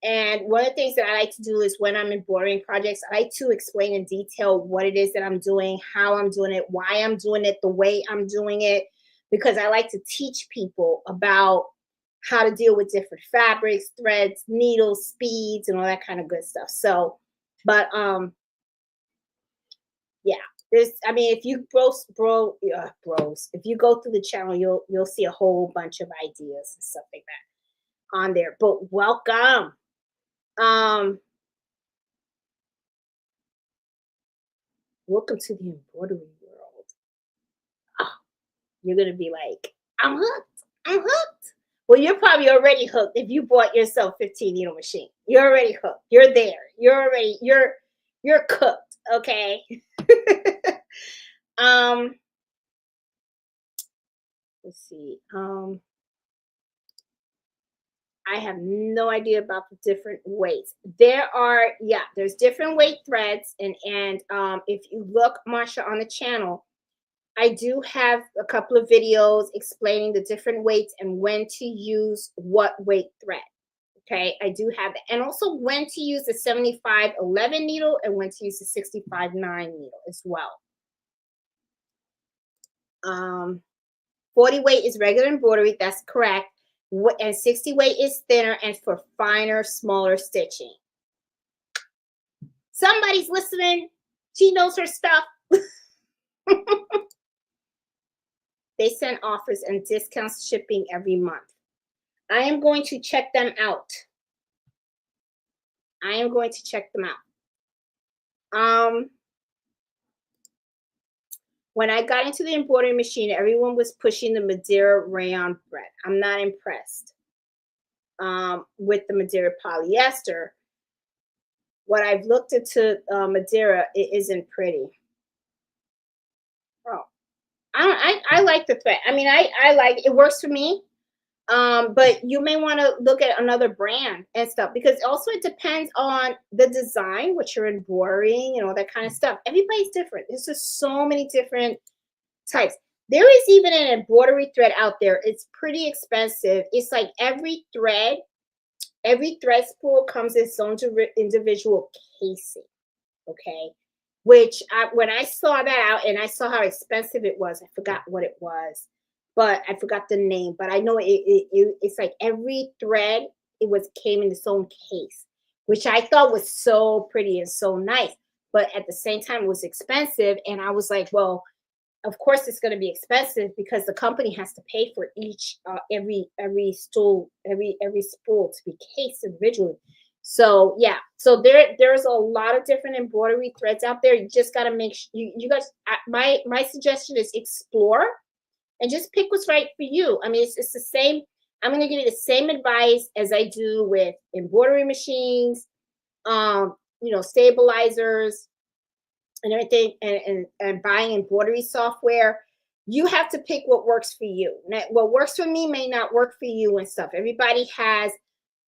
And one of the things that I like to do is when I'm embroidering projects, I like to explain in detail what it is that I'm doing, how I'm doing it, why I'm doing it, the way I'm doing it, because I like to teach people about how to deal with different fabrics, threads, needles, speeds, and all that kind of good stuff. So, but yeah, I mean, if you bros, if you go through the channel, you'll see a whole bunch of ideas and stuff like that on there. But welcome. Um, Welcome to the embroidery world. Oh, you're gonna be like, I'm hooked. I'm hooked. Well, you're probably already hooked if you bought yourself 15 needle machine. You're already hooked. You're there. You're cooked. Okay. um, let's see. I have no idea about the different weights. There's different weight threads, and if you look, Marsha, on the channel, I do have a couple of videos explaining the different weights and when to use what weight thread. Okay, I do have that, and also when to use the 7511 needle and when to use the 65.9 needle as well. 40 weight is regular embroidery. That's correct. And 60 weight is thinner and for finer, smaller stitching. Somebody's listening. She knows her stuff. They send offers and discounts shipping every month. I am going to check them out. When I got into the embroidery machine, everyone was pushing the Madeira rayon thread. I'm not impressed with the Madeira polyester. What I've looked into Madeira, it isn't pretty. Oh, I like the thread. I mean, I like it. Works for me. But you may want to look at another brand and stuff because also it depends on the design, what you're embroidering, and all that kind of stuff. Everybody's different. There's just so many different types. There is even an embroidery thread out there. It's pretty expensive. It's like every thread spool comes in its own individual casing. Okay. Which when I saw that out and I saw how expensive it was, I forgot what it was, but I forgot the name. But I know it's like every thread came in its own case, which I thought was so pretty and so nice. But at the same time, it was expensive, and I was like, well, of course it's going to be expensive because the company has to pay for each every spool to be cased individually. So yeah, so there's a lot of different embroidery threads out there. You just got to make sure you guys, my suggestion is explore and just pick what's right for you. I mean, it's the same. I'm going to give you the same advice as I do with embroidery machines, stabilizers and everything, and buying embroidery software. You have to pick what works for you. Now, what works for me may not work for you and stuff. Everybody has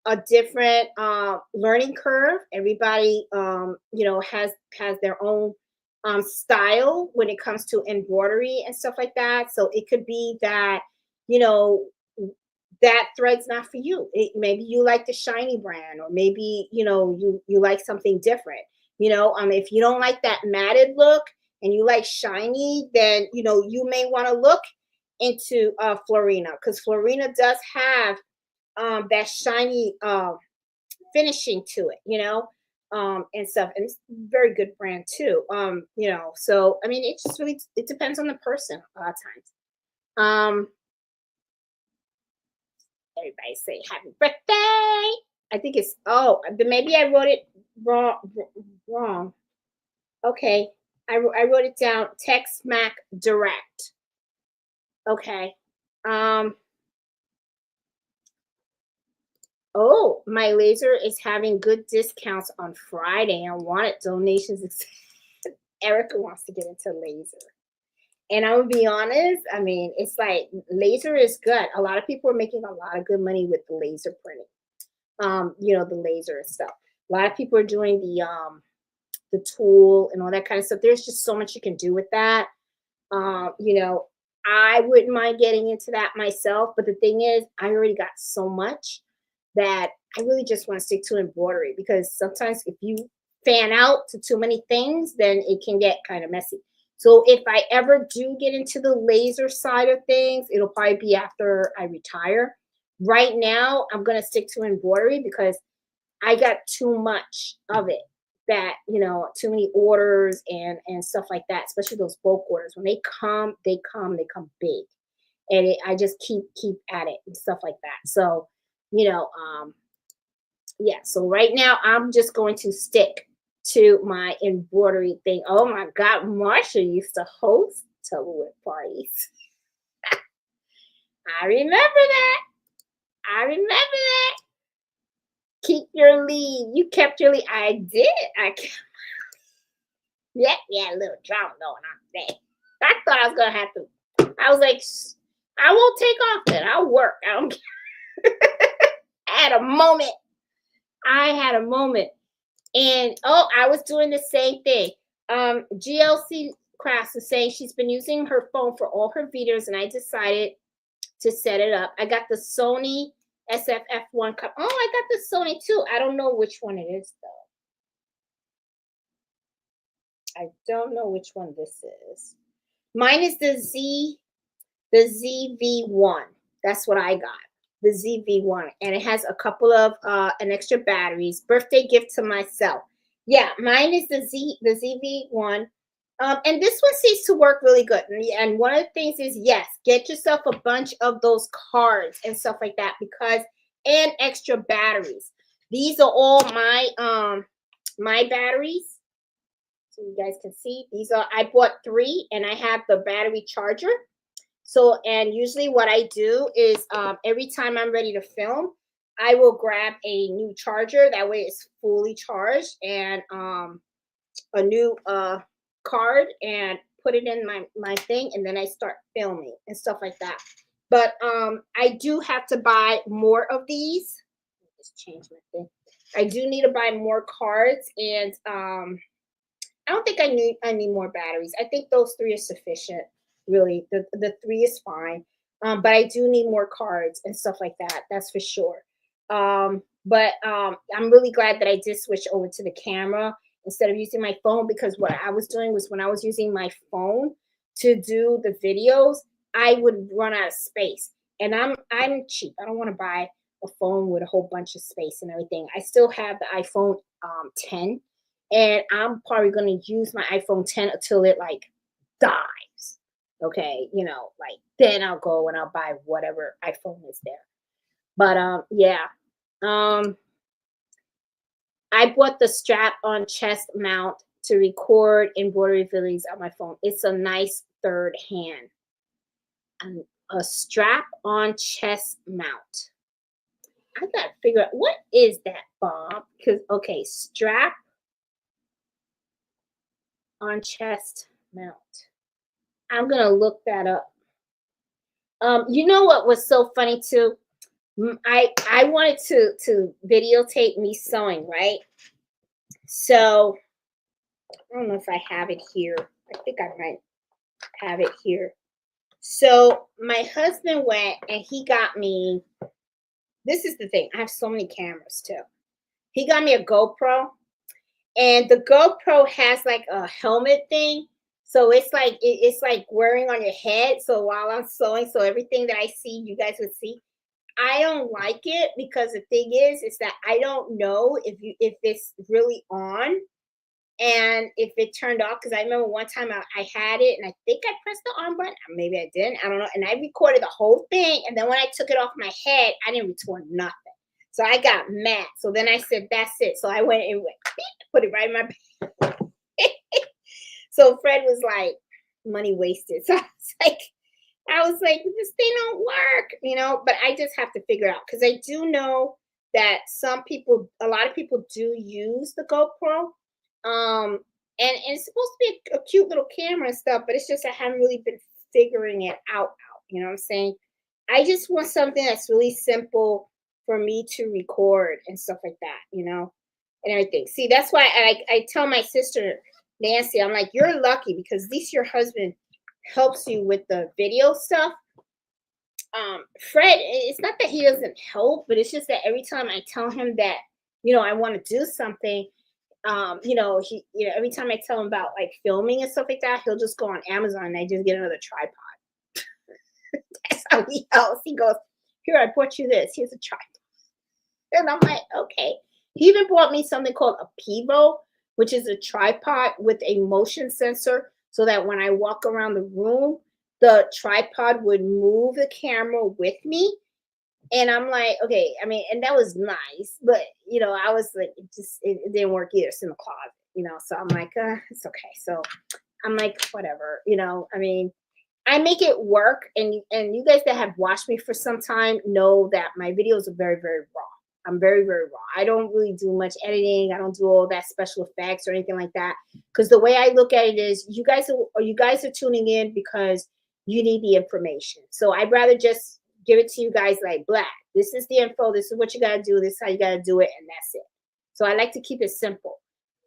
a different learning curve. Everybody, has their own style when it comes to embroidery and stuff like that. So it could be that, you know, that thread's not for you. Maybe you like the shiny brand, or maybe you like something different. If you don't like that matted look and you like shiny, then you may want to look into Florina, because Florina does have that shiny finishing to it, and stuff. And it's a very good brand too. So I mean, it just really it depends on the person a lot of times. Everybody say happy birthday. I think it's but maybe I wrote it wrong. Okay. I wrote it down. Text Mac Direct. Okay. Oh, my laser is having good discounts on Friday. I wanted donations. Erica wants to get into laser. And I'm gonna be honest, I mean, it's like laser is good. A lot of people are making a lot of good money with the laser printing. The laser and stuff. A lot of people are doing the tool and all that kind of stuff. There's just so much you can do with that. I wouldn't mind getting into that myself, but the thing is, I already got so much that I really just want to stick to embroidery, because sometimes if you fan out to too many things, then it can get kind of messy. So if I ever do get into the laser side of things, it'll probably be after I retire. Right now, I'm going to stick to embroidery because I got too much of it, that, too many orders and stuff like that, especially those bulk orders. When they come big. And I just keep at it and stuff like that. So, yeah. So right now I'm just going to stick to my embroidery thing. Oh my God, Marsha used to host Tupperware parties. I remember that. Keep your lead. You kept your lead. I did. I kept. Yeah, a little drama going on today. I thought I was gonna have to. I was like, I won't take off then. I'll work. I don't care. I had a moment. And I was doing the same thing. GLC Crafts was saying she's been using her phone for all her videos, and I decided to set it up. I got the Sony SFF1 cup. Oh, I got the Sony too. I don't know which one it is though. I don't know which one this is. Mine is the ZV1. That's what I got. The ZV1, and it has a couple of an extra batteries. Birthday gift to myself. Yeah, mine is the ZV1. And this one seems to work really good. And one of the things is, yes, get yourself a bunch of those cards and stuff like that, and extra batteries. These are all my batteries. So you guys can see, I bought 3, and I have the battery charger. So, and usually what I do is every time I'm ready to film, I will grab a new charger. That way it's fully charged, and a new card, and put it in my thing, and then I start filming and stuff like that. But I do have to buy more of these. Let me just change my thing. I do need to buy more cards, and I don't think I need more batteries. I think those 3 are sufficient. Really, the 3 is fine. But I do need more cards and stuff like that. That's for sure. But I'm really glad that I did switch over to the camera instead of using my phone, because what I was doing was, when I was using my phone to do the videos, I would run out of space. And I'm cheap. I don't want to buy a phone with a whole bunch of space and everything. I still have the iPhone 10, and I'm probably going to use my iPhone 10 until it like dies. Okay, like then I'll go and I'll buy whatever iPhone is there. But yeah. Um I bought the strap on chest mount to record embroidery videos on my phone. It's a nice third hand. A strap on chest mount. I gotta figure out what is that, Bob? Because okay, strap on chest mount. I'm gonna look that up. You know what was so funny too? I wanted to videotape me sewing, right? So I don't know if I have it here. I think I might have it here. So my husband went and he got me. This is the thing. I have so many cameras too. He got me a GoPro, and the GoPro has like a helmet thing. So it's like wearing on your head. So while I'm sewing, so everything that I see, you guys would see. I don't like it because the thing is that I don't know if it's really on and if it turned off. Because I remember one time I had it and I think I pressed the on button, or maybe I didn't, I don't know, and I recorded the whole thing, and then when I took it off my head, I didn't record nothing. So I got mad. So then I said, that's it. So I went and put it right in my bag. So Fred was like, money wasted. So I was like, this thing don't work. But I just have to figure out because I do know that a lot of people do use the GoPro. And it's supposed to be a cute little camera and stuff, but it's just I haven't really been figuring it out. You know what I'm saying? I just want something that's really simple for me to record and stuff like that, and everything. See, that's why I tell my sister Nancy, I'm like, you're lucky because at least your husband helps you with the video stuff. Fred, it's not that he doesn't help, but it's just that every time I tell him that, I want to do something, every time I tell him about like filming and stuff like that, he'll just go on Amazon and I just get another tripod. That's how he helps. He goes, here, I bought you this. Here's a tripod. And I'm like, okay. He even bought me something called a Pivo, which is a tripod with a motion sensor so that when I walk around the room, the tripod would move the camera with me. And I'm like, okay, I mean, and that was nice, but I was like, it didn't work either. It's in the closet. So I'm like, it's okay. So I'm like, whatever, I mean, I make it work, and you guys that have watched me for some time know that my videos are very, very raw. I'm very, very raw. I don't really do much editing. I don't do all that special effects or anything like that. Because the way I look at it is, you guys are tuning in because you need the information. So I'd rather just give it to you guys like black. This is the info. This is what you gotta do. This is how you gotta do it, and that's it. So I like to keep it simple.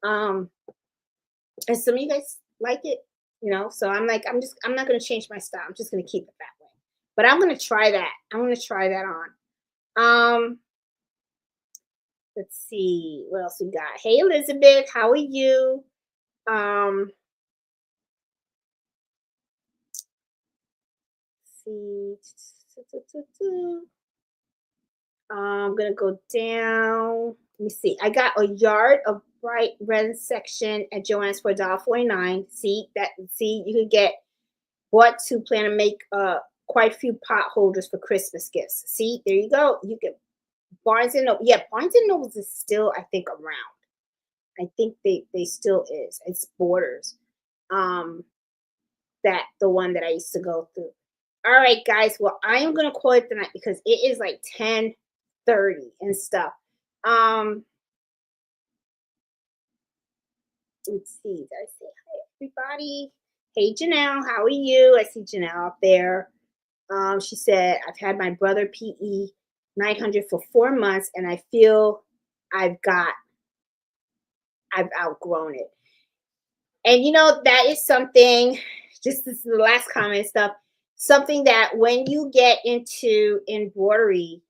And some of you guys like it, So I'm like, I'm not gonna change my style. I'm just gonna keep it that way. But I'm gonna try that. I'm gonna try that on. Let's see what else we got. Hey Elizabeth, how are you? Um, let's see. I'm gonna go down. Let me see. I got a yard of bright red section at Joann's for $1.49. See that? See, you could get what to plan to make quite a few pot holders for Christmas gifts. See, there you go. You get Barnes and Noble. Yeah, Barnes and Nobles is still, I think, around. I think they still is. It's Borders. Um, that the one that I used to go through. All right, guys. Well, I am gonna call it tonight because it is like 10:30 and stuff. Um, let's see. Did I say hi, everybody? Hey, Janelle, how are you? I see Janelle out there. She said, I've had my brother PE 900 for 4 months, and I feel I've outgrown it. And that is something, just this is the last comment stuff, something that when you get into embroidery,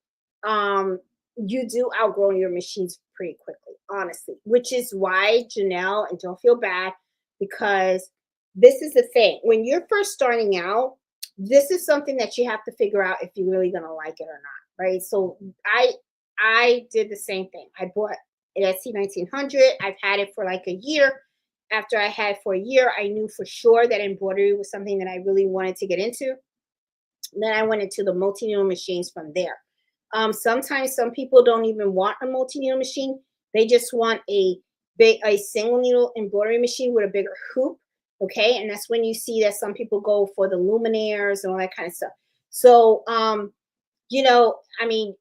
you do outgrow your machines pretty quickly, honestly, which is why Janelle, and don't feel bad, because this is the thing. When you're first starting out, this is something that you have to figure out if you're really gonna like it or not, right? So I did the same thing. I bought an SC 1900. I've had it for like a year, after I had for a year, I knew for sure that embroidery was something that I really wanted to get into. Then I went into the multi-needle machines from there. Sometimes some people don't even want a multi-needle machine. They just want a single needle embroidery machine with a bigger hoop. Okay. And that's when you see that some people go for the luminaires and all that kind of stuff. So, I mean,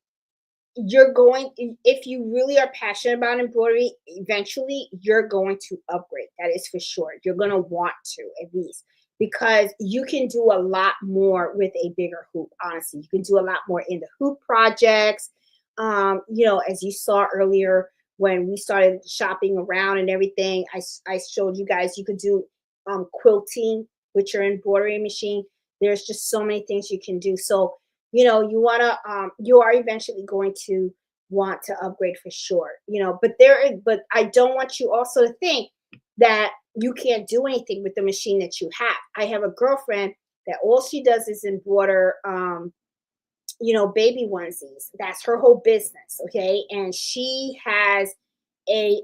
you're going if you really are passionate about embroidery, eventually you're going to upgrade. That is for sure. You're going to want to, at least, because you can do a lot more with a bigger hoop. Honestly, you can do a lot more in the hoop projects. As you saw earlier when we started shopping around and everything, I showed you guys you could do quilting with your embroidery machine. There's just so many things you can do. So you are eventually going to want to upgrade for sure. But I don't want you also to think that you can't do anything with the machine that you have. I have a girlfriend that all she does is embroider baby onesies. That's her whole business. Okay. And she has a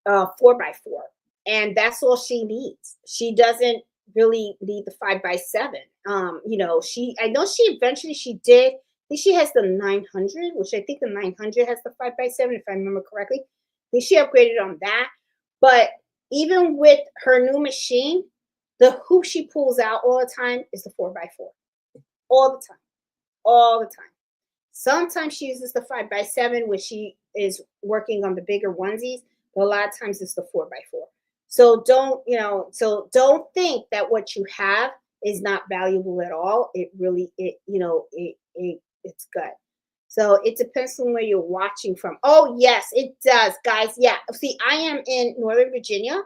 4x4, and that's all she needs. She doesn't really need the 5x7. I know she eventually she did. I think she has the 900, which I think the 900 has the 5x7, if I remember correctly. I think she upgraded on that. But even with her new machine, the hoop she pulls out all the time is the 4x4, all the time, all the time. Sometimes she uses the 5x7 when she is working on the bigger onesies, but a lot of times it's the 4x4. So don't think that what you have is not valuable at all. It really it's good. So it depends on where you're watching from. Oh yes, it does, guys. Yeah. See, I am in Northern Virginia.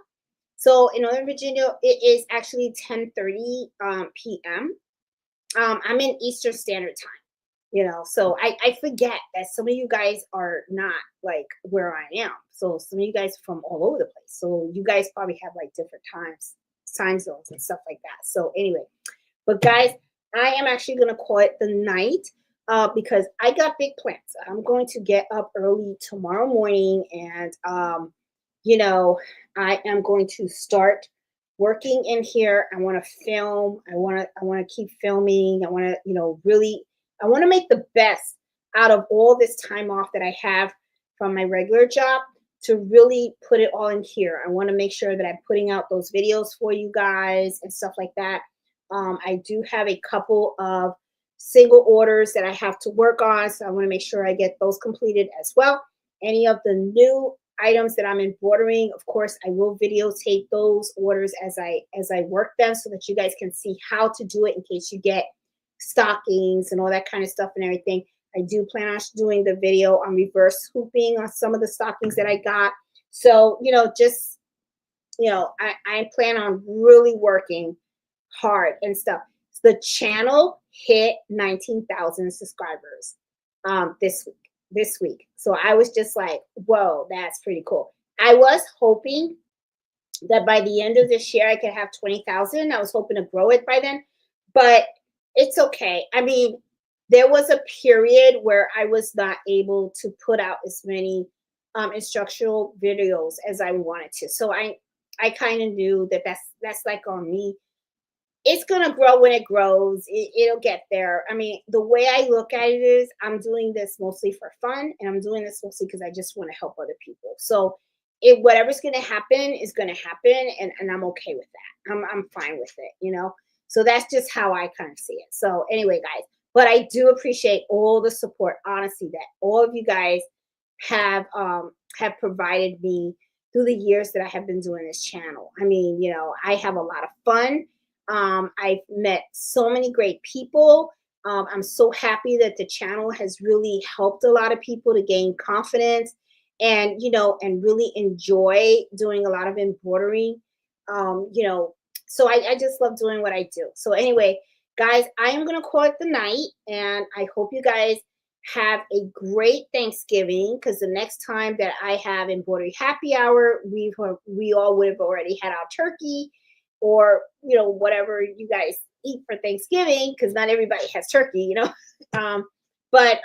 So in Northern Virginia, it is actually 10:30 p.m. I'm in Eastern Standard Time. So I forget that some of you guys are not like where I am. So some of you guys are from all over the place. So you guys probably have like different time zones and stuff like that. So anyway, but guys, I am actually going to call it the night because I got big plans. I'm going to get up early tomorrow morning, and I am going to start working in here. I want to film. I want to keep filming. I want to, really, I want to make the best out of all this time off that I have from my regular job to really put it all in here. I want to make sure that I'm putting out those videos for you guys and stuff like that. I do have a couple of single orders that I have to work on, so I want to make sure I get those completed as well. Any of the new items that I'm embroidering, of course, I will videotape those orders as I work them so that you guys can see how to do it in case you get stockings and all that kind of stuff and everything. I do plan on doing the video on reverse hooping on some of the stockings that I got. So, I plan on really working hard and stuff. The channel hit 19,000 subscribers this week. So I was just like, whoa, that's pretty cool. I was hoping that by the end of this year I could have 20,000. I was hoping to grow it by then, but it's okay. I mean, there was a period where I was not able to put out as many instructional videos as I wanted to. So I kind of knew that that's like on me. It's gonna grow when it grows. It'll get there. I mean, the way I look at it is, I'm doing this mostly for fun, and I'm doing this mostly because I just want to help other people. So, whatever's gonna happen is gonna happen, and I'm okay with that. I'm fine with it. So that's just how I kind of see it. So anyway, guys, but I do appreciate all the support, honestly, that all of you guys have provided me through the years that I have been doing this channel. I mean, I have a lot of fun. I've met so many great people. I'm so happy that the channel has really helped a lot of people to gain confidence and really enjoy doing a lot of embroidery. So I just love doing what I do. So anyway, guys, I am going to call it the night, and I hope you guys have a great Thanksgiving, because the next time that I have embroidery happy hour, we all would have already had our turkey, or whatever you guys eat for Thanksgiving, because not everybody has turkey. But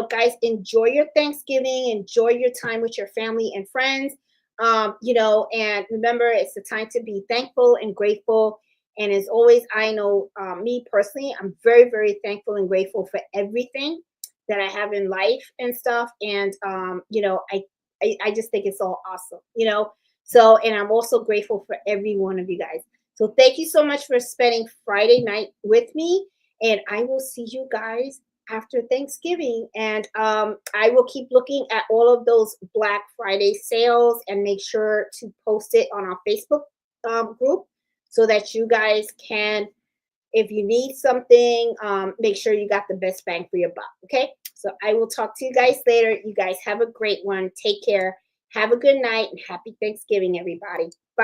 guys, enjoy your Thanksgiving, enjoy your time with your family and friends. And remember, it's the time to be thankful and grateful. And as always, I know me personally, I'm very, very thankful and grateful for everything that I have in life and stuff. And I just think it's all awesome. So, and I'm also grateful for every one of you guys. So thank you so much for spending Friday night with me. And I will see you guys after Thanksgiving. And I will keep looking at all of those Black Friday sales and make sure to post it on our Facebook group so that you guys can, if you need something, make sure you got the best bang for your buck. Okay. So I will talk to you guys later. You guys have a great one. Take care. Have a good night and happy Thanksgiving, everybody. Bye.